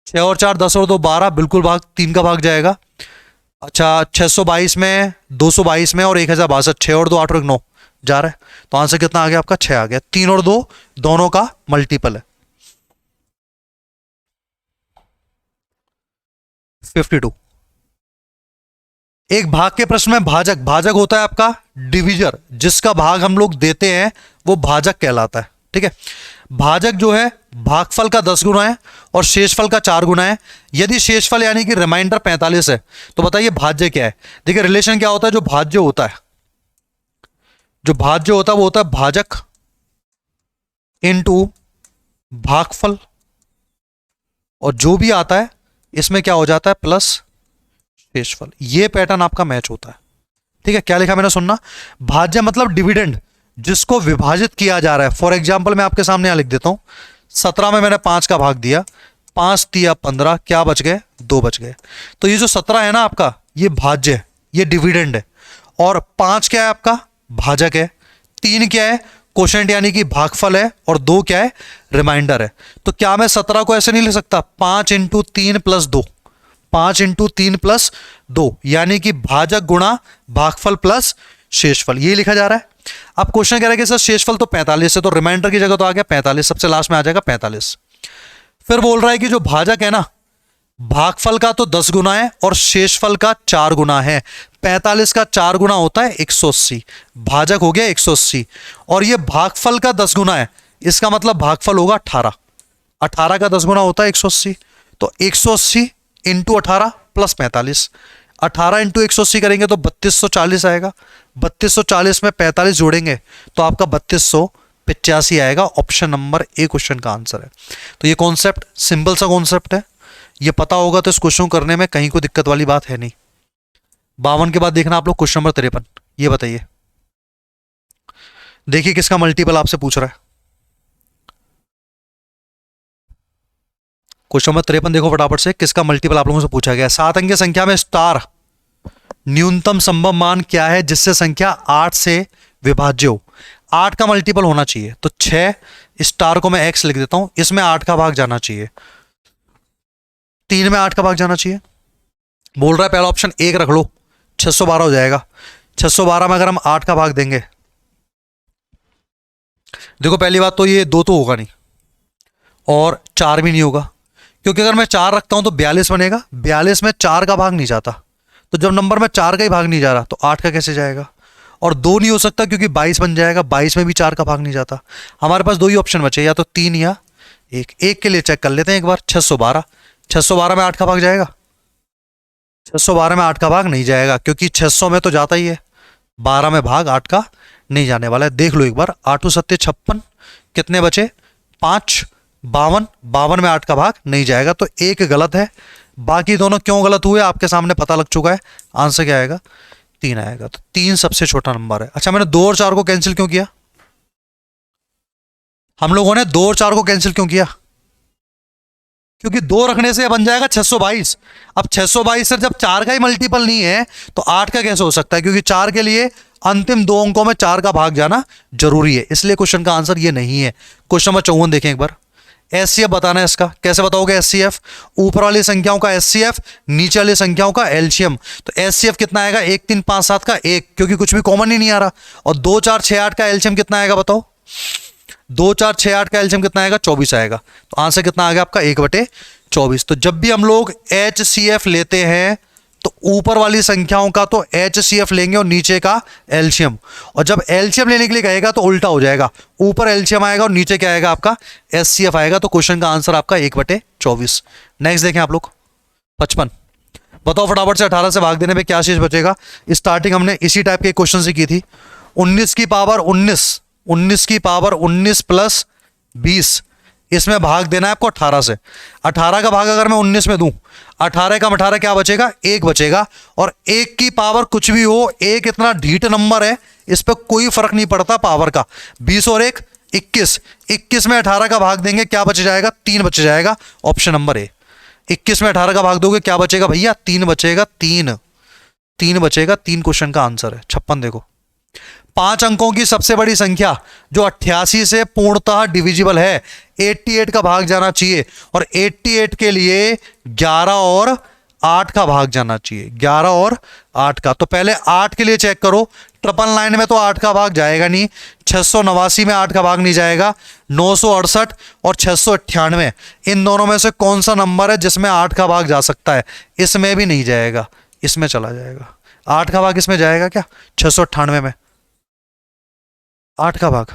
6 और 4 10 और 2 12, बिल्कुल भाग 3 का भाग जाएगा। अच्छा 622 में, 222 में और 1062, 6 और 2 8 और 9 जा रहा है। तो आंसर कितना आ गया आपका, 6 आ गया। 3 और 2 दोनों का मल्टीपल है। 52। एक भाग के प्रश्न में भाजक, भाजक होता है आपका डिविजर, जिसका भाग हम लोग देते हैं वो भाजक कहलाता है। ठीक है, भाजक जो है भागफल का 10 गुना है और शेषफल का 4 गुना है। यदि शेषफल यानी कि रिमाइंडर 45 है तो बताइए भाज्य क्या है। देखिए रिलेशन क्या होता है, जो भाज्य होता है, जो भाज्य होता है वो होता है भाजक इनटू भागफल, और जो भी आता है इसमें क्या हो जाता है, प्लस शेषफल। ये पैटर्न आपका मैच होता है। ठीक है, क्या लिखा मैंने सुनना, भाज्य मतलब डिविडेंड जिसको विभाजित किया जा रहा है। फॉर एग्जाम्पल मैं आपके सामने यहां लिख देता हूं, 17 में मैंने 5 का भाग दिया, 5 दिया 15, क्या बच गए, 2 बच गए। तो ये जो 17 है ना आपका, ये भाज्य है, ये डिविडेंड है। और 5 क्या है आपका, भाजक है। 3 क्या है, कोशेंट यानी कि भागफल है। और 2 क्या है, रिमाइंडर है। तो क्या मैं 17 को ऐसे नहीं लिख सकता, 5 इंटू 3 प्लस 2, 5 इंटू 3 प्लस 2, यानी कि भाजक गुणा भागफल प्लस शेषफल, ये लिखा जा रहा है। अब क्वेश्चन कह रहा है कि सर शेषफल तो 45 है, तो रिमाइंडर की जगह तो आ गया 45, सबसे लास्ट में आ जाएगा 45। फिर बोल रहा है कि जो भाजक है ना, भागफल का तो 10 गुना है और शेषफल का 4 गुना है। 45 का 4 गुना होता है 180, भाजक हो गया 180, और ये भागफल का 10 गुना है, इसका मतलब भागफल होगा 18। 18 का 10 गुना होता है 180, तो 180 इंटू 18 प्लस 45, 18 इंटू 180 करेंगे तो 3240 आएगा। 3240 में 45 जोड़ेंगे तो आपका 3285 आएगा। ऑप्शन नंबर ए क्वेश्चन का आंसर है। तो ये कॉन्सेप्ट सिंपल सा कॉन्सेप्ट है, ये पता होगा तो इस क्वेश्चन करने में कहीं कोई दिक्कत वाली बात है नहीं। 52 के बाद देखना आप लोग क्वेश्चन नंबर 53। ये बताइए, देखिए किसका मल्टीपल आपसे पूछ रहा है। क्वेश्चन नंबर 53 देखो फटाफट से, किसका मल्टीपल आप लोगों से पूछा गया। 7 अंकीय संख्या में स्टार न्यूनतम संभव मान क्या है जिससे संख्या 8 से विभाज्य हो। 8 का मल्टीपल होना चाहिए, तो 6 स्टार को मैं x लिख देता हूं, इसमें 8 का भाग जाना चाहिए, 3 में 8 का भाग जाना चाहिए। बोल रहा है पहला ऑप्शन 1 रख लो, 612 हो जाएगा। 612 में अगर हम 8 का भाग देंगे, देखो पहली बात तो ये 2 तो होगा नहीं और 4 भी नहीं होगा, क्योंकि अगर मैं 4 रखता हूं तो 42 बनेगा। 42 में 4 का भाग नहीं जाता, तो जब नंबर में 4 का ही भाग नहीं जा रहा तो 8 का कैसे जाएगा। और 2 नहीं हो सकता क्योंकि 22 बन जाएगा, 22 में भी 4 का भाग नहीं जाता। हमारे पास 2 ही ऑप्शन बचे, या तो 3 या 1। एक के लिए चेक कर लेते हैं एक बार। 612, 612 में 8 का भाग जाएगा, 612 में 8 का भाग नहीं जाएगा, क्योंकि 600 में तो जाता ही है, 12 में भाग 8 का नहीं जाने वाला है। देख लो एक बार, 8 सत्ते 56, कितने बचे 5, 52, 52 में 8 का भाग नहीं जाएगा, तो एक गलत है। बाकी दोनों क्यों गलत हुए आपके सामने पता लग चुका है। आंसर क्या आएगा, 3 आएगा। तो 3 सबसे छोटा नंबर है। अच्छा मैंने 2 और 4 को कैंसिल क्यों किया, हम लोगों ने 2 और 4 को कैंसिल क्यों किया, क्योंकि 2 रखने से बन जाएगा 622। अब 622 से जब 4 का ही मल्टीपल नहीं है तो 8 का कैसे हो सकता है, क्योंकि 4 के लिए अंतिम 2 अंकों में 4 का भाग जाना जरूरी है, इसलिए क्वेश्चन का आंसर ये नहीं है। क्वेश्चन नंबर 54 देखें एक बार, एचसीएफ बताना है इसका। कैसे बताओगे एचसीएफ? ऊपर वाली संख्याओं का एचसीएफ, नीचे वाली संख्याओं का एलसीएम। तो एचसीएफ कितना आएगा? 1 3 5 7 का 1, क्योंकि कुछ भी कॉमन ही नहीं आ रहा। और 2 4 6 8 का एलसीएम कितना आएगा बताओ? 2 4 6 8 का एलसीएम कितना आएगा? 24 आएगा। तो आंसर कितना आ गया आपका? 1/24। तो जब भी हम लोग एचसीएफ लेते हैं तो ऊपर वाली संख्याओं का तो एचसीएफ लेंगे और नीचे का एलसीएम। और जब एलसीएम लेने के लिए कहेगा तो उल्टा हो जाएगा, ऊपर एलसीएम आएगा और नीचे क्या आएगा आपका? एचसीएफ आएगा। तो क्वेश्चन का आंसर आपका 1/24। नेक्स्ट देखें आप लोग 55। बताओ फटाफट से 18 से भाग देने पे क्या चीज बचेगा? स्टार्टिंग हमने इसी टाइप के क्वेश्चन से की थी। 19 की पावर 19, 19 की पावर 19 प्लस 20, इसमें भाग देना है आपको 18 से। 18 का भाग अगर मैं 19 में दूं, 18 का 18 क्या बचेगा? 1 बचेगा। और 1 की पावर कुछ भी हो, 1 इतना ढीठ नंबर है, इस पर कोई फर्क नहीं पड़ता पावर का। 20 और 1 21, 21 में 18 का भाग देंगे क्या बच जाएगा? 3 बच जाएगा। Option number A. 21 में 18 का भाग दोगे क्या बचेगा भैया? 3 बचेगा। 3 बचेगा। 3 क्वेश्चन का आंसर है। 56 देखो। 5 अंकों की सबसे बड़ी संख्या जो 88 से पूर्णतः डिविजिबल है, 88 का भाग जाना चाहिए। और 88 के लिए 11 और 8 का भाग जाना चाहिए। 11 और 8 का। तो पहले 8 के लिए चेक करो। 999 में तो 8 का भाग जाएगा नहीं, 689 में 8 का भाग नहीं जाएगा, 968 और 698, इन दोनों में से कौन सा नंबर है जिसमें 8 का भाग जा सकता है? इसमें भी नहीं जाएगा, इसमें चला जाएगा। 8 का भाग इसमें जाएगा क्या? 698 में 8 का भाग,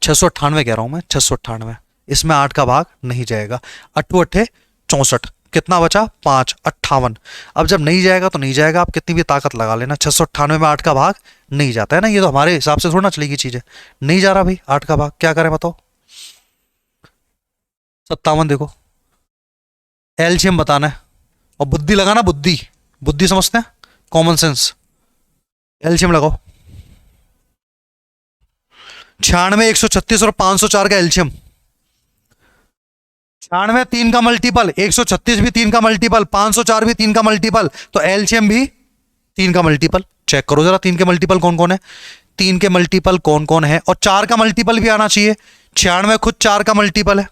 698 कह रहा हूं मैं, 698, इसमें 8 का भाग नहीं जाएगा। 8 8 64, कितना बचा? 5, 58। अब जब नहीं जाएगा तो नहीं जाएगा, आप कितनी भी ताकत लगा लेना। 698 में 8 का भाग नहीं जाता है ना, ये तो हमारे हिसाब से थोड़ा ना चलेगी चीज है। नहीं जा रहा भाई 8 का भाग, क्या करें बताओ? 57 देखो, एलसीएम बताना है और बुद्धि लगाना। बुद्धि, बुद्धि समझते हैं, कॉमन सेंस। एलसीएम लगाओ। 96, 136 और 504 का एलसीएम। 96 3 का मल्टीपल, 136 भी 3 का मल्टीपल, 504 भी 3 का मल्टीपल, तो एलसीएम भी 3 का मल्टीपल। चेक करो जरा 3 के मल्टीपल कौन कौन है। 3 के मल्टीपल कौन कौन है? और 4 का मल्टीपल भी आना चाहिए। 96 खुद 4 का मल्टीपल है।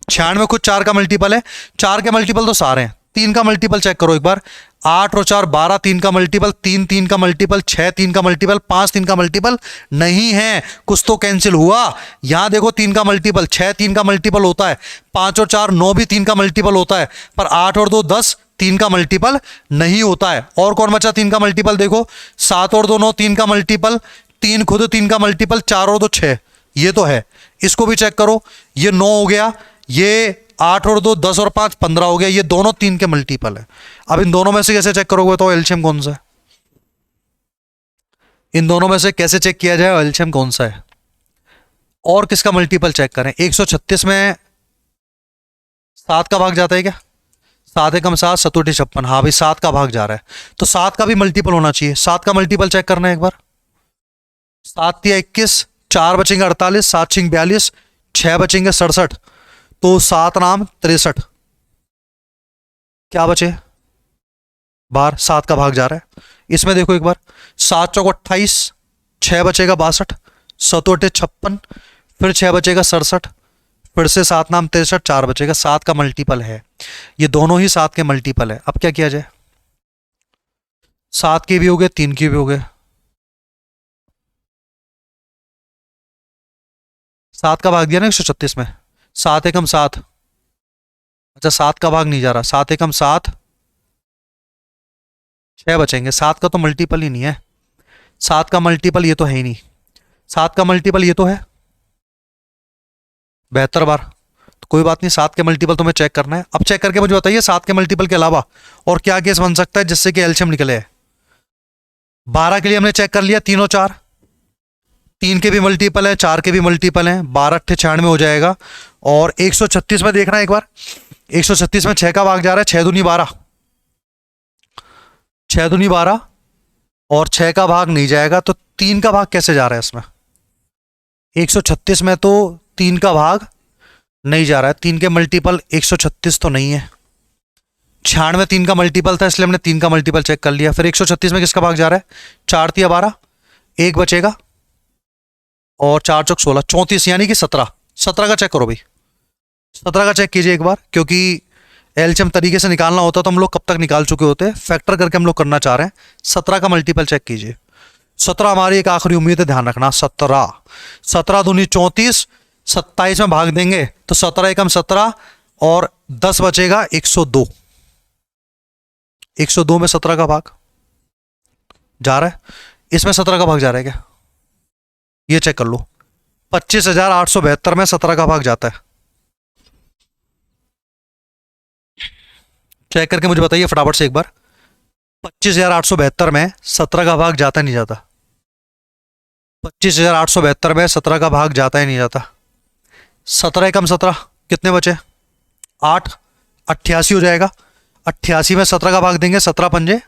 96 खुद 4 का मल्टीपल है। 4 के मल्टीपल तो सारे हैं। 3 का मल्टीपल चेक करो एक बार। 8 और 4 12, 3 का मल्टीपल, 3 3 का मल्टीपल, 6 3 का मल्टीपल, 5 3 का मल्टीपल नहीं है। कुछ तो कैंसिल हुआ। यहां देखो 3 का मल्टीपल, 6 3 का मल्टीपल होता है, 5 और 4 9 भी 3 का मल्टीपल होता है, पर 8 और 2 10 3 का मल्टीपल नहीं होता है। और कौन बचा 3 का मल्टीपल? देखो 7 और 2 9 3 का मल्टीपल, 3 खुद 3 का मल्टीपल, 4 और 2 6, ये तो है। इसको भी चेक करो, ये 9 हो गया, ये 8 और 2 10 और 5 15 हो गया, ये दोनों 3 के मल्टीपल है। अब इन दोनों में से कैसे चेक करोगे? तो एलसीएम कौन सा है? इन दोनों में से कैसे चेक किया जाए एलसीएम कौन सा है? और किसका मल्टीपल चेक करें? 136 में 7 का भाग जाता है क्या? 7 एकम 7, 7 2 56, हाँ भाई 7 का भाग जा रहा है, तो 7 का भी मल्टीपल होना चाहिए। 7 का मल्टीपल चेक करना है एक बार। 7 3 21, 4 बचेंगे 48, 7 6 42, 6 बचेंगे 67, तो 7 नाम 63, क्या बचे? बाहर 7 का भाग जा रहा है। इसमें देखो एक बार, 7 चौक 28, 6 बचेगा 62, 7 8 56, फिर 6 बचेगा 67, फिर से 7 नाम 63, 4 बचेगा। 7 का मल्टीपल है, ये दोनों ही 7 के मल्टीपल है। अब क्या किया जाए? 7 के भी हो गए, 3 के भी हो गए। 7 का भाग दिया ना 136 में, 7 एकम 7, अच्छा 7 का भाग नहीं जा रहा, 7 एकम 7, 6 बचेंगे। 7 का तो मल्टीपल ही नहीं है, 7 का मल्टीपल ये तो है ही नहीं, 7 का मल्टीपल ये तो है 72 बार, तो कोई बात नहीं, 7 के मल्टीपल तुम्हें चेक करना है। अब चेक करके मुझे बताइए 7 के मल्टीपल के अलावा और क्या केस बन सकता है जिससे कि एलसीएम निकले। 12 के लिए हमने चेक कर लिया, 3 और 4, 3 के भी मल्टीपल है, 4 के भी मल्टीपल है, 12 8 96 हो जाएगा। और 136 में देखना एक बार, 136 में 6 का भाग जा रहा है, 6 दूनी 12, 6 दूनी 12 और 6 का भाग नहीं जाएगा, तो 3 का भाग कैसे जा रहा है इसमें? 136 में तो 3 का भाग नहीं जा रहा है, 3 के मल्टीपल 136 तो नहीं है। 96 में 3 का मल्टीपल था, इसलिए हमने 3 का मल्टीपल चेक कर लिया। फिर 136 में किसका भाग जा रहा है? 4 3 12, 1 बचेगा, और 4 चौक 16, 34 यानी कि 17। 17 का चेक करो भाई, 17 का चेक कीजिए एक बार, क्योंकि एलसीएम तरीके से निकालना होता तो हम लोग कब तक निकाल चुके होते, फैक्टर करके हम लोग करना चाह रहे हैं। 17 का मल्टीपल चेक कीजिए। 17 हमारी एक आखिरी उम्मीद है, ध्यान रखना। 17, 17 दूनी 34, 27 में भाग देंगे तो 17 एकम 17 और 10 बचेगा 102। 102 में 17 का भाग जा रहा है, इसमें 17 का भाग जा रहा है क्या, ये चेक कर लो। 25,872 में 17 का भाग जाता है। चेक करके मुझे बताइए फटाफट से एक बार, 25,872 में 17 का भाग जाता है नहीं जाता? 25,872 में 17 का भाग जाता है नहीं जाता? 17 एकम 17 कितने बचे, 8, 88 हो जाएगा। 88 में 17 का भाग देंगे, 17 पंजे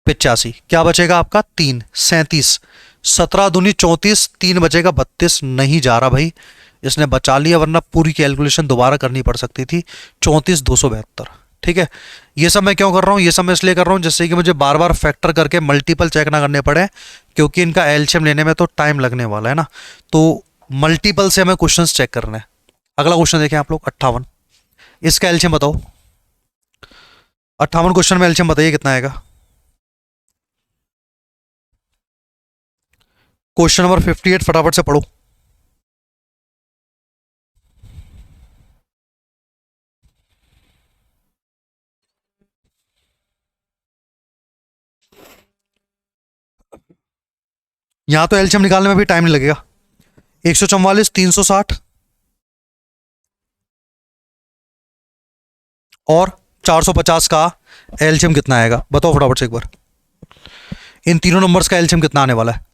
85, क्या बचेगा आपका 3, 37। 17 दूनी 34, 3 बचेगा 32, नहीं जा रहा भाई, इसने बचा लिया, वरना पूरी कैलकुलेशन दोबारा करनी पड़ सकती थी। 34,272, ठीक है। ये सब मैं क्यों कर रहा हूँ, ये सब मैं इसलिए कर रहा हूँ जिससे कि मुझे बार बार फैक्टर करके मल्टीपल चेक ना करने पड़े, क्योंकि इनका एलसीएम लेने में तो टाइम लगने वाला है ना, तो मल्टीपल से हमें क्वेश्चंस चेक करने हैं। अगला क्वेश्चन देखें आप लोग, 58, इसका एलसीएम बताओ। 58 क्वेश्चन में एलसीएम बताइए कितना आएगा। क्वेश्चन नंबर 58 फटाफट से पढ़ो। यहां तो एलसीएम निकालने में भी टाइम नहीं लगेगा। 144, 360 और 450 का एलसीएम कितना आएगा, बताओ फटाफट से एक बार। इन तीनों नंबर्स का एलसीएम कितना आने वाला है?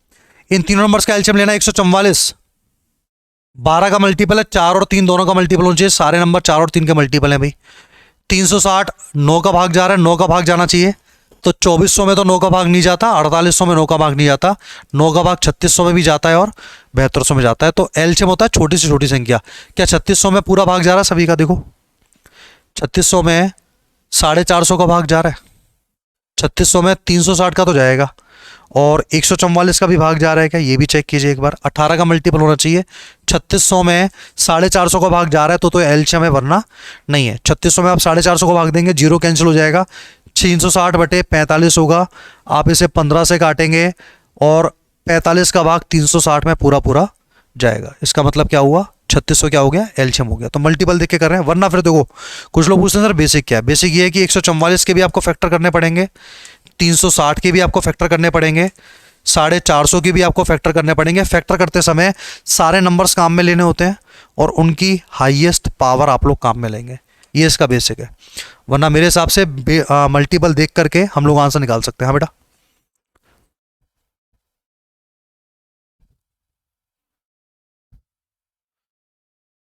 इन तीनों नंबर्स का एलसीएम लेना है 144, 12 का मल्टीपल है, 4 और 3 दोनों का मल्टीपल होना चाहिए, सारे नंबर 4 और 3 के मल्टीपल है भाई। 360 9 का भाग जा रहा है, 9 का भाग जाना चाहिए, तो 2400 में तो 9 का भाग नहीं जाता, 4800 में 9 का भाग नहीं जाता, 9 का भाग 3600 में भी जाता है और 7200 में जाता है। तो एलसीएम होता है छोटी से छोटी संख्या। क्या 3600 में पूरा भाग जा रहा है सभी का? देखो 3600 में 450 का भाग जा रहा है, 3600 में 360 का तो जाएगा, और 144 का भी भाग जा रहा है क्या, ये भी चेक कीजिए एक बार। 18 का मल्टीपल होना चाहिए। 3600 में 450 का भाग जा रहा है तो एलसीएम है, वरना नहीं है। 3600 में आप 450 का भाग देंगे, जीरो कैंसिल हो जाएगा, 360 बटे 45 होगा, आप इसे 15 से काटेंगे और 45 का भाग 360 में पूरा पूरा जाएगा। इसका मतलब क्या हुआ, 3600 क्या हो गया, एलसीएम हो गया। तो मल्टीपल देख के कर रहे हैं, वरना फिर देखो कुछ लोग पूछते हैं सर बेसिक क्या है। बेसिक ये है कि 144 के भी आपको फैक्टर करने पड़ेंगे, 360 के भी आपको फैक्टर करने पड़ेंगे, 450 की भी आपको फैक्टर करने पड़ेंगे। फैक्टर करते समय सारे नंबर्स काम में लेने होते हैं और उनकी हाईएस्ट पावर आप लोग काम में लेंगे, ये इसका बेसिक है। वरना मेरे हिसाब से मल्टीपल देख करके हम लोग आंसर निकाल सकते हैं। हाँ बेटा,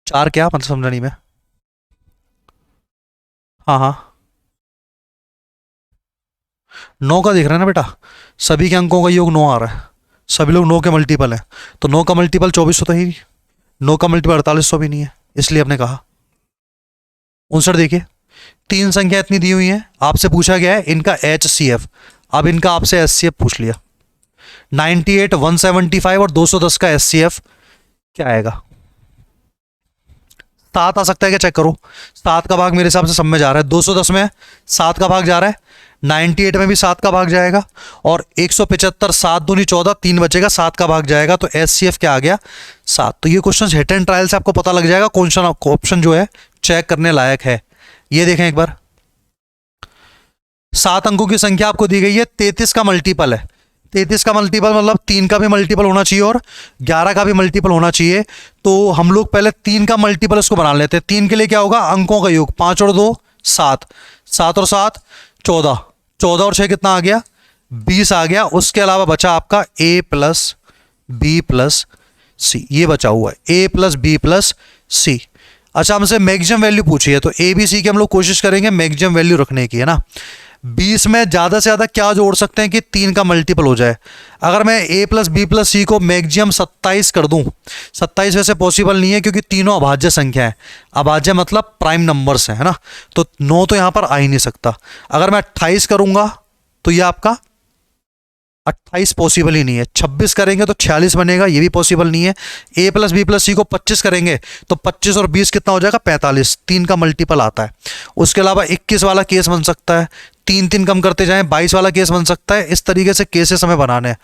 चार क्या मतलब समझा नहीं मैं। हाँ हाँ, 9 का दिख रहा है ना बेटा, सभी के अंकों का योग 9 आ रहा है, सभी लोग 9 के मल्टीपल हैं, तो 9 का मल्टीपल 2400 तो ही नहीं, 9 का मल्टीपल 4800 भी नहीं है, इसलिए हमने कहा 59। देखिए 3 संख्या इतनी दी हुई है, आपसे पूछा गया है इनका HCF, अब इनका आपसे SCF पूछ लिया। 98, 175 और 210 का SCF क्या आएगा? 7 आ सकता है क्या, चेक करो। 7 का भाग मेरे हिसाब से सब में जा रहा है, 210 में 7 का भाग जा रहा है, 98 में भी 7 का भाग जाएगा, और 175, 7 दूनी 14, 3 बचेगा, 7 का भाग जाएगा, तो SCF क्या आ गया, 7। तो ये क्वेश्चन हिट एंड ट्रायल से आपको पता लग जाएगा कौन सा ऑप्शन जो है चेक करने लायक है। ये देखें एक बार, 7 अंकों की संख्या आपको दी गई है, 33 का मल्टीपल है। 33 का मल्टीपल मतलब 3 का भी मल्टीपल होना चाहिए और 11 का भी मल्टीपल होना चाहिए। तो हम लोग पहले 3 का मल्टीपल इसको बना लेते हैं। 3 के लिए क्या होगा, अंकों का योग, 5 और 2 7, 7 और 7 14, 14 और 6 कितना आ गया, 20 आ गया। उसके अलावा बचा आपका A plus B plus C, ये बचा हुआ है A plus B plus C। अच्छा, हमसे मैक्सिमम वैल्यू पूछी है, तो A B C की हम लोग कोशिश करेंगे मैक्सिमम वैल्यू रखने की, है ना। 20 में ज़्यादा से ज़्यादा क्या जोड़ सकते हैं कि 3 का मल्टीपल हो जाए। अगर मैं A प्लस बी प्लस सी को मैक्सिमम 27 कर दूं, 27 वैसे पॉसिबल नहीं है क्योंकि तीनों अभाज्य संख्या है। अभाज्य मतलब प्राइम नंबर्स हैं, है ना, तो 9 तो यहाँ पर आ ही नहीं सकता। अगर मैं 28 करूंगा तो ये आपका 28 पॉसिबल ही नहीं है। 26 करेंगे तो 46 बनेगा, ये भी पॉसिबल नहीं है। a प्लस बी प्लस सी को 25 करेंगे तो 25 और 20 कितना हो जाएगा, 45, 3 का मल्टीपल आता है। उसके अलावा 21 वाला केस बन सकता है, 3 कम करते जाएं, 22 वाला केस बन सकता है। इस तरीके से केसेस हमें बनाने हैं।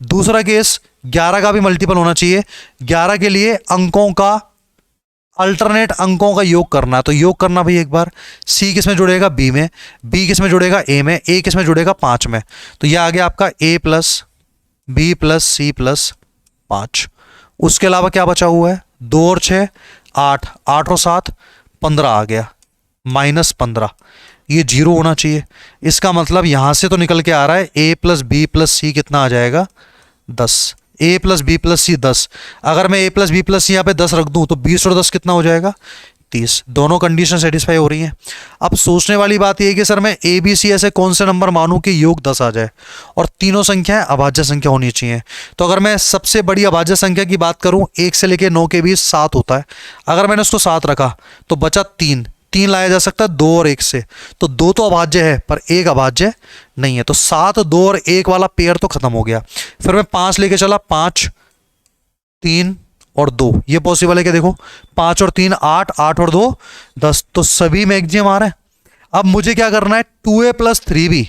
दूसरा केस 11 का भी मल्टीपल होना चाहिए। 11 के लिए अंकों का, अल्टरनेट अंकों का योग करना है, तो योग करना भाई एक बार, सी किस में जुड़ेगा, बी में, बी किस में जुड़ेगा, ए में, ए किस में जुड़ेगा, 5 में। तो यह आ गया आपका a plus b plus c plus 5। उसके अलावा क्या बचा हुआ है, 2 और 6 8, 8 और 7 15 आ गया, -15। ये 0 होना चाहिए। इसका मतलब यहां से तो निकल के आ रहा है a प्लस बी प्लस सी कितना आ जाएगा, 10। a प्लस बी प्लस सी 10। अगर मैं a प्लस बी प्लस सी यहाँ पे 10 रख दूं तो 20 और 10 कितना हो जाएगा, 30। दोनों कंडीशन सेटिस्फाई हो रही हैं। अब सोचने वाली बात यह है कि सर मैं ए बी सी ऐसे कौन से नंबर मानूं कि योग 10 आ जाए और तीनों संख्याएं अभाज्य संख्या होनी चाहिए। तो अगर मैं सबसे बड़ी अभाज्य संख्या की बात करूं, 1 से लेकर 9 के बीच 7 होता है। अगर मैंने उसको 7 रखा तो बचा 3 लाया जा सकता है 2 और 1 से, तो 2 तो अभाज्य है पर 1 अभाज्य नहीं है। तो 7, 2 और 1 वाला पेयर तो खत्म हो गया। फिर मैं 5 लेके चला, 5 3 और 2, ये पॉसिबल है कि देखो 5 और 3 8, 8 और 2 10, तो सभी मैक्सिमम आ रहे हैं। अब मुझे क्या करना है, 2a प्लस 3b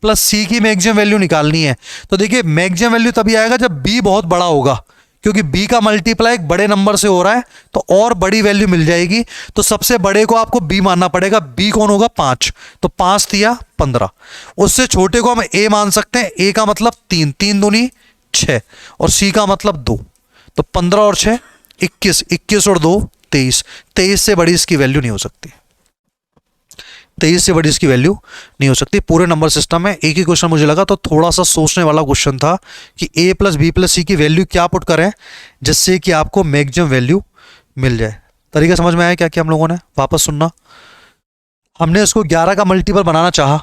प्लस सी की मैक्सिमम वैल्यू निकालनी है। तो देखिए मैक्सिमम वैल्यू तभी आएगा जब b बहुत बड़ा होगा, क्योंकि b का मल्टीप्लाई एक बड़े नंबर से हो रहा है तो और बड़ी वैल्यू मिल जाएगी। तो सबसे बड़े को आपको b मानना पड़ेगा। b कौन होगा, 5, तो 5 दिया 15। उससे छोटे को हम a मान सकते हैं। a का मतलब 3, 3 दूनी 6 और c का मतलब 2, तो 15 और 6 21, 21 और 2 23। 23 से बड़ी इसकी वैल्यू नहीं हो सकती, 23 से बड़ी इसकी वैल्यू नहीं हो सकती पूरे नंबर सिस्टम में। एक ही क्वेश्चन मुझे लगा तो थोड़ा सा सोचने वाला क्वेश्चन था कि a प्लस बी प्लस सी की वैल्यू क्या पुट करें जिससे कि आपको मैक्सिमम वैल्यू मिल जाए। तरीका समझ में आया क्या क्या हम लोगों ने, वापस सुनना। हमने इसको 11 का मल्टीपल बनाना चाहा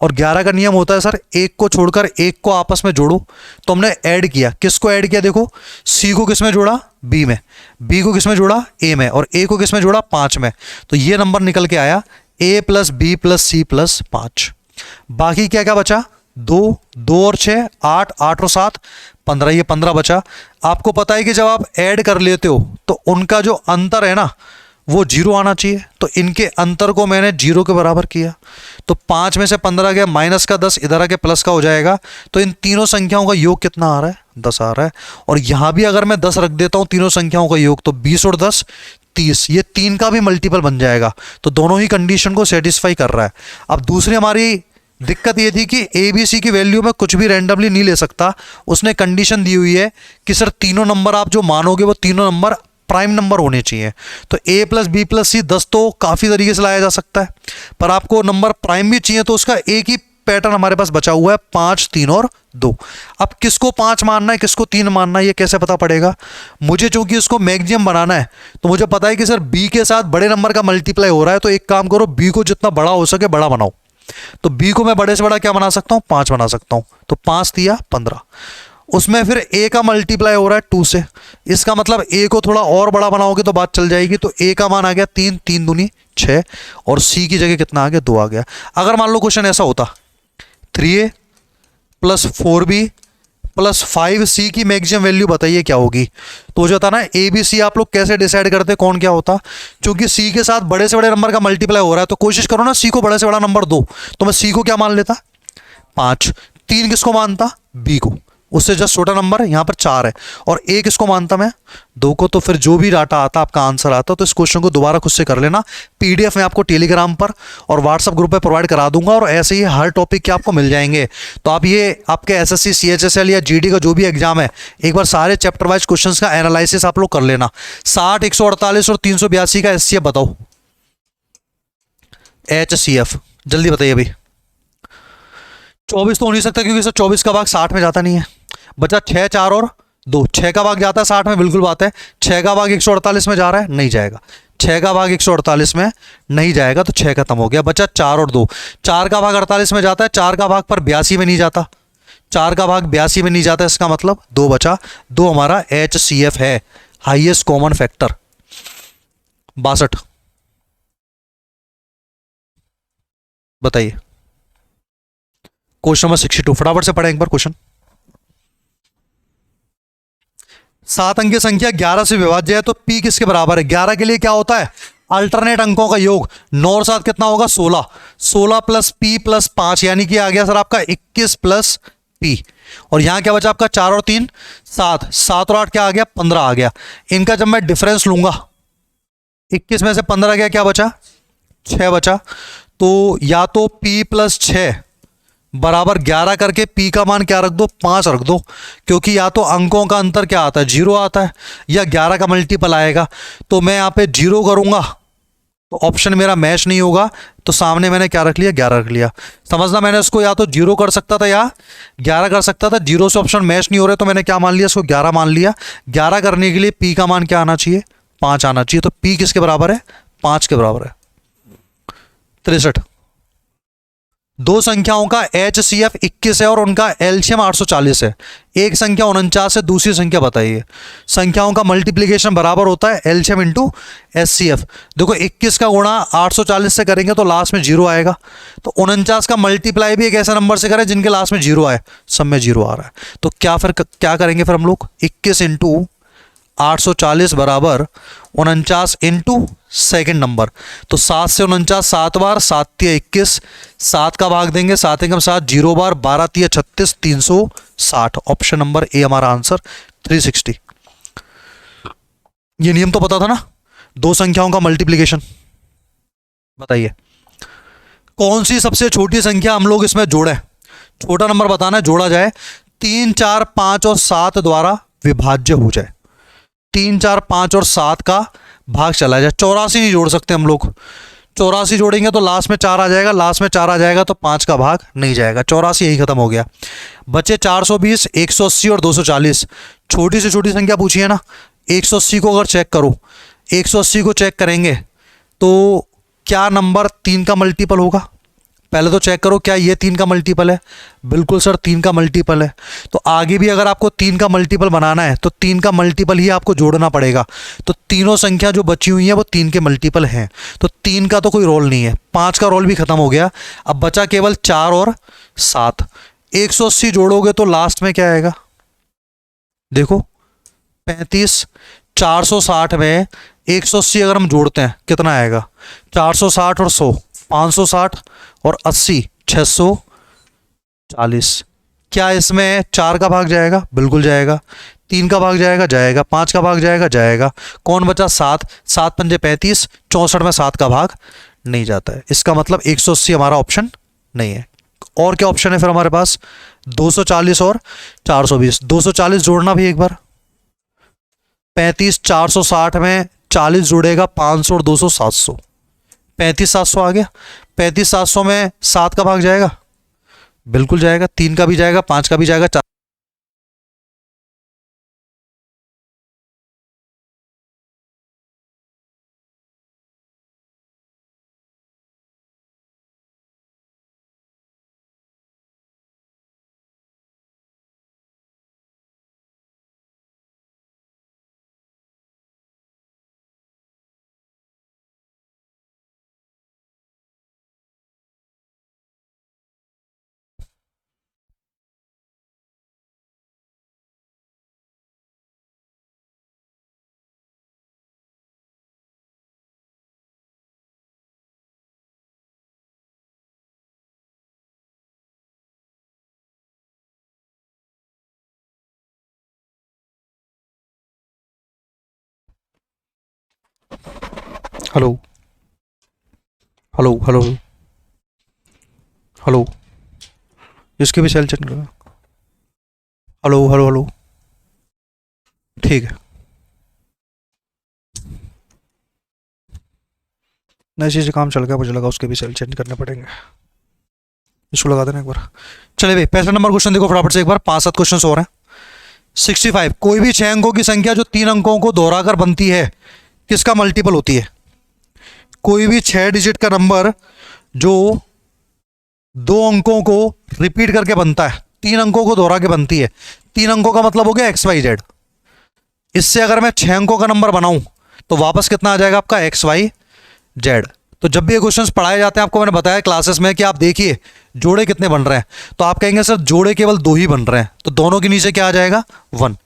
और 11 का नियम होता है सर, एक को छोड़कर एक को आपस में जोड़ो। तो हमने ऐड किया, किसको ऐड किया, देखो c को किस में जोड़ा, b में, b को किस में जोड़ा, a में, और a को किस में जोड़ा, 5 में। तो ये नंबर निकल के आया a plus b plus c plus 5। बाकी क्या क्या बचा, 2, 2 और 6 8, 8 और 7 15, ये 15 बचा। आपको पता है कि जब आप ऐड कर लेते हो तो उनका जो अंतर है ना वो 0 आना चाहिए। तो इनके अंतर को मैंने 0 के बराबर किया, तो 5 में से 15 गया, माइनस का 10 इधर आके प्लस का हो जाएगा। तो इन तीनों संख्याओं का योग कितना आ रहा है, 10 आ रहा है। और यहां भी अगर मैं 10 रख देता हूं तीनों संख्याओं का योग, तो 20 और 10 30, ये 3 का भी मल्टीपल बन जाएगा। तो दोनों ही कंडीशन को सेटिस्फाई कर रहा है। अब दूसरी हमारी दिक्कत ये थी कि ए बी सी की वैल्यू में कुछ भी रैंडमली नहीं ले सकता। उसने कंडीशन दी हुई है कि सर तीनों नंबर आप जो मानोगे वो तीनों नंबर प्राइम नंबर होने चाहिए। तो a प्लस बी प्लस सी 10 तो काफ़ी तरीके से लाया जा सकता है, पर आपको नंबर प्राइम भी चाहिए तो उसका एक ही पैटर्न हमारे पास बचा हुआ है, 5 3 और 2। अब किसको 5 मानना है किसको 3 मानना है ये कैसे पता पड़ेगा। मुझे चूंकि इसको मैक्सिमम बनाना है तो मुझे पता है कि सर b के साथ बड़े नंबर का मल्टीप्लाई हो रहा है, तो एक काम करो b को जितना बड़ा हो सके बड़ा बनाओ। तो b को मैं बड़े से बड़ा क्या बना सकता हूँ, 5 बना सकता हूँ। तो 5 दिया 15, उसमें फिर a का मल्टीप्लाई हो रहा है 2 से, इसका मतलब a को थोड़ा और बड़ा बनाओगे तो बात चल जाएगी। तो a का मान आ गया 3, 3 दूनी 6 और c की जगह कितना आ गया, 2 आ गया। अगर मान लो क्वेश्चन ऐसा होता 3a plus 4b plus 5c की मैक्सिमम वैल्यू बताइए क्या होगी, तो हो जाता ना a b c। आप लोग कैसे डिसाइड करते कौन क्या होता, क्योंकि c के साथ बड़े से बड़े नंबर का मल्टीप्लाई हो रहा है तो कोशिश करो ना c को बड़े से बड़ा नंबर दो। तो मैं c को क्या मान लेता, 5। 3 किसको मानता, b को, उससे जस्ट छोटा नंबर है, यहाँ पर 4 है। और a किसको मानता मैं, 2 को। तो फिर जो भी डाटा आता आपका आंसर आता, तो इस क्वेश्चन को दोबारा खुद से कर लेना। पीडीएफ में आपको टेलीग्राम पर और व्हाट्सएप ग्रुप पे प्रोवाइड करा दूंगा, और ऐसे ही हर टॉपिक के आपको मिल जाएंगे। तो आप ये आपके एसएससी सीएचएसएल या जीडी का जो भी एग्जाम है, एक बार सारे चैप्टर वाइज क्वेश्चंस का एनालिसिस आप लोग कर लेना। 60, 148 और 382 का एचसीएफ बताओ, एचसीएफ जल्दी बताइए भाई। 24 तो हो नहीं सकता क्योंकि सर 24 का भाग 60 में जाता नहीं है। बचा 6, 4 और 2। 6 का भाग जाता है 60 में, बिल्कुल बात है। 6 का भाग 148 में जा रहा है, नहीं जाएगा। 6 का भाग 148 में नहीं जाएगा, तो 6 खत्म हो गया। बचा 4 और 2। 4 का भाग 48 में जाता है, 4 का भाग पर 82 में नहीं जाता, 4 का भाग 82 में नहीं जाता, इसका मतलब 2 बचा। 2 हमारा HCF है, हाईएस्ट कॉमन फैक्टर 62। बताइए क्वेश्चन नंबर 62, फटाफट से पढ़ें एक बार क्वेश्चन। 7 अंकीय संख्या 11 से विभाज्य है तो p किसके बराबर है? 11 के लिए क्या होता है? अल्टरनेट अंकों का योग। 9 और 7 कितना होगा? 16। 16 प्लस p प्लस 5 यानी कि आ गया सर आपका 21 प्लस p। और यहां क्या बचा आपका? 4 और 3 7, 7 और 8 क्या आ गया? 15 आ गया। इनका जब मैं डिफरेंस लूंगा, 21 में से 15 गया, क्या बचा? 6 बचा। तो या तो p प्लस 6 बराबर 11 करके p का मान क्या रख दो? 5 रख दो, क्योंकि या तो अंकों का अंतर क्या आता है? 0 आता है, या 11 का मल्टीपल आएगा। तो मैं यहाँ पे 0 करूंगा तो ऑप्शन मेरा मैच नहीं होगा, तो सामने मैंने क्या रख लिया? 11 रख लिया। समझना, मैंने इसको या तो 0 कर सकता था या 11 कर सकता था। 0 से ऑप्शन मैच नहीं हो रहे तो मैंने क्या मान लिया? इसको 11 मान लिया। 11 करने के लिए p का मान क्या आना चाहिए? 5 आना चाहिए। तो p किसके बराबर है? 5 के बराबर है। 63। दो संख्याओं का HCF 21 है और उनका एलसीएम 840 है। एक संख्या 49 है, दूसरी संख्या बताइए। संख्याओं का मल्टीप्लिकेशन बराबर होता है एलसीएम इंटू एचसीएफ। देखो 21 का गुणा 840 से करेंगे तो लास्ट में 0 आएगा। तो 49 का मल्टीप्लाई भी एक ऐसा नंबर से करें जिनके लास्ट में 0 आए। सब में 0 आ रहा है, तो क्या करेंगे फिर हम लोग? 21 इंटू 840 बराबर 49 इंटू सेकेंड नंबर। तो 7 से 49 7 बार, 7 तिया 21, 7 का भाग देंगे, 7 एकम 7, 0 बार, 12 तिया 36, 360। ऑप्शन नंबर ए हमारा आंसर 360। ये नियम तो पता था ना, दो संख्याओं का मल्टीप्लीकेशन। बताइए कौन सी सबसे छोटी संख्या हम लोग इसमें जोड़े? छोटा नंबर बताना है, जोड़ा जाए। 3, 4, 5 और 7 द्वारा विभाज्य हो जाए। 3, 4, 5 और 7 का भाग चला जाए। 84 नहीं जोड़ सकते हम लोग। 84 जोड़ेंगे तो लास्ट में 4 आ जाएगा, लास्ट में 4 आ जाएगा तो 5 का भाग नहीं जाएगा। 84 यही खत्म हो गया। बचे 420, 180 और 240। छोटी से छोटी संख्या पूछी है ना। 180 को अगर चेक करो, 180 को चेक करेंगे तो क्या नंबर 3 का मल्टीपल होगा? पहले तो चेक करो क्या ये 3 का मल्टीपल है? बिल्कुल सर 3 का मल्टीपल है। तो आगे भी अगर आपको 3 का मल्टीपल बनाना है तो 3 का मल्टीपल ही आपको जोड़ना पड़ेगा। तो तीनों संख्या जो बची हुई है वो 3 के मल्टीपल हैं। तो 3 का तो कोई रोल नहीं है, 5 का रोल भी खत्म हो गया। अब बचा केवल 4 और 7। 180 जोड़ोगे तो लास्ट में क्या आएगा? देखो 35। 460 में 180 अगर हम जोड़ते हैं कितना आएगा? 460 और 100 560 और 80 640। क्या इसमें 4 का भाग जाएगा? बिल्कुल जाएगा। 3 का भाग जाएगा? जाएगा। 5 का भाग जाएगा? जाएगा। कौन बचा? 7। 7 पंजे 35, 64 में 7 का भाग नहीं जाता है। इसका मतलब 180 हमारा ऑप्शन नहीं है। और क्या ऑप्शन है फिर हमारे पास? 240 और 420। 240 जोड़ना भी एक बार। 35 460 में 40 जुड़ेगा, 500 और 200 700। 35 700 आ गया। 35 700 में 7 का भाग जाएगा? बिल्कुल जाएगा। 3 का भी जाएगा, 5 का भी जाएगा, 4। हेलो हेलो हेलो हेलो, इसके भी सेल चेक करो। हेलो हेलो हेलो, ठीक है। नई चीज़ काम चल गया, मुझे लगा उसके भी सेल चेंज करने पड़ेंगे। इसको लगा देना एक बार। चलिए भाई पहला नंबर क्वेश्चन देखो फटाफट से एक बार। 5-7 क्वेश्चन हो रहे हैं। 65 कोई भी 6 अंकों की संख्या जो 3 अंकों को दोहराकर बनती है किसका मल्टीपल होती है? कोई भी 6 डिजिट का नंबर जो 2 अंकों को रिपीट करके बनता है, 3 अंकों को दोहरा के बनती है। 3 अंकों का मतलब हो गया XYZ। इससे अगर मैं 6 अंकों का नंबर बनाऊं तो वापस कितना आ जाएगा आपका XYZ। तो जब भी ये क्वेश्चंस पढ़ाए जाते हैं, आपको मैंने बताया क्लासेस में कि आप देखिए जोड़े कितने बन रहे हैं, तो आप कहेंगे सर जोड़े केवल 2 ही बन रहे हैं, तो दोनों के नीचे क्या आ जाएगा 1।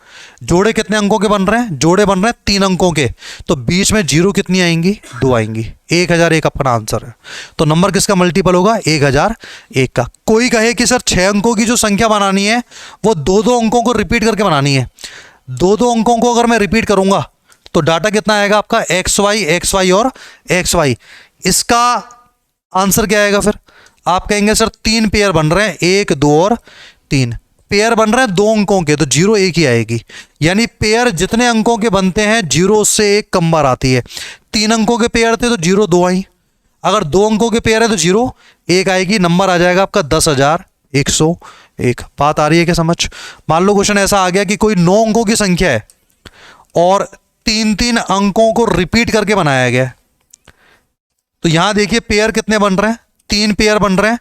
जोड़े कितने अंकों के बन रहे हैं, जोड़े बन रहे हैं 3 अंकों के, तो बीच में जीरो कितनी आएंगी, 2 आएंगी। 1001 अपना आंसर है। तो नंबर किसका मल्टीपल होगा, 1001 का। कोई कहे कि सर 6 अंकों की जो संख्या बनानी है वो 2-2 अंकों को रिपीट करके बनानी है, 2-2 अंकों को अगर मैं रिपीट करूंगा तो डाटा कितना आएगा आपका, XY और XY। इसका आंसर क्या आएगा फिर, आप कहेंगे सर 3 पेयर बन रहे हैं, 1 2 और 3 पेयर बन रहे हैं 2 अंकों के, तो 0 1 ही आएगी। यानी पेयर जितने अंकों के बनते हैं 0 से 1 कम बार आती है। 3 अंकों के पेयर थे तो 0 2 आई, अगर 2 अंकों के पेयर है तो 0 1 आएगी। नंबर आ जाएगा आपका 10,101। बात आ रही है क्या समझ। मान लो क्वेश्चन ऐसा आ गया कि कोई 9 अंकों की संख्या है और 3-3 अंकों को रिपीट करके बनाया गया है, तो यहां देखिए पेयर कितने बन रहे हैं, 3 पेयर बन रहे हैं,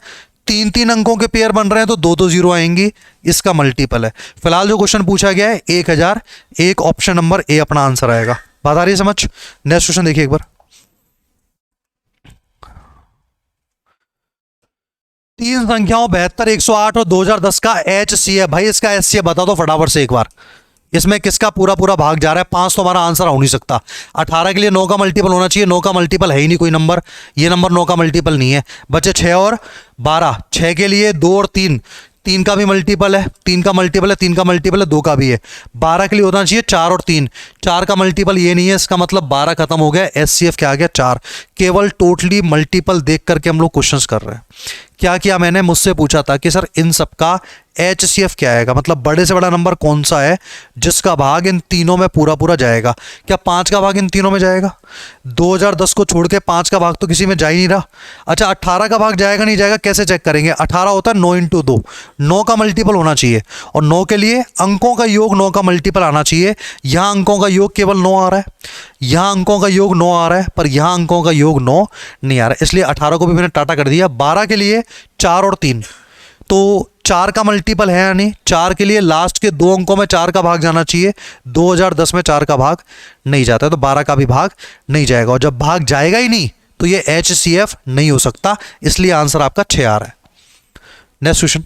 3-3 अंकों के पेयर बन रहे हैं, तो 2-2 जीरो आएंगी, इसका मल्टीपल है। फिलहाल जो क्वेश्चन पूछा गया है 1001, ऑप्शन नंबर ए अपना आंसर आएगा। बात आ रही है समझ। नेक्स्ट क्वेश्चन देखिए एक बार। 3 संख्याओं 72, 108 और 2010 का HCF, भाई इसका HCF बता दो फटाफट से एक बार। इसमें किसका पूरा पूरा भाग जा रहा है, 5 तो हमारा आंसर हो नहीं सकता। 18 के लिए 9 का मल्टीपल होना चाहिए, 9 का मल्टीपल है ही नहीं कोई नंबर, ये नंबर 9 का मल्टीपल नहीं है। बचे 6 और 12, 6 के लिए 2 और 3, 3 का भी मल्टीपल है, 3 का मल्टीपल है, 3 का मल्टीपल है, 2 का भी है। 12 के लिए होना चाहिए 4 और 3, 4 का मल्टीपल ये नहीं है, इसका मतलब 12 खत्म हो गया, HCF क्या आ गया 4। केवल टोटली मल्टीपल देख करके हम लोग क्वेश्चंस कर रहे हैं। क्या किया मैंने, मुझसे पूछा था कि सर इन सबका HCF क्या आएगा, मतलब बड़े से बड़ा नंबर कौन सा है जिसका भाग इन तीनों में पूरा पूरा जाएगा। क्या 5 का भाग इन तीनों में जाएगा, 2010 को छोड़ के 5 का भाग तो किसी में जा ही नहीं रहा। अच्छा 18 का भाग जाएगा नहीं जाएगा, कैसे चेक करेंगे, 18 होता है 9 × 2, 9 का मल्टीपल होना चाहिए, और 9 के लिए अंकों का योग 9 का मल्टीपल आना चाहिए। यहाँ अंकों का योग केवल 9 आ रहा है, यहाँ अंकों का योग 9 आ रहा है, पर यहाँ अंकों का योग 9 नहीं आ रहा है, इसलिए 18 को भी मैंने टाटा कर दिया। 12 के लिए 4 और 3, तो 4 का मल्टीपल है या नहीं, 4 के लिए लास्ट के 2 अंकों में 4 का भाग जाना चाहिए, 2010 में 4 का भाग नहीं जाता है, तो 12 का भी भाग नहीं जाएगा, और जब भाग जाएगा ही नहीं तो ये HCF नहीं हो सकता, इसलिए आंसर आपका 6 आ रहा है। नेक्स्ट क्वेश्चन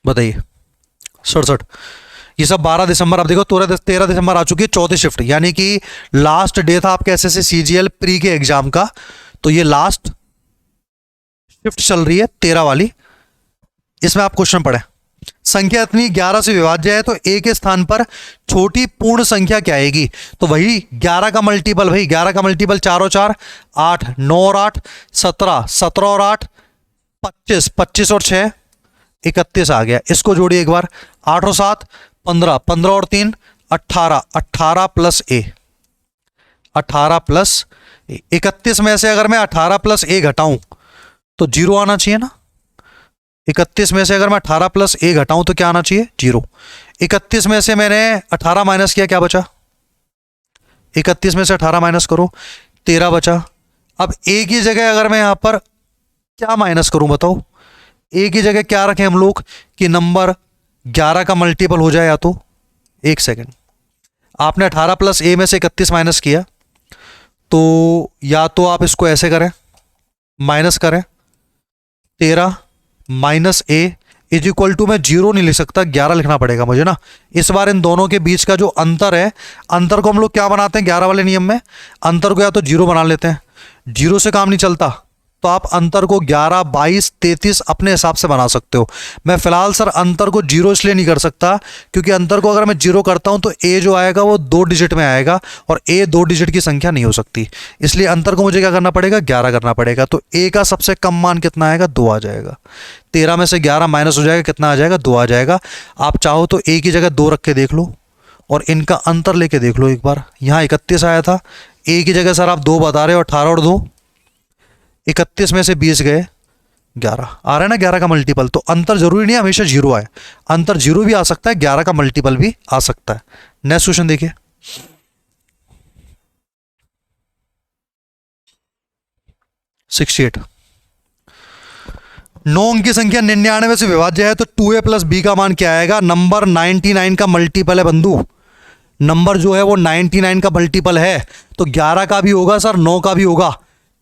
बताइए। 67, ये सब 12 दिसंबर, अब देखो 13 दिसंबर आ चुकी है, चौथी शिफ्ट, यानी कि लास्ट डे था आपके SSC CGL प्री के एग्जाम का, तो ये लास्ट शिफ्ट चल रही है 13 वाली। इसमें आप क्वेश्चन पढ़े, संख्या इतनी 11 से विभाज्य है तो ए के स्थान पर छोटी पूर्ण संख्या क्या आएगी, तो वही 11 का मल्टीपल, भाई 11 का मल्टीपल 4 और 4 8, 9 और 8 17, 17 और 8 25, 25 और 6 31 आ गया। इसको जोड़िए एक बार, 8 और 7 15, 15 और 3 18, 18 प्लस ए 18 प्लस 31 में से अगर मैं 18 प्लस ए घटाऊं तो 0 आना चाहिए ना। 31 में से अगर मैं 18 प्लस ए घटाऊं तो क्या आना चाहिए, 0। 31 में से मैंने 18 माइनस किया, क्या बचा, 31 में से 18 माइनस करो 13 बचा। अब ए की जगह अगर मैं यहां पर क्या माइनस करूं बताओ, ए की जगह क्या रखें हम लोग कि नंबर 11 का मल्टीपल हो जाए, या तो एक सेकेंड, आपने 18 प्लस ए में से 31 माइनस किया, तो या तो आप इसको ऐसे करें, माइनस करें 13 minus a is equal to, मैं 0 नहीं लिख सकता, 11 लिखना पड़ेगा मुझे ना। इस बार इन दोनों के बीच का जो अंतर है, अंतर को हम लोग क्या बनाते हैं 11 वाले नियम में, अंतर को या तो 0 बना लेते हैं, 0 से काम नहीं चलता तो आप अंतर को 11, 22, 33 अपने हिसाब से बना सकते हो। मैं फिलहाल सर अंतर को 0 इसलिए नहीं कर सकता क्योंकि अंतर को अगर मैं 0 करता हूं तो ए जो आएगा वो 2 डिजिट में आएगा, और ए 2 डिजिट की संख्या नहीं हो सकती, इसलिए अंतर को मुझे क्या करना पड़ेगा 11 करना पड़ेगा। तो ए का सबसे कम मान कितना आएगा, 2 आ जाएगा। 13 में से 11 माइनस हो जाएगा, कितना आ जाएगा, 2 आ जाएगा। आप चाहो तो ए की जगह 2 रख के देख लो और इनका अंतर लेके देख लो एक बार। यहाँ 31 आया था, ए की जगह सर आप 2 बता रहे हो, 18 और 2 31 में से 20 गए 11 आ रहा है ना, 11 का मल्टीपल। तो अंतर जरूरी नहीं हमेशा 0 आए, अंतर 0 भी आ सकता है, 11 का मल्टीपल भी आ सकता है। नेक्स्ट क्वेश्चन देखिए। 68, 9 अंक की संख्या 99 से विभाज्य है तो 2a प्लस बी का मान क्या आएगा, नंबर 99 का मल्टीपल है बंधु, नंबर जो है वो 99 का मल्टीपल है, तो 11 का भी होगा सर, 9 का भी होगा।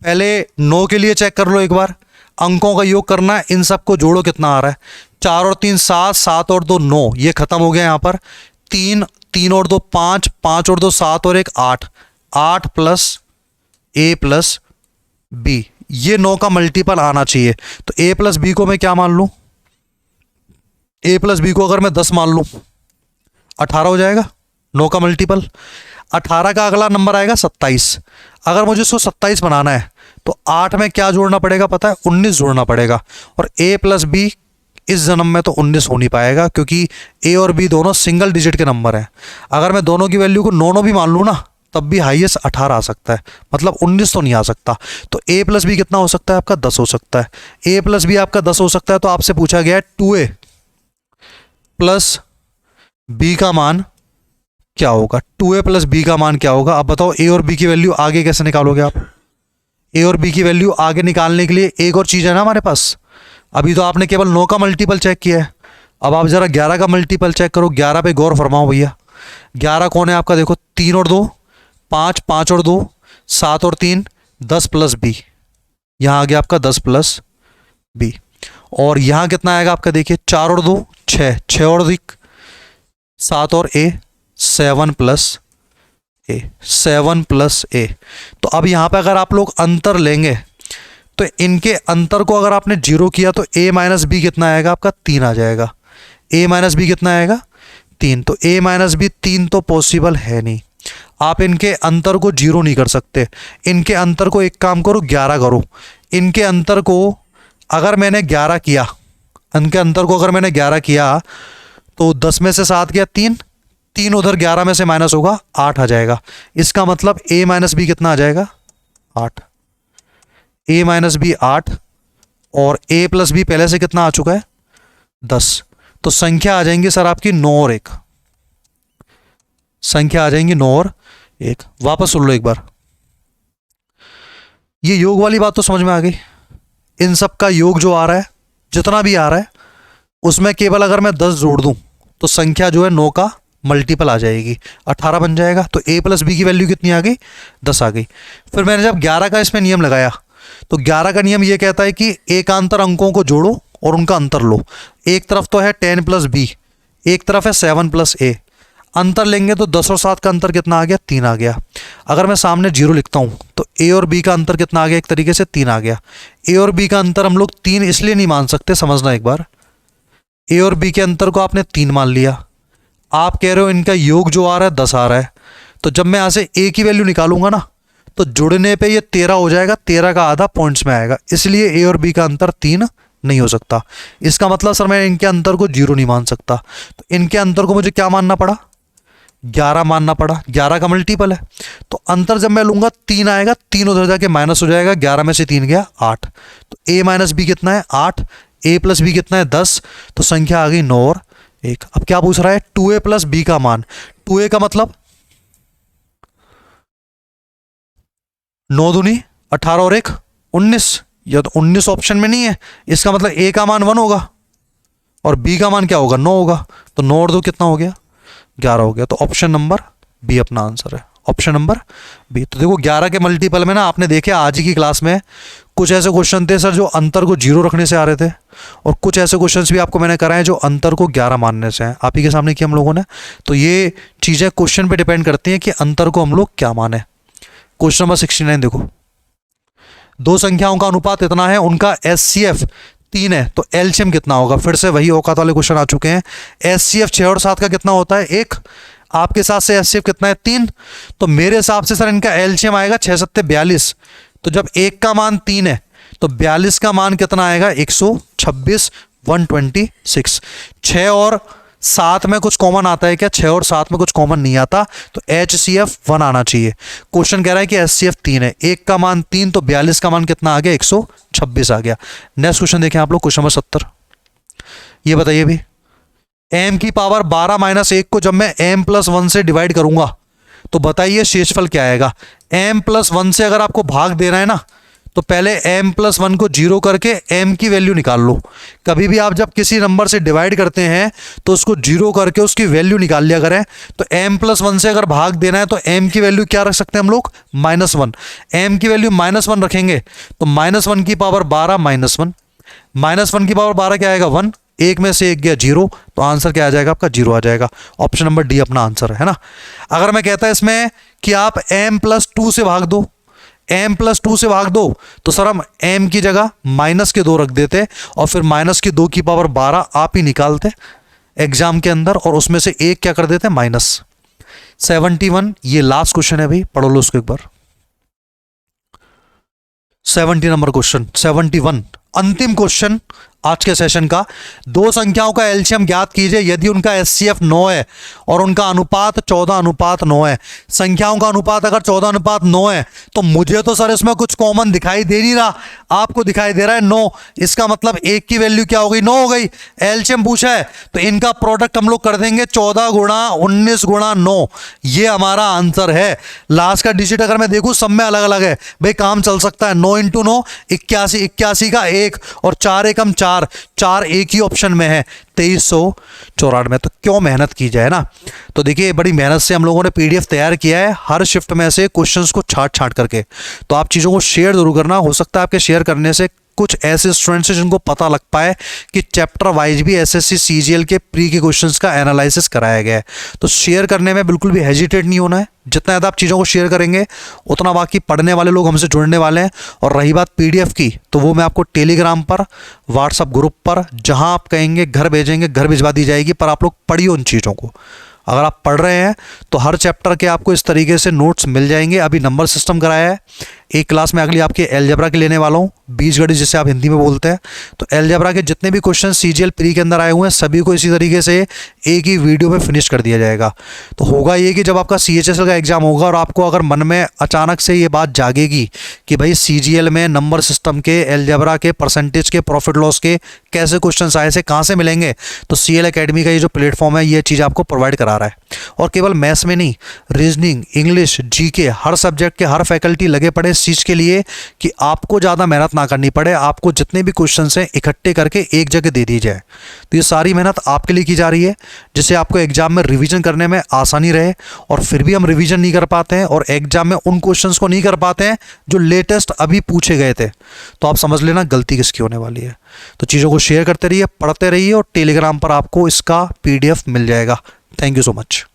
पहले 9 के लिए चेक कर लो एक बार, अंकों का योग करना है, इन सबको जोड़ो कितना आ रहा है। 4 और 3 7, 7 और 2 9, ये खत्म हो गया यहाँ पर। 3 3 और 2 5, 5 और 2 7 और 1 8, 8 प्लस ए प्लस बी, ये 9 का मल्टीपल आना चाहिए। तो ए प्लस बी को मैं क्या मान लूँ, ए प्लस बी को अगर मैं 10 मान लूँ, 18 हो जाएगा 9 का मल्टीपल। 18 का अगला नंबर आएगा 27। अगर मुझे इसको 27 बनाना है तो 8 में क्या जोड़ना पड़ेगा पता है, 19 जोड़ना पड़ेगा। और a प्लस बी इस जन्म में तो 19 हो नहीं पाएगा, क्योंकि a और b दोनों सिंगल डिजिट के नंबर हैं। अगर मैं दोनों की वैल्यू को 9 भी मान लूँ ना, तब भी हाईएस्ट 18 आ सकता है, मतलब 19 तो नहीं आ सकता। तो a प्लस बी कितना हो सकता है आपका, 10 हो सकता है। a प्लस बी आपका 10 हो सकता है, तो आपसे पूछा गया है 2a प्लस बी का मान क्या होगा। 2a प्लस बी का मान क्या होगा। अब बताओ a और b की वैल्यू आगे कैसे निकालोगे आप। a और b की वैल्यू आगे निकालने के लिए एक और चीज़ है ना हमारे पास। अभी तो आपने केवल 9 का मल्टीपल चेक किया है, अब आप जरा 11 का मल्टीपल चेक करो। 11 पे गौर फरमाओ भैया। 11 कौन है आपका, देखो 3 और 2 5, 5 और 2 7 और 3 10 प्लस बी, यहाँ आ गया आपका 10 प्लस बी। और यहाँ कितना आएगा आपका, देखिए 4 और 2 6, 6 और 1 7 और a 7 प्लस ए, 7 प्लस ए। तो अब यहाँ पे अगर आप लोग अंतर लेंगे तो इनके अंतर को अगर आपने 0 किया तो a माइनस बी कितना आएगा आपका, 3 आ जाएगा। a माइनस बी कितना आएगा, 3। तो a माइनस बी 3 तो पॉसिबल है नहीं, आप इनके अंतर को 0 नहीं कर सकते। इनके अंतर को एक काम करो 11 करो। इनके अंतर को अगर मैंने 11 किया, इनके अंतर को अगर मैंने 11 किया तो 10 में से 7 गया 3, 3 उधर 11 में से माइनस होगा 8 आ जाएगा। इसका मतलब a माइनस बी कितना आ जाएगा, 8। a माइनस बी 8 और a प्लस बी पहले से कितना आ चुका है, 10। तो संख्या आ जाएंगी सर आपकी 9 और 1, संख्या आ जाएंगी 9 और 1। वापस सुन लो एक बार, ये योग वाली बात तो समझ में आ गई। इन सब का योग जो आ रहा है, जितना भी आ रहा है, उसमें केवल अगर मैं 10 जोड़ दूं तो संख्या जो है 9 का मल्टीपल आ जाएगी, 18 बन जाएगा। तो a प्लस बी की वैल्यू कितनी आ गई, 10 आ गई। फिर मैंने जब 11 का इसमें नियम लगाया तो 11 का नियम ये कहता है कि एकांतर अंकों को जोड़ो और उनका अंतर लो। एक तरफ तो है 10 प्लस बी, एक तरफ है 7 प्लस ए। अंतर लेंगे तो 10 और 7 का अंतर कितना आ गया, 3 आ गया। अगर मैं सामने 0 लिखता हूँ तो a और b का अंतर कितना आ गया, एक तरीके से 3 आ गया। a और b का अंतर हम लोग 3 इसलिए नहीं मान सकते, समझना एक बार। a और b के अंतर को आपने 3 मान लिया, आप कह रहे हो इनका योग जो आ रहा है 10 आ रहा है। तो जब मैं यहाँ से a की वैल्यू निकालूंगा ना तो जुड़ने पे ये 13 हो जाएगा, 13 का आधा पॉइंट्स में आएगा, इसलिए a और b का अंतर 3 नहीं हो सकता। इसका मतलब सर मैं इनके अंतर को 0 नहीं मान सकता। तो इनके अंतर को मुझे क्या मानना पड़ा, 11 मानना पड़ा। 11 का मल्टीपल है, तो अंतर जब मैं लूंगा 3 आएगा, 3 उधर जाके माइनस हो जाएगा, 11 में से 3 गया 8। तो a माइनस बी कितना है, 8। a प्लस बी कितना है, 10। तो संख्या आ गई 9 और 1। अब क्या पूछ रहा है, 2a प्लस बी का मान। 2a का मतलब 9 दूनी 18 और 1 19, या तो 19 ऑप्शन में नहीं है, इसका मतलब a का मान 1 होगा और b का मान क्या होगा, 9 होगा। तो 9 और 2 कितना हो गया, 11 हो गया। तो ऑप्शन नंबर बी अपना आंसर है, ऑप्शन नंबर बी। तो देखो 11 के मल्टीपल में ना आपने देखे आज ही की क्लास में कुछ ऐसे क्वेश्चन थे सर जो अंतर को 0 रखने से आ रहे थे, और कुछ ऐसे क्वेश्चंस भी आपको मैंने कराए जो अंतर को 11 मानने से हैं। आप ही के सामने किया हम लोगों ने। तो ये चीज़ें क्वेश्चन पे डिपेंड करती हैं कि अंतर को हम लोग क्या माने। क्वेश्चन नंबर 69 देखो, दो संख्याओं का अनुपात इतना है, उनका एचसीएफ 3 है, तो एलसीएम कितना होगा। फिर से वही औकात वाले क्वेश्चन आ चुके हैं। एचसीएफ 6 और 7 का कितना होता है, 1। आपके साथ से एचसीएफ कितना है, 3। तो मेरे हिसाब से सर इनका एलसीएम आएगा 6 7 42। तो जब 1 का मान 3 है तो 42 का मान कितना आएगा, 126, 126। 6 और 7 में कुछ कॉमन आता है क्या, 6 और 7 में कुछ कॉमन नहीं आता, तो HCF 1 आना चाहिए। क्वेश्चन कह रहा है कि HCF 3 है, 1 का मान 3, तो 42 का मान कितना आ गया, 126 आ गया। नेक्स्ट क्वेश्चन देखें आप लोग, क्वेश्चन नंबर 70। ये बताइए भी, m की पावर 12 माइनस 1 को जब मैं m प्लस 1 से डिवाइड करूंगा तो बताइए शेषफल क्या आएगा। m प्लस 1 से अगर आपको भाग देना है ना तो पहले m+1 को 0 करके m की वैल्यू निकाल लो। कभी भी आप जब किसी नंबर से डिवाइड करते हैं तो उसको 0 करके उसकी वैल्यू निकाल लिया करें। तो m+1 से अगर भाग देना है तो m की वैल्यू क्या रख सकते हैं हम लोग, -1। m की वैल्यू -1 रखेंगे तो -1 की पावर 12 -1, -1 की पावर 12 क्या आएगा 1, एक में से एक गया 0, तो आंसर क्या आ जाएगा आपका 0 आ जाएगा। ऑप्शन नंबर डी अपना आंसर है ना। अगर मैं कहता इसमें कि आप m+2 से भाग दो, m+2 से भाग दो, तो सर हम m की जगह -2 रख देते और फिर -2 की पावर 12 आप ही निकालते एग्जाम के अंदर, और उसमें से एक क्या कर देते -71। ये लास्ट क्वेश्चन है भाई, पढ़ लो उसको एक बार। 70 नंबर क्वेश्चन, 71 अंतिम क्वेश्चन आज के सेशन का। दो संख्याओं का एलसीएम ज्ञात कीजिए यदि उनका एचसीएफ 9 है और उनका अनुपात 14:9 है। संख्याओं का अनुपात अगर 14:9 है तो मुझे तो सर इसमें कुछ कॉमन दिखाई दे नहीं रहा, आपको दिखाई दे रहा है 9। इसका मतलब एक की वैल्यू क्या हो गई, 9 हो गई। एलसीएम पूछा है तो इनका प्रोडक्ट हम लोग कर देंगे 14 गुणा 19 गुणा 9, ये हमारा आंसर है। लास्ट का डिजिट अगर मैं देखूं सब में अलग अलग है भाई, काम चल सकता है। 9 × 9 81, 81 का 1 और 4 एकम 4 एक ही ऑप्शन में है 2394। तो क्यों मेहनत की जाए ना। तो देखिए बड़ी मेहनत से हम लोगों ने पीडीएफ तैयार किया है हर शिफ्ट में से क्वेश्चंस को छांट करके। तो आप चीज़ों को शेयर जरूर करना, हो सकता है आपके शेयर करने से कुछ ऐसे स्टूडेंट्स हैं जिनको पता लग पाए कि चैप्टर वाइज भी एसएससी सीजीएल के प्री के क्वेश्चंस का एनालिसिस कराया गया है। तो शेयर करने में बिल्कुल भी हेजिटेट नहीं होना है, जितना ज़्यादा आप चीज़ों को शेयर करेंगे उतना बाकी पढ़ने वाले लोग हमसे जुड़ने वाले हैं। और रही बात पीडीएफ की, तो वो मैं आपको टेलीग्राम पर, व्हाट्सअप ग्रुप पर, जहां आप कहेंगे घर भेजेंगे, घर भिजवा दी जाएगी। पर आप लोग पढ़िए उन चीज़ों को। अगर आप पढ़ रहे हैं तो हर चैप्टर के आपको इस तरीके से नोट्स मिल जाएंगे। अभी नंबर सिस्टम कराया है, एक क्लास में अगली आपके अलजेब्रा के लेने वाला हूँ, बीजगणित जिसे आप हिंदी में बोलते हैं। तो अलजेब्रा के जितने भी क्वेश्चन सीजीएल प्री के अंदर आए हुए हैं सभी को इसी तरीके से एक ही वीडियो में फिनिश कर दिया जाएगा। तो होगा ये कि जब आपका सीएचएसएल का एग्जाम होगा और आपको अगर मन में अचानक से ये बात जागेगी कि भाई सीजीएल में नंबर सिस्टम के, अलजेब्रा के, परसेंटेज के, प्रॉफिट लॉस के कैसे क्वेश्चन आए से कहाँ से मिलेंगे, तो सीएल एकेडमी का ये जो प्लेटफॉर्म है ये चीज़ आपको प्रोवाइड करा रहा है। और केवल मैथ्स में नहीं, रीजनिंग, इंग्लिश, जीके, हर सब्जेक्ट के हर फैकल्टी लगे पड़े इस चीज़ के लिए कि आपको ज़्यादा मेहनत ना करनी पड़े, आपको जितने भी क्वेश्चन हैं इकट्ठे करके एक जगह दे दी जाए। तो ये सारी मेहनत आपके लिए की जा रही है जिससे आपको एग्जाम में रिवीजन करने में आसानी रहे। और फिर भी हम रिवीजन नहीं कर पाते हैं और एग्जाम में उन क्वेश्चंस को नहीं कर पाते हैं जो लेटेस्ट अभी पूछे गए थे, तो आप समझ लेना गलती किसकी होने वाली है। तो चीज़ों को शेयर करते रहिए, पढ़ते रहिए और टेलीग्राम पर आपको इसका PDF मिल जाएगा। Thank you so much.